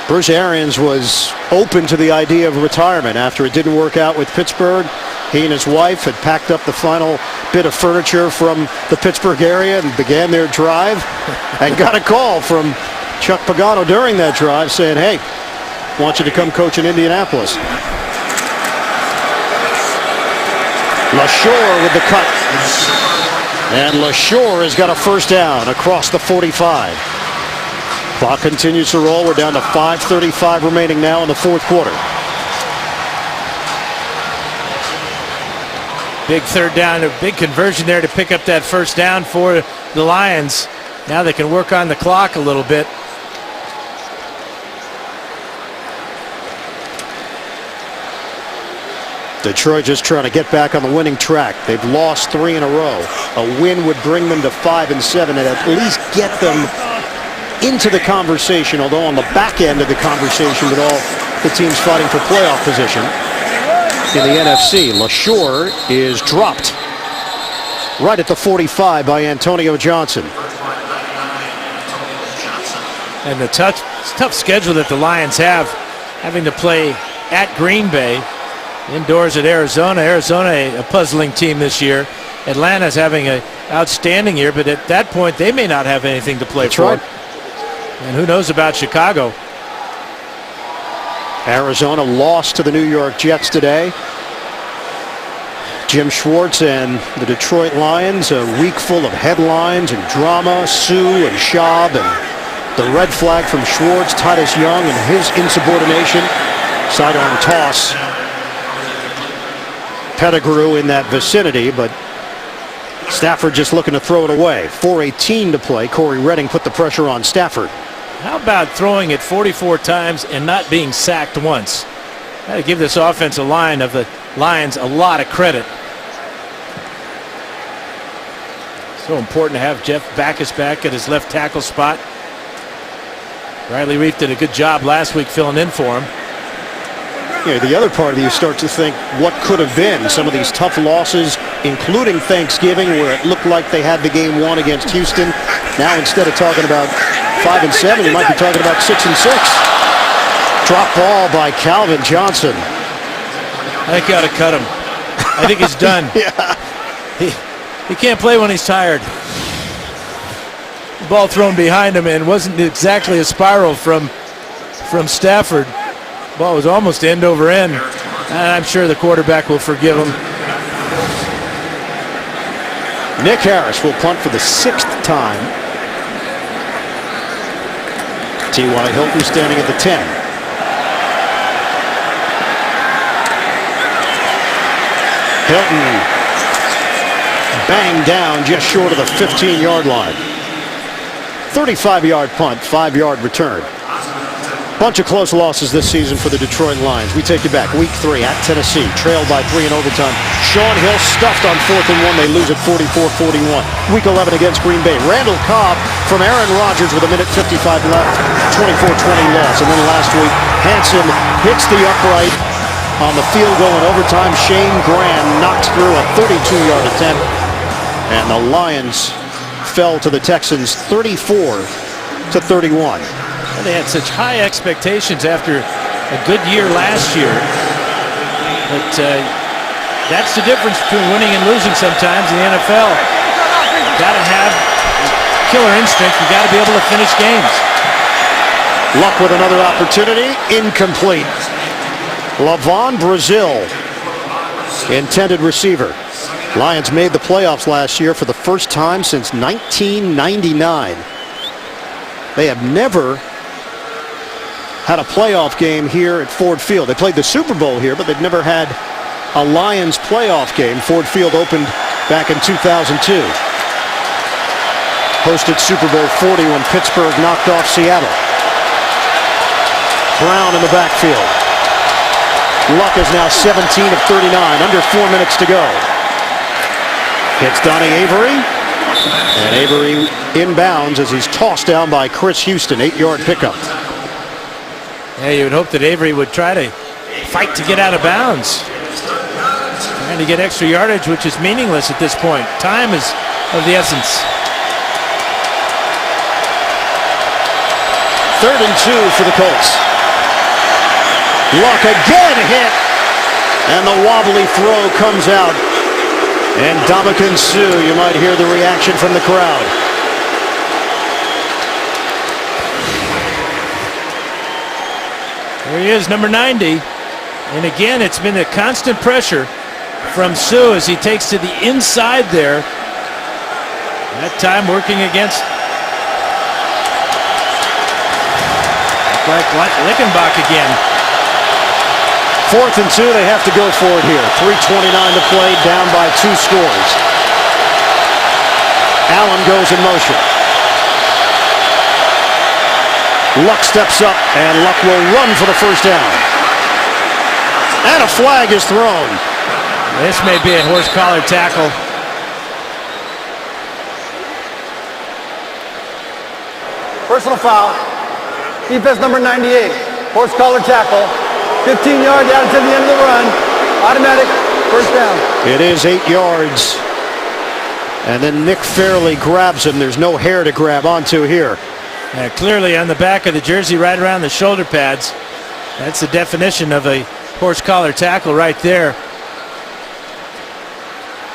Bruce Arians was open to the idea of retirement after it didn't work out with Pittsburgh. He and his wife had packed up the final bit of furniture from the Pittsburgh area and began their drive and got a call from Chuck Pagano during that drive saying, hey, I want you to come coach in Indianapolis. LaShore with the cut. And LaShore has got a first down across the 45. Clock continues to roll. We're down to 5:35 remaining now in the fourth quarter. Big third down, a big conversion there to pick up that first down for the Lions. Now they can work on the clock a little bit. Detroit just trying to get back on the winning track. They've lost 3 in a row. A win would bring them to 5-7 and at least get them into the conversation, although on the back end of the conversation with all the teams fighting for playoff position in the NFC. LaShore is dropped right at the 45 by Antonio Johnson. And the tough schedule that the Lions have, having to play at Green Bay, indoors at Arizona. Arizona, a puzzling team this year. Atlanta's having an outstanding year, but at that point they may not have anything to play That's for. right. And who knows about Chicago? Arizona lost to the New York Jets today. Jim Schwartz and the Detroit Lions, a week full of headlines and drama. Sue and Schaub and the red flag from Schwartz, Titus Young and his insubordination. Sidearm toss. Pettigrew in that vicinity, but Stafford just looking to throw it away. 4:18 to play. Corey Redding put the pressure on Stafford. How about throwing it 44 times and not being sacked once? Got to give this offensive line of the Lions a lot of credit. So important to have Jeff Backus back at his left tackle spot. Riley Reif did a good job last week filling in for him. Yeah, the other part of you start to think what could have been some of these tough losses, including Thanksgiving, where it looked like they had the game won against Houston. Now instead of talking about 5-7, you might be talking about 6-6. Drop ball by Calvin Johnson. I think you ought to cut him. I think he's done. Yeah. He can't play when he's tired. The ball thrown behind him and wasn't exactly a spiral from Stafford. Ball was almost end over end. And I'm sure the quarterback will forgive him. Nick Harris will punt for the 6th time. T.Y. Hilton standing at the 10. Hilton banged down just short of the 15-yard line. 35-yard punt, 5-yard return. Bunch of close losses this season for the Detroit Lions. We take you back. Week 3 at Tennessee. Trailed by 3 in overtime. Sean Hill stuffed on 4th and 1. They lose at 44-41. Week 11 against Green Bay. Randall Cobb from Aaron Rodgers with 1:55 left. 24-20 loss. And then last week, Hanson hits the upright on the field goal in overtime. Shane Graham knocks through a 32-yard attempt. And the Lions fell to the Texans 34-31. And they had such high expectations after a good year last year. But that's the difference between winning and losing sometimes in the NFL. Got to have killer instinct. You got to be able to finish games. Luck with another opportunity. Incomplete. Lavon Brazil, intended receiver. Lions made the playoffs last year for the first time since 1999. They have never had a playoff game here at Ford Field. They played the Super Bowl here, but they've never had a Lions playoff game. Ford Field opened back in 2002. Hosted Super Bowl 40 when Pittsburgh knocked off Seattle. Brown in the backfield. Luck is now 17 of 39, under 4 minutes to go. Hits Donnie Avery. And Avery inbounds as he's tossed down by Chris Houston. 8-yard pickup. Yeah, you would hope that Avery would try to fight to get out of bounds. Trying to get extra yardage, which is meaningless at this point. Time is of the essence. 3rd and 2 for the Colts. Luck again hit. And the wobbly throw comes out. And Ndamukong Suh, you might hear the reaction from the crowd. There he is, number 90. And again, it's been a constant pressure from Suh as he takes to the inside there. That time working against Lickenbach again. 4th and 2, they have to go for it here. 3:29 to play, down by 2 scores. Allen goes in motion. Luck steps up, and Luck will run for the first down. And a flag is thrown. This may be a horse collar tackle. Personal foul. Defense number 98. Horse collar tackle. 15 yards out to the end of the run. Automatic first down. It is 8 yards. And then Nick Fairley grabs him. There's no hair to grab onto here. Clearly on the back of the jersey, right around the shoulder pads. That's the definition of a horse collar tackle right there.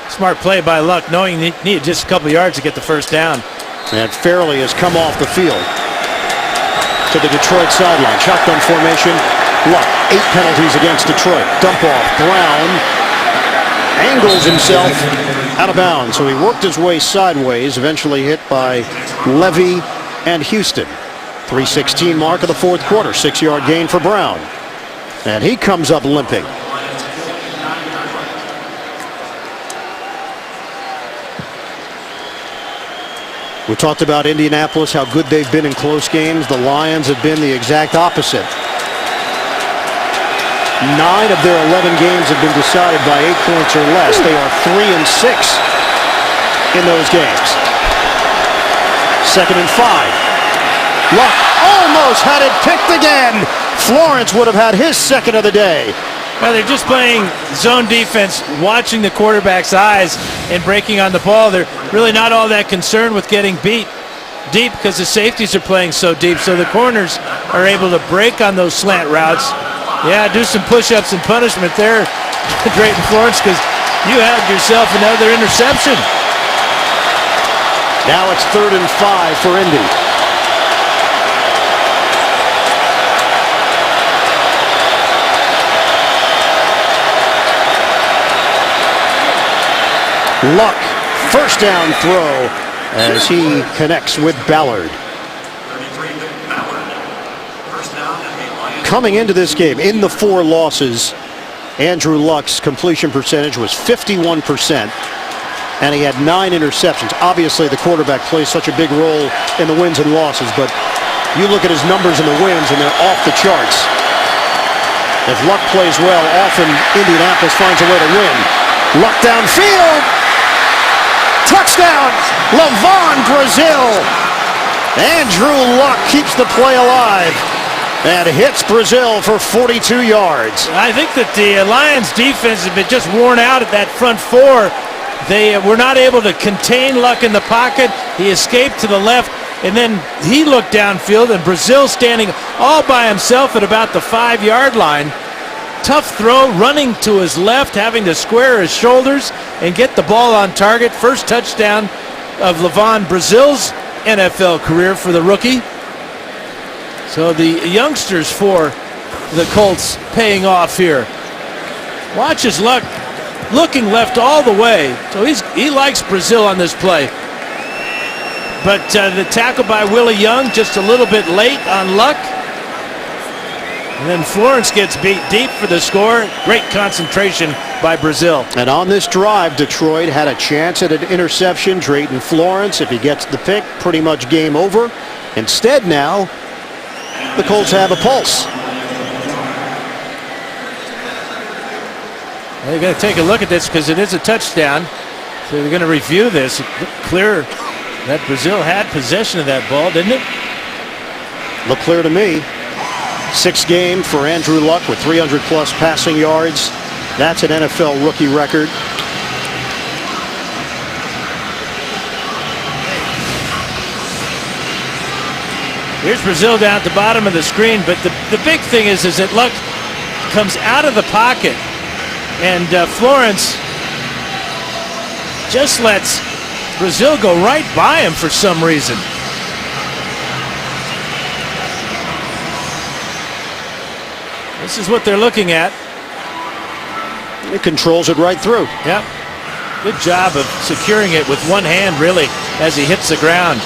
Smart play by Luck, knowing he needed just a couple yards to get the first down. And Fairley has come off the field to the Detroit sideline. Shotgun formation. Luck, 8 penalties against Detroit. Dump off. Brown angles himself out of bounds. So he worked his way sideways, eventually hit by Levy and Houston. 3:16 mark of the 4th quarter. 6-yard gain for Brown. And he comes up limping. We talked about Indianapolis, how good they've been in close games. The Lions have been the exact opposite. 9 of their 11 games have been decided by 8 points or less. They are 3-6 in those games. 2nd and 5. Luck almost had it picked again. Florence would have had his second of the day. Well, they're just playing zone defense, watching the quarterback's eyes and breaking on the ball. They're really not all that concerned with getting beat deep because the safeties are playing so deep. So the corners are able to break on those slant routes. Yeah, do some push-ups and punishment there, Drayton Florence, because you had yourself another interception. Now it's 3rd and 5 for Indy. Luck, first down throw as he connects with Ballard. Coming into this game, in the 4 losses, Andrew Luck's completion percentage was 51%, and he had 9 interceptions. Obviously, the quarterback plays such a big role in the wins and losses, but you look at his numbers in the wins, and they're off the charts. If Luck plays well, often Indianapolis finds a way to win. Luck downfield. Touchdown, Levon Brazil. Andrew Luck keeps the play alive and hits Brazil for 42 yards. I think that the Lions defense has been just worn out at that front 4. They were not able to contain Luck in the pocket. He escaped to the left, and then he looked downfield, and Brazil standing all by himself at about the 5-yard line. Tough throw, running to his left, having to square his shoulders and get the ball on target. First touchdown of Levon Brazil's NFL career for the rookie. So the youngsters for the Colts paying off here. Watch his Luck looking left all the way. So he likes Brazil on this play. But the tackle by Willie Young just a little bit late on Luck. And then Florence gets beat deep for the score. Great concentration by Brazil. And on this drive, Detroit had a chance at an interception. Drayton Florence, if he gets the pick, pretty much game over. Instead now, the Colts have a pulse. They're going to take a look at this because it is a touchdown. So they're going to review this. It looked clear that Brazil had possession of that ball, didn't it? Looked clear to me. 6th game for Andrew Luck with 300-plus passing yards. That's an NFL rookie record. Here's Brazil down at the bottom of the screen, but the big thing is that Luck comes out of the pocket, and Florence just lets Brazil go right by him for some reason. This is what they're looking at. It controls it right through. Yep. Good job of securing it with one hand, really, as he hits the ground.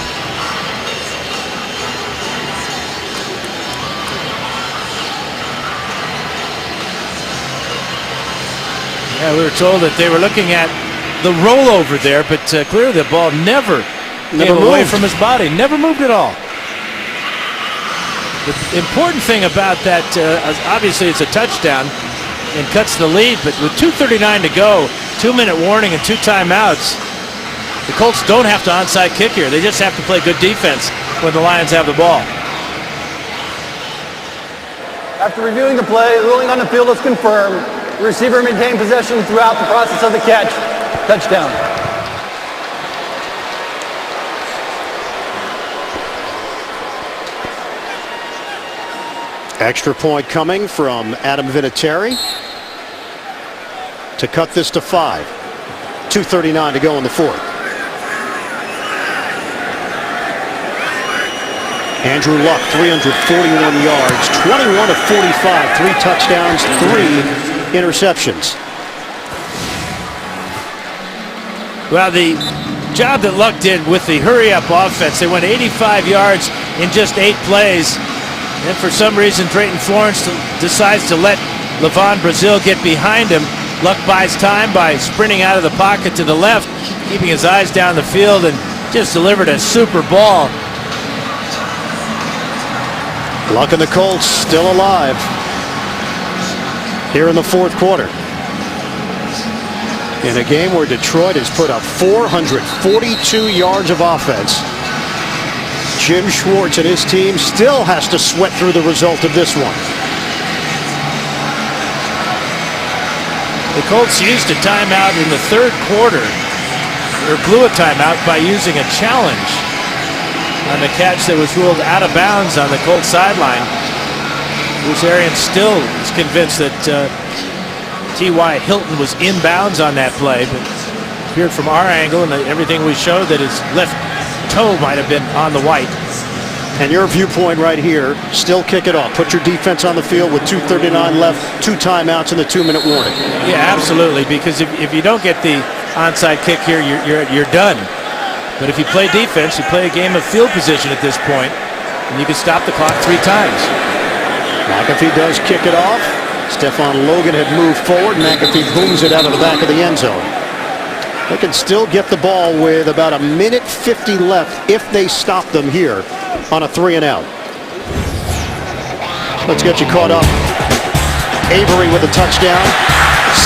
Yeah, we were told that they were looking at the rollover there, but clearly the ball never came away from his body. Never moved at all. The important thing about that, obviously it's a touchdown and cuts the lead, but with 2:39 to go, 2-minute warning and 2 timeouts, the Colts don't have to onside kick here. They just have to play good defense when the Lions have the ball. After reviewing the play, the ruling on the field is confirmed. The receiver maintained possession throughout the process of the catch. Touchdown. Extra point coming from Adam Vinatieri to cut this to 5. 2:39 to go in the 4th. Andrew Luck, 341 yards, 21 of 45, 3 touchdowns, 3 interceptions. Well, the job that Luck did with the hurry-up offense, they went 85 yards in just 8 plays. And for some reason, Drayton Florence decides to let Levon Brazil get behind him. Luck buys time by sprinting out of the pocket to the left, keeping his eyes down the field, and just delivered a super ball. Luck and the Colts still alive here in the 4th quarter. In a game where Detroit has put up 442 yards of offense, Jim Schwartz and his team still has to sweat through the result of this one. The Colts used a timeout in the 3rd quarter, or blew a timeout by using a challenge on the catch that was ruled out of bounds on the Colts sideline. Bruce Arians still is convinced that T.Y. Hilton was inbounds on that play, but it appeared from our angle and everything we showed that his left toe might have been on the white. And your viewpoint right here, still kick it off. Put your defense on the field with 2:39 left, 2 timeouts and the 2-minute warning. Yeah, absolutely, because if you don't get the onside kick here, you're done. But if you play defense, you play a game of field position at this point, and you can stop the clock 3 times. McAfee does kick it off. Stephon Logan had moved forward. McAfee booms it out of the back of the end zone. They can still get the ball with about 1:50 left if they stop them here on a 3-and-out. Let's get you caught up. Avery with a touchdown.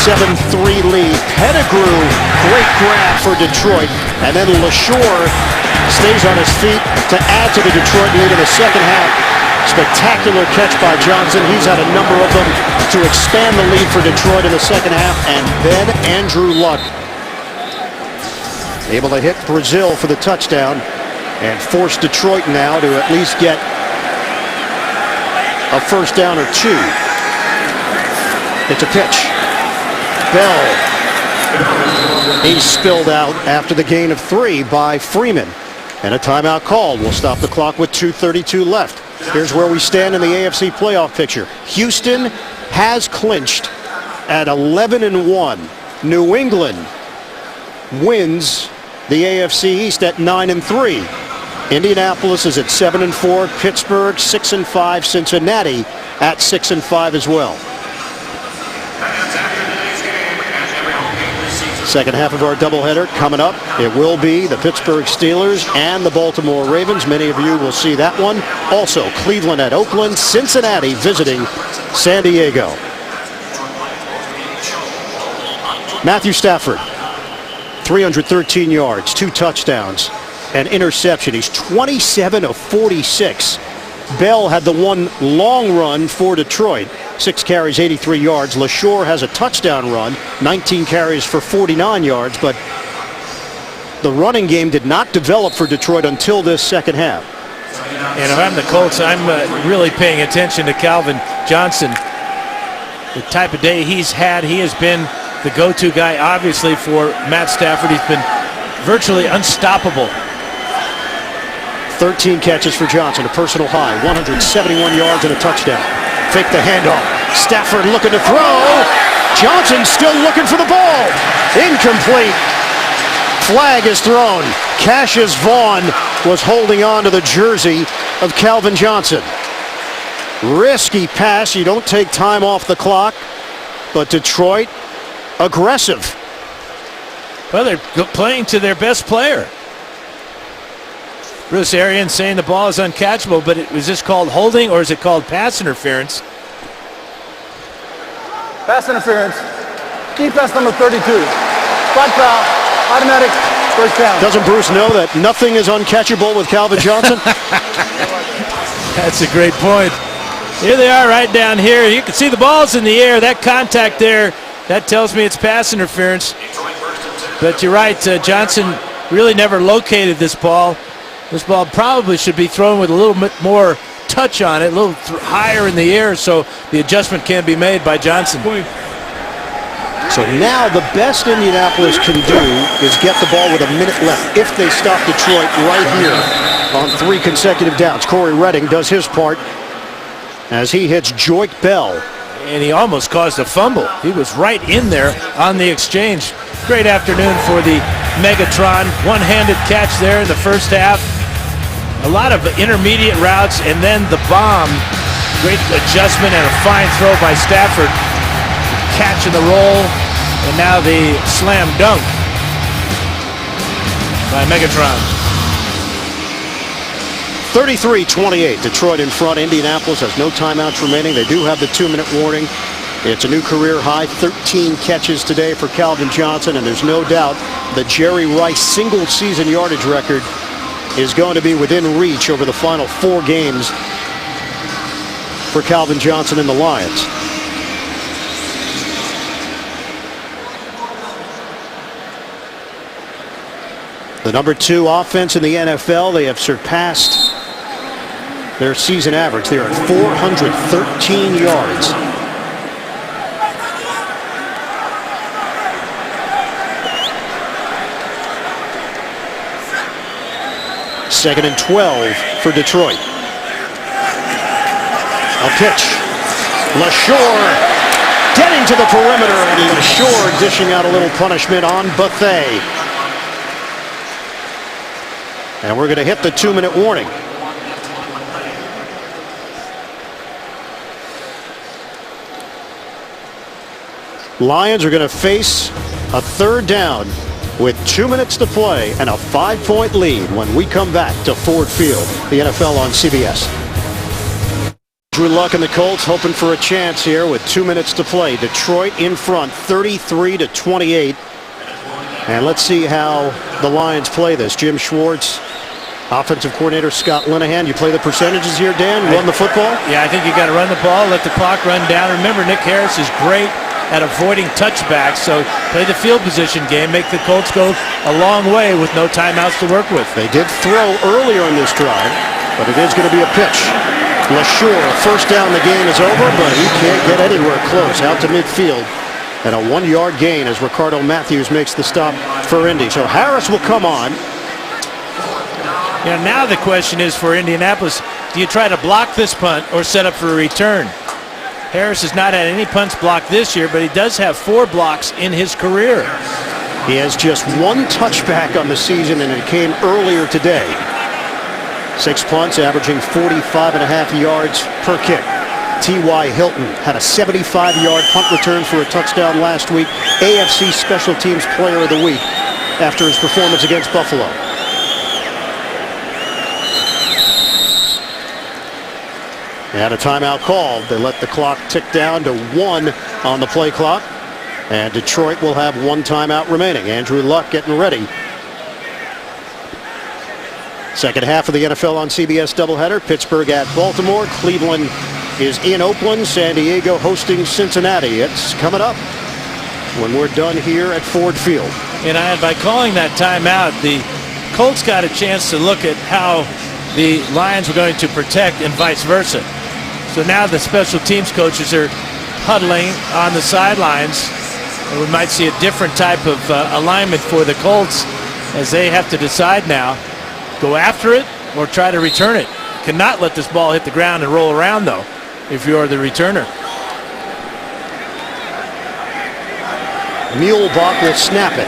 7-3 lead. Pettigrew, great grab for Detroit. And then LaShore stays on his feet to add to the Detroit lead in the second half. Spectacular catch by Johnson. He's had a number of them to expand the lead for Detroit in the second half. And then Andrew Luck able to hit Brazil for the touchdown and force Detroit now to at least get a first down or 2. It's a pitch. Bell. He's spilled out after the gain of 3 by Freeman. And a timeout called. We'll stop the clock with 2:32 left. Here's where we stand in the AFC playoff picture. Houston has clinched at 11-1. New England wins the AFC East at 9-3. Indianapolis is at 7-4. Pittsburgh 6-5. Cincinnati at 6-5 as well. Second half of our doubleheader coming up. It will be the Pittsburgh Steelers and the Baltimore Ravens. Many of you will see that one. Also, Cleveland at Oakland, Cincinnati visiting San Diego. Matthew Stafford 313 yards, 2 touchdowns, and interception. He's 27 of 46. Bell had the one long run for Detroit, 6 carries, 83 yards. LaShore has a touchdown run, 19 carries for 49 yards, but the running game did not develop for Detroit until this second half. And if I'm the Colts, I'm really paying attention to Calvin Johnson. The type of day he's had, he has been the go-to guy, obviously, for Matt Stafford. He's been virtually unstoppable. 13 catches for Johnson, a personal high, 171 yards and a touchdown. Fake the handoff. Stafford looking to throw. Johnson still looking for the ball. Incomplete. Flag is thrown. Cassius Vaughn was holding on to the jersey of Calvin Johnson. Risky pass. You don't take time off the clock. But Detroit, aggressive. Well, they're playing to their best player. Bruce Arians saying the ball is uncatchable, but was this called holding or is it called pass interference? Pass interference. Defense number 32. Spot foul. Automatic first down. Doesn't Bruce know that nothing is uncatchable with Calvin Johnson? That's a great point. Here they are right down here. You can see the ball's in the air. That contact there, that tells me it's pass interference. But you're right, Johnson really never located this ball. This ball probably should be thrown with a little bit more touch on it, a little higher in the air, so the adjustment can be made by Johnson. So now the best Indianapolis can do is get the ball with a minute left if they stop Detroit right here on 3 consecutive downs. Corey Redding does his part as he hits Joik Bell. And he almost caused a fumble. He was right in there on the exchange. Great afternoon for the Megatron. One-handed catch there in the first half. A lot of intermediate routes, and then the bomb. Great adjustment and a fine throw by Stafford. Catch in the roll, and now the slam dunk by Megatron. 33-28, Detroit in front. Indianapolis has no timeouts remaining. They do have the 2-minute warning. It's a new career high, 13 catches today for Calvin Johnson, and there's no doubt the Jerry Rice single season yardage record is going to be within reach over the final 4 games for Calvin Johnson and the Lions. The number 2 offense in the NFL, they have surpassed their season average. They are at 413 yards. Second and 12 for Detroit. A pitch. LaShore getting to the perimeter, and LaShore dishing out a little punishment on Buffet. And we're going to hit the 2-minute warning. Lions are going to face a 3rd down with 2 minutes to play and a 5-point lead when we come back to Ford Field, the NFL on CBS. Drew Luck and the Colts hoping for a chance here with 2 minutes to play. Detroit in front, 33-28. And let's see how the Lions play this. Jim Schwartz, offensive coordinator Scott Linehan. You play the percentages here, Dan? Run the football? Yeah, I think you got to run the ball, let the clock run down. Remember, Nick Harris is great at avoiding touchbacks, so play the field position game, make the Colts go a long way with no timeouts to work with. They did throw earlier in this drive, but it is going to be a pitch. LaShore, first down, the game is over, but he can't get anywhere close. Out to midfield. And a 1-yard gain as Ricardo Matthews makes the stop for Indy. So Harris will come on. Yeah, now the question is for Indianapolis, do you try to block this punt or set up for a return? Harris has not had any punts blocked this year, but he does have 4 blocks in his career. He has just 1 touchback on the season, and it came earlier today. 6 punts, averaging 45.5 yards per kick. T.Y. Hilton had a 75-yard punt return for a touchdown last week. AFC Special Teams Player of the Week after his performance against Buffalo. They had a timeout called. They let the clock tick down to 1 on the play clock. And Detroit will have one timeout remaining. Andrew Luck getting ready. Second half of the NFL on CBS doubleheader. Pittsburgh at Baltimore. Cleveland is in Oakland. San Diego hosting Cincinnati. It's coming up when we're done here at Ford Field. And by calling that timeout, the Colts got a chance to look at how the Lions were going to protect and vice versa. So now the special teams coaches are huddling on the sidelines. And we might see a different type of alignment for the Colts as they have to decide now. Go after it or try to return it. Cannot let this ball hit the ground and roll around, though, if you're the returner. Muehlbach will snap it.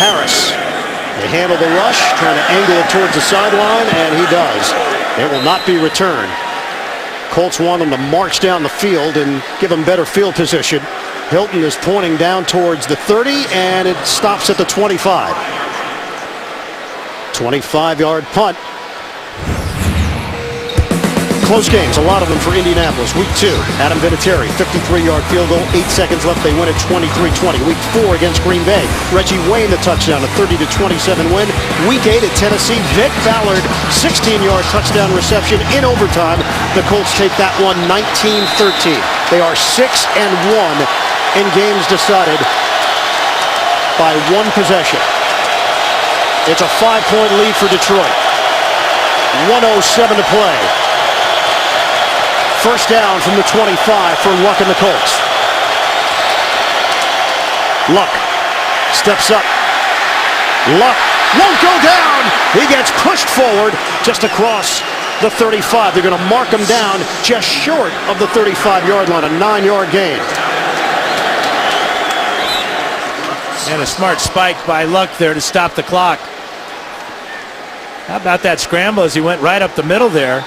Harris, they handle the rush, trying to angle it towards the sideline, and he does. It will not be returned. Colts want him to march down the field and give him better field position. Hilton is pointing down towards the 30, and it stops at the 25. 25-yard punt. Close games, a lot of them for Indianapolis. Week 2, Adam Vinatieri, 53-yard field goal, 8 seconds left. They win at 23-20. Week 4 against Green Bay, Reggie Wayne the touchdown, a 30-27 win. Week 8 at Tennessee, Vic Ballard, 16-yard touchdown reception in overtime. The Colts take that one 19-13. They are 6-1 in games decided by one possession. It's a 5-point lead for Detroit. 1:07 to play. First down from the 25 for Luck and the Colts. Luck steps up. Luck won't go down. He gets pushed forward just across the 35. They're going to mark him down just short of the 35-yard line, a 9-yard gain. And a smart spike by Luck there to stop the clock. How about that scramble as he went right up the middle there?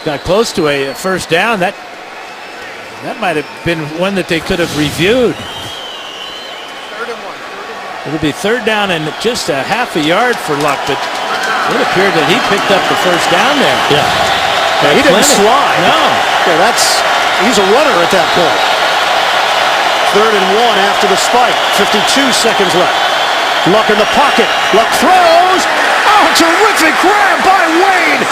Got close to a first down. That might have been one that they could have reviewed. It'll be third down and just a half a yard for Luck, but it appeared that he picked up the first down there. Yeah, he didn't slide. No. Yeah, he's a runner at that point. 3rd and 1 after the spike. 52 seconds left. Luck in the pocket. Luck throws. Oh, terrific grab by Wayne.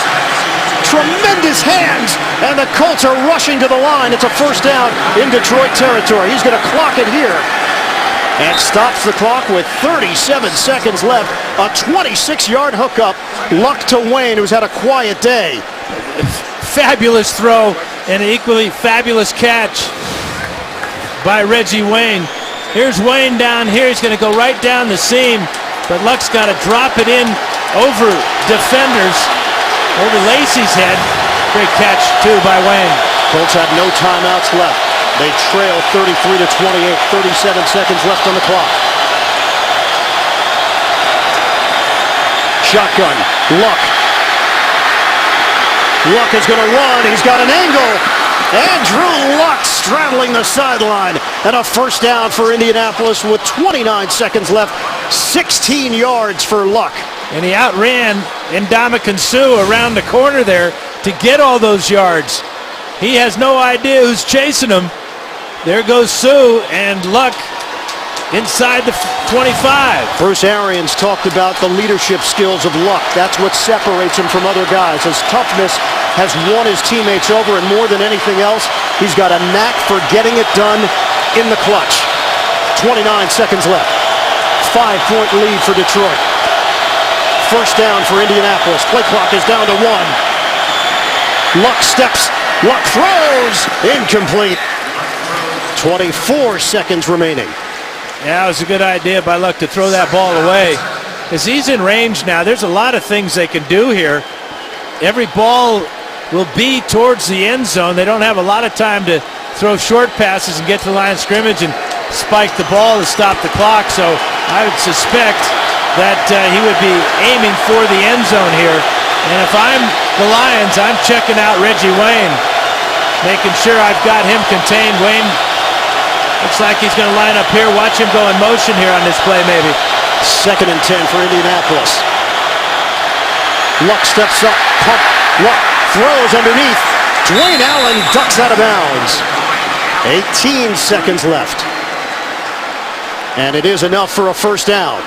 Tremendous hands. And the Colts are rushing to the line. It's a first down in Detroit territory. He's going to clock it here. And stops the clock with 37 seconds left. A 26-yard hookup. Luck to Wayne, who's had a quiet day. Fabulous throw and an equally fabulous catch by Reggie Wayne. Here's Wayne down here. He's going to go right down the seam, but Luck's got to drop it in over defenders, over Lacey's head. Great catch, too, by Wayne. Colts have no timeouts left. They trail 33-28, 37 seconds left on the clock. Shotgun, Luck. Luck is going to run. He's got an angle. Andrew Luck straddling the sideline. And a first down for Indianapolis with 29 seconds left. 16 yards for Luck. And he outran Ndamukong Suh around the corner there to get all those yards. He has no idea who's chasing him. There goes Suh and Luck inside the 25. Bruce Arians talked about the leadership skills of Luck. That's what separates him from other guys. His toughness has won his teammates over, and more than anything else, he's got a knack for getting it done in the clutch. 29 seconds left. 5-point lead for Detroit. First down for Indianapolis. Play clock is down to 1. Luck steps. Luck throws. Incomplete. 24 seconds remaining. Yeah, it was a good idea by Luck to throw that ball away. As he's in range now, there's a lot of things they can do here. Every ball will be towards the end zone. They don't have a lot of time to throw short passes and get to the line of scrimmage and spike the ball to stop the clock. So I would suspect that he would be aiming for the end zone here. And if I'm the Lions, I'm checking out Reggie Wayne, making sure I've got him contained. Wayne looks like he's going to line up here. Watch him go in motion here on this play, maybe. 2nd and 10 for Indianapolis. Luck steps up. Pump. Luck throws underneath. Dwayne Allen ducks out of bounds. 18 seconds left. And it is enough for a first down.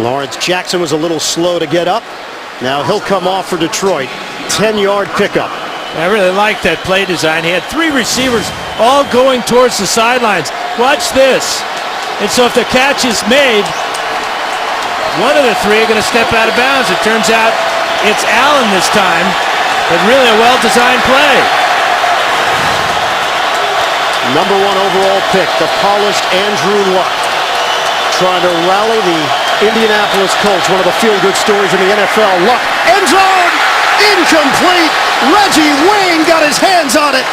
Lawrence Jackson was a little slow to get up. Now he'll come off for Detroit. 10-yard pickup. I really like that play design. He had three receivers all going towards the sidelines. Watch this. And so if the catch is made, one of the three are going to step out of bounds. It turns out it's Allen this time, but really a well-designed play. Number 1 overall pick, the polished Andrew Luck, trying to rally the Indianapolis Colts, one of the feel-good stories in the NFL. Luck, end zone, incomplete. Reggie Wayne got his hands on it.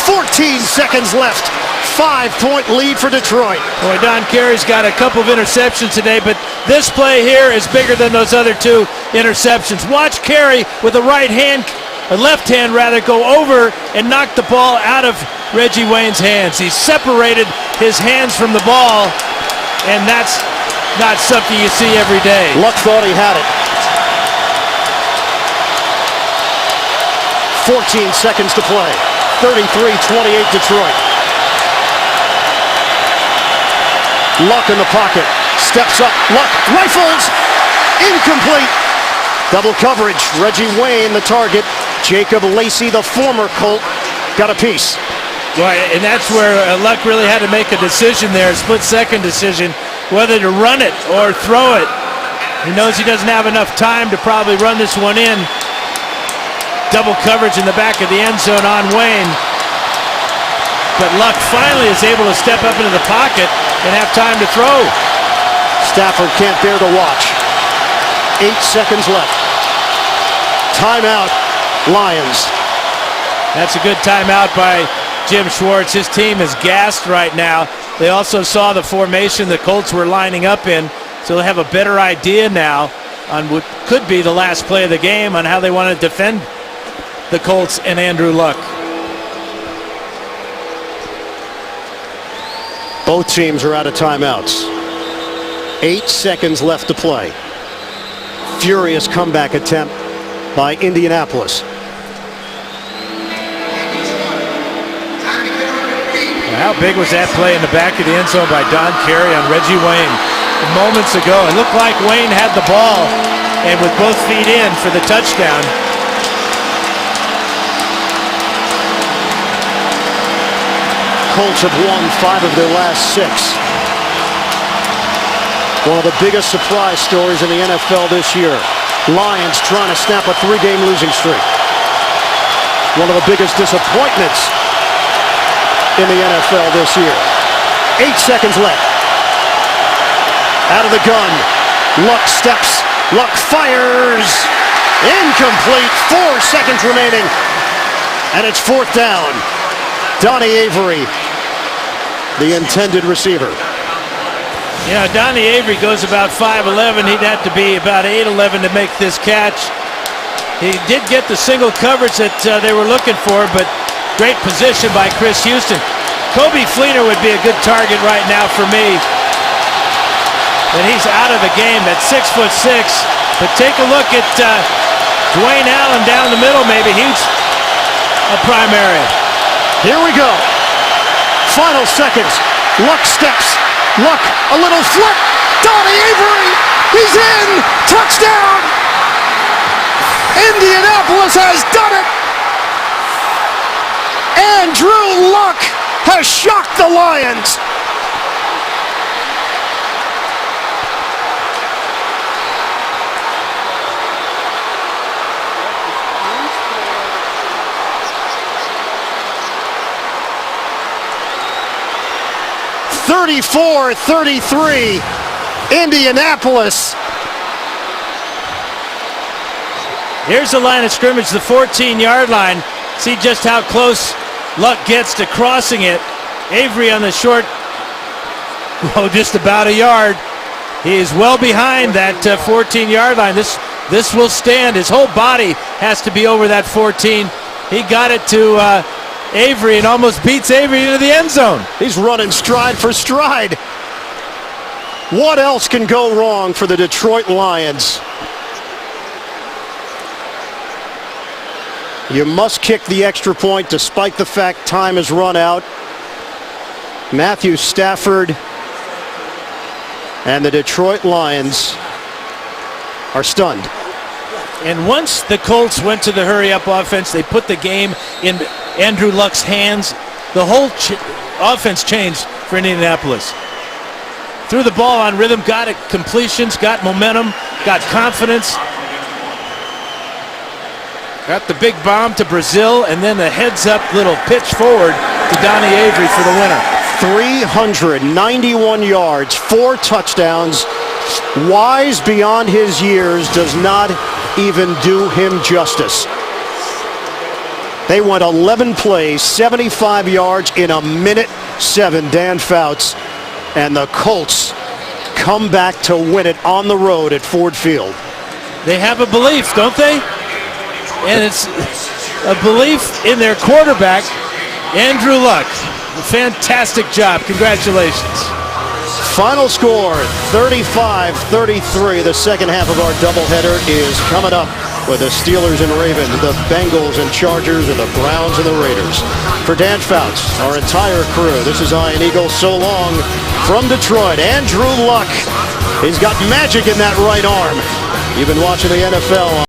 14 seconds left. 5-point lead for Detroit. Boy, Don Carey's got a couple of interceptions today, but this play here is bigger than those other two interceptions. Watch Carey with the right hand, or left hand rather, go over and knock the ball out of Reggie Wayne's hands. He separated his hands from the ball, and that's not something you see every day. Luck thought he had it. 14 seconds to play. 33-28 Detroit. Luck in the pocket. Steps up. Luck rifles. Incomplete. Double coverage. Reggie Wayne the target. Jacob Lacey, the former Colt, got a piece. Right, and that's where Luck really had to make a decision there, a split-second decision, whether to run it or throw it. He knows he doesn't have enough time to probably run this one in. Double coverage in the back of the end zone on Wayne. But Luck finally is able to step up into the pocket and have time to throw. Stafford can't bear to watch. 8 seconds left. Timeout, Lions. That's a good timeout by Jim Schwartz. His team is gassed right now. They also saw the formation the Colts were lining up in, so they have a better idea now on what could be the last play of the game, on how they want to defend the Colts and Andrew Luck. Both teams are out of timeouts. 8 seconds left to play. Furious comeback attempt by Indianapolis. How big was that play in the back of the end zone by Don Carey on Reggie Wayne moments ago? It looked like Wayne had the ball and with both feet in for the touchdown. Colts have won 5 of their last 6. One of the biggest surprise stories in the NFL this year. Lions trying to snap a 3-game losing streak. One of the biggest disappointments in the NFL this year. 8 seconds left. Out of the gun. Luck steps. Luck fires. Incomplete. 4 seconds remaining. And it's 4th down. Donnie Avery, the intended receiver. You know, Donnie Avery goes about 5'11". He'd have to be about 8'11" to make this catch. He did get the single coverage that they were looking for, but great position by Chris Houston. Kobe Fleener would be a good target right now for me. And he's out of the game at 6'6". But take a look at Dwayne Allen down the middle, maybe. He's a primary. Here we go. Final seconds. Luck steps. Luck, a little flip. Donnie Avery, he's in. Touchdown. Indianapolis has done it. Andrew Luck has shocked the Lions. (34-33), Indianapolis. Here's the line of scrimmage, the 14-yard line. See just how close Luck gets to crossing it. Avery on the short, just about a yard. He is well behind that 14-yard line. This will stand. His whole body has to be over that 14. He got it to Avery and almost beats Avery into the end zone. He's running stride for stride. What else can go wrong for the Detroit Lions? You must kick the extra point despite the fact time has run out. Matthew Stafford and the Detroit Lions are stunned. And once the Colts went to the hurry-up offense, they put the game in Andrew Luck's hands. The whole offense changed for Indianapolis. Threw the ball on rhythm, got it completions, got momentum, got confidence. Got the big bomb to Brazil, and then the heads-up little pitch forward to Donnie Avery for the winner. 391 yards, 4 touchdowns. Wise beyond his years does not even do him justice. They went 11 plays, 75 yards in 1:07, Dan Fouts, and the Colts come back to win it on the road at Ford Field. They have a belief, don't they? And it's a belief in their quarterback, Andrew Luck. Fantastic job. Congratulations. Final score, 35-33. The second half of our doubleheader is coming up with the Steelers and Ravens, the Bengals and Chargers, and the Browns and the Raiders. For Dan Fouts, our entire crew, this is Ian Eagle. So long from Detroit. Andrew Luck. He's got magic in that right arm. You've been watching the NFL.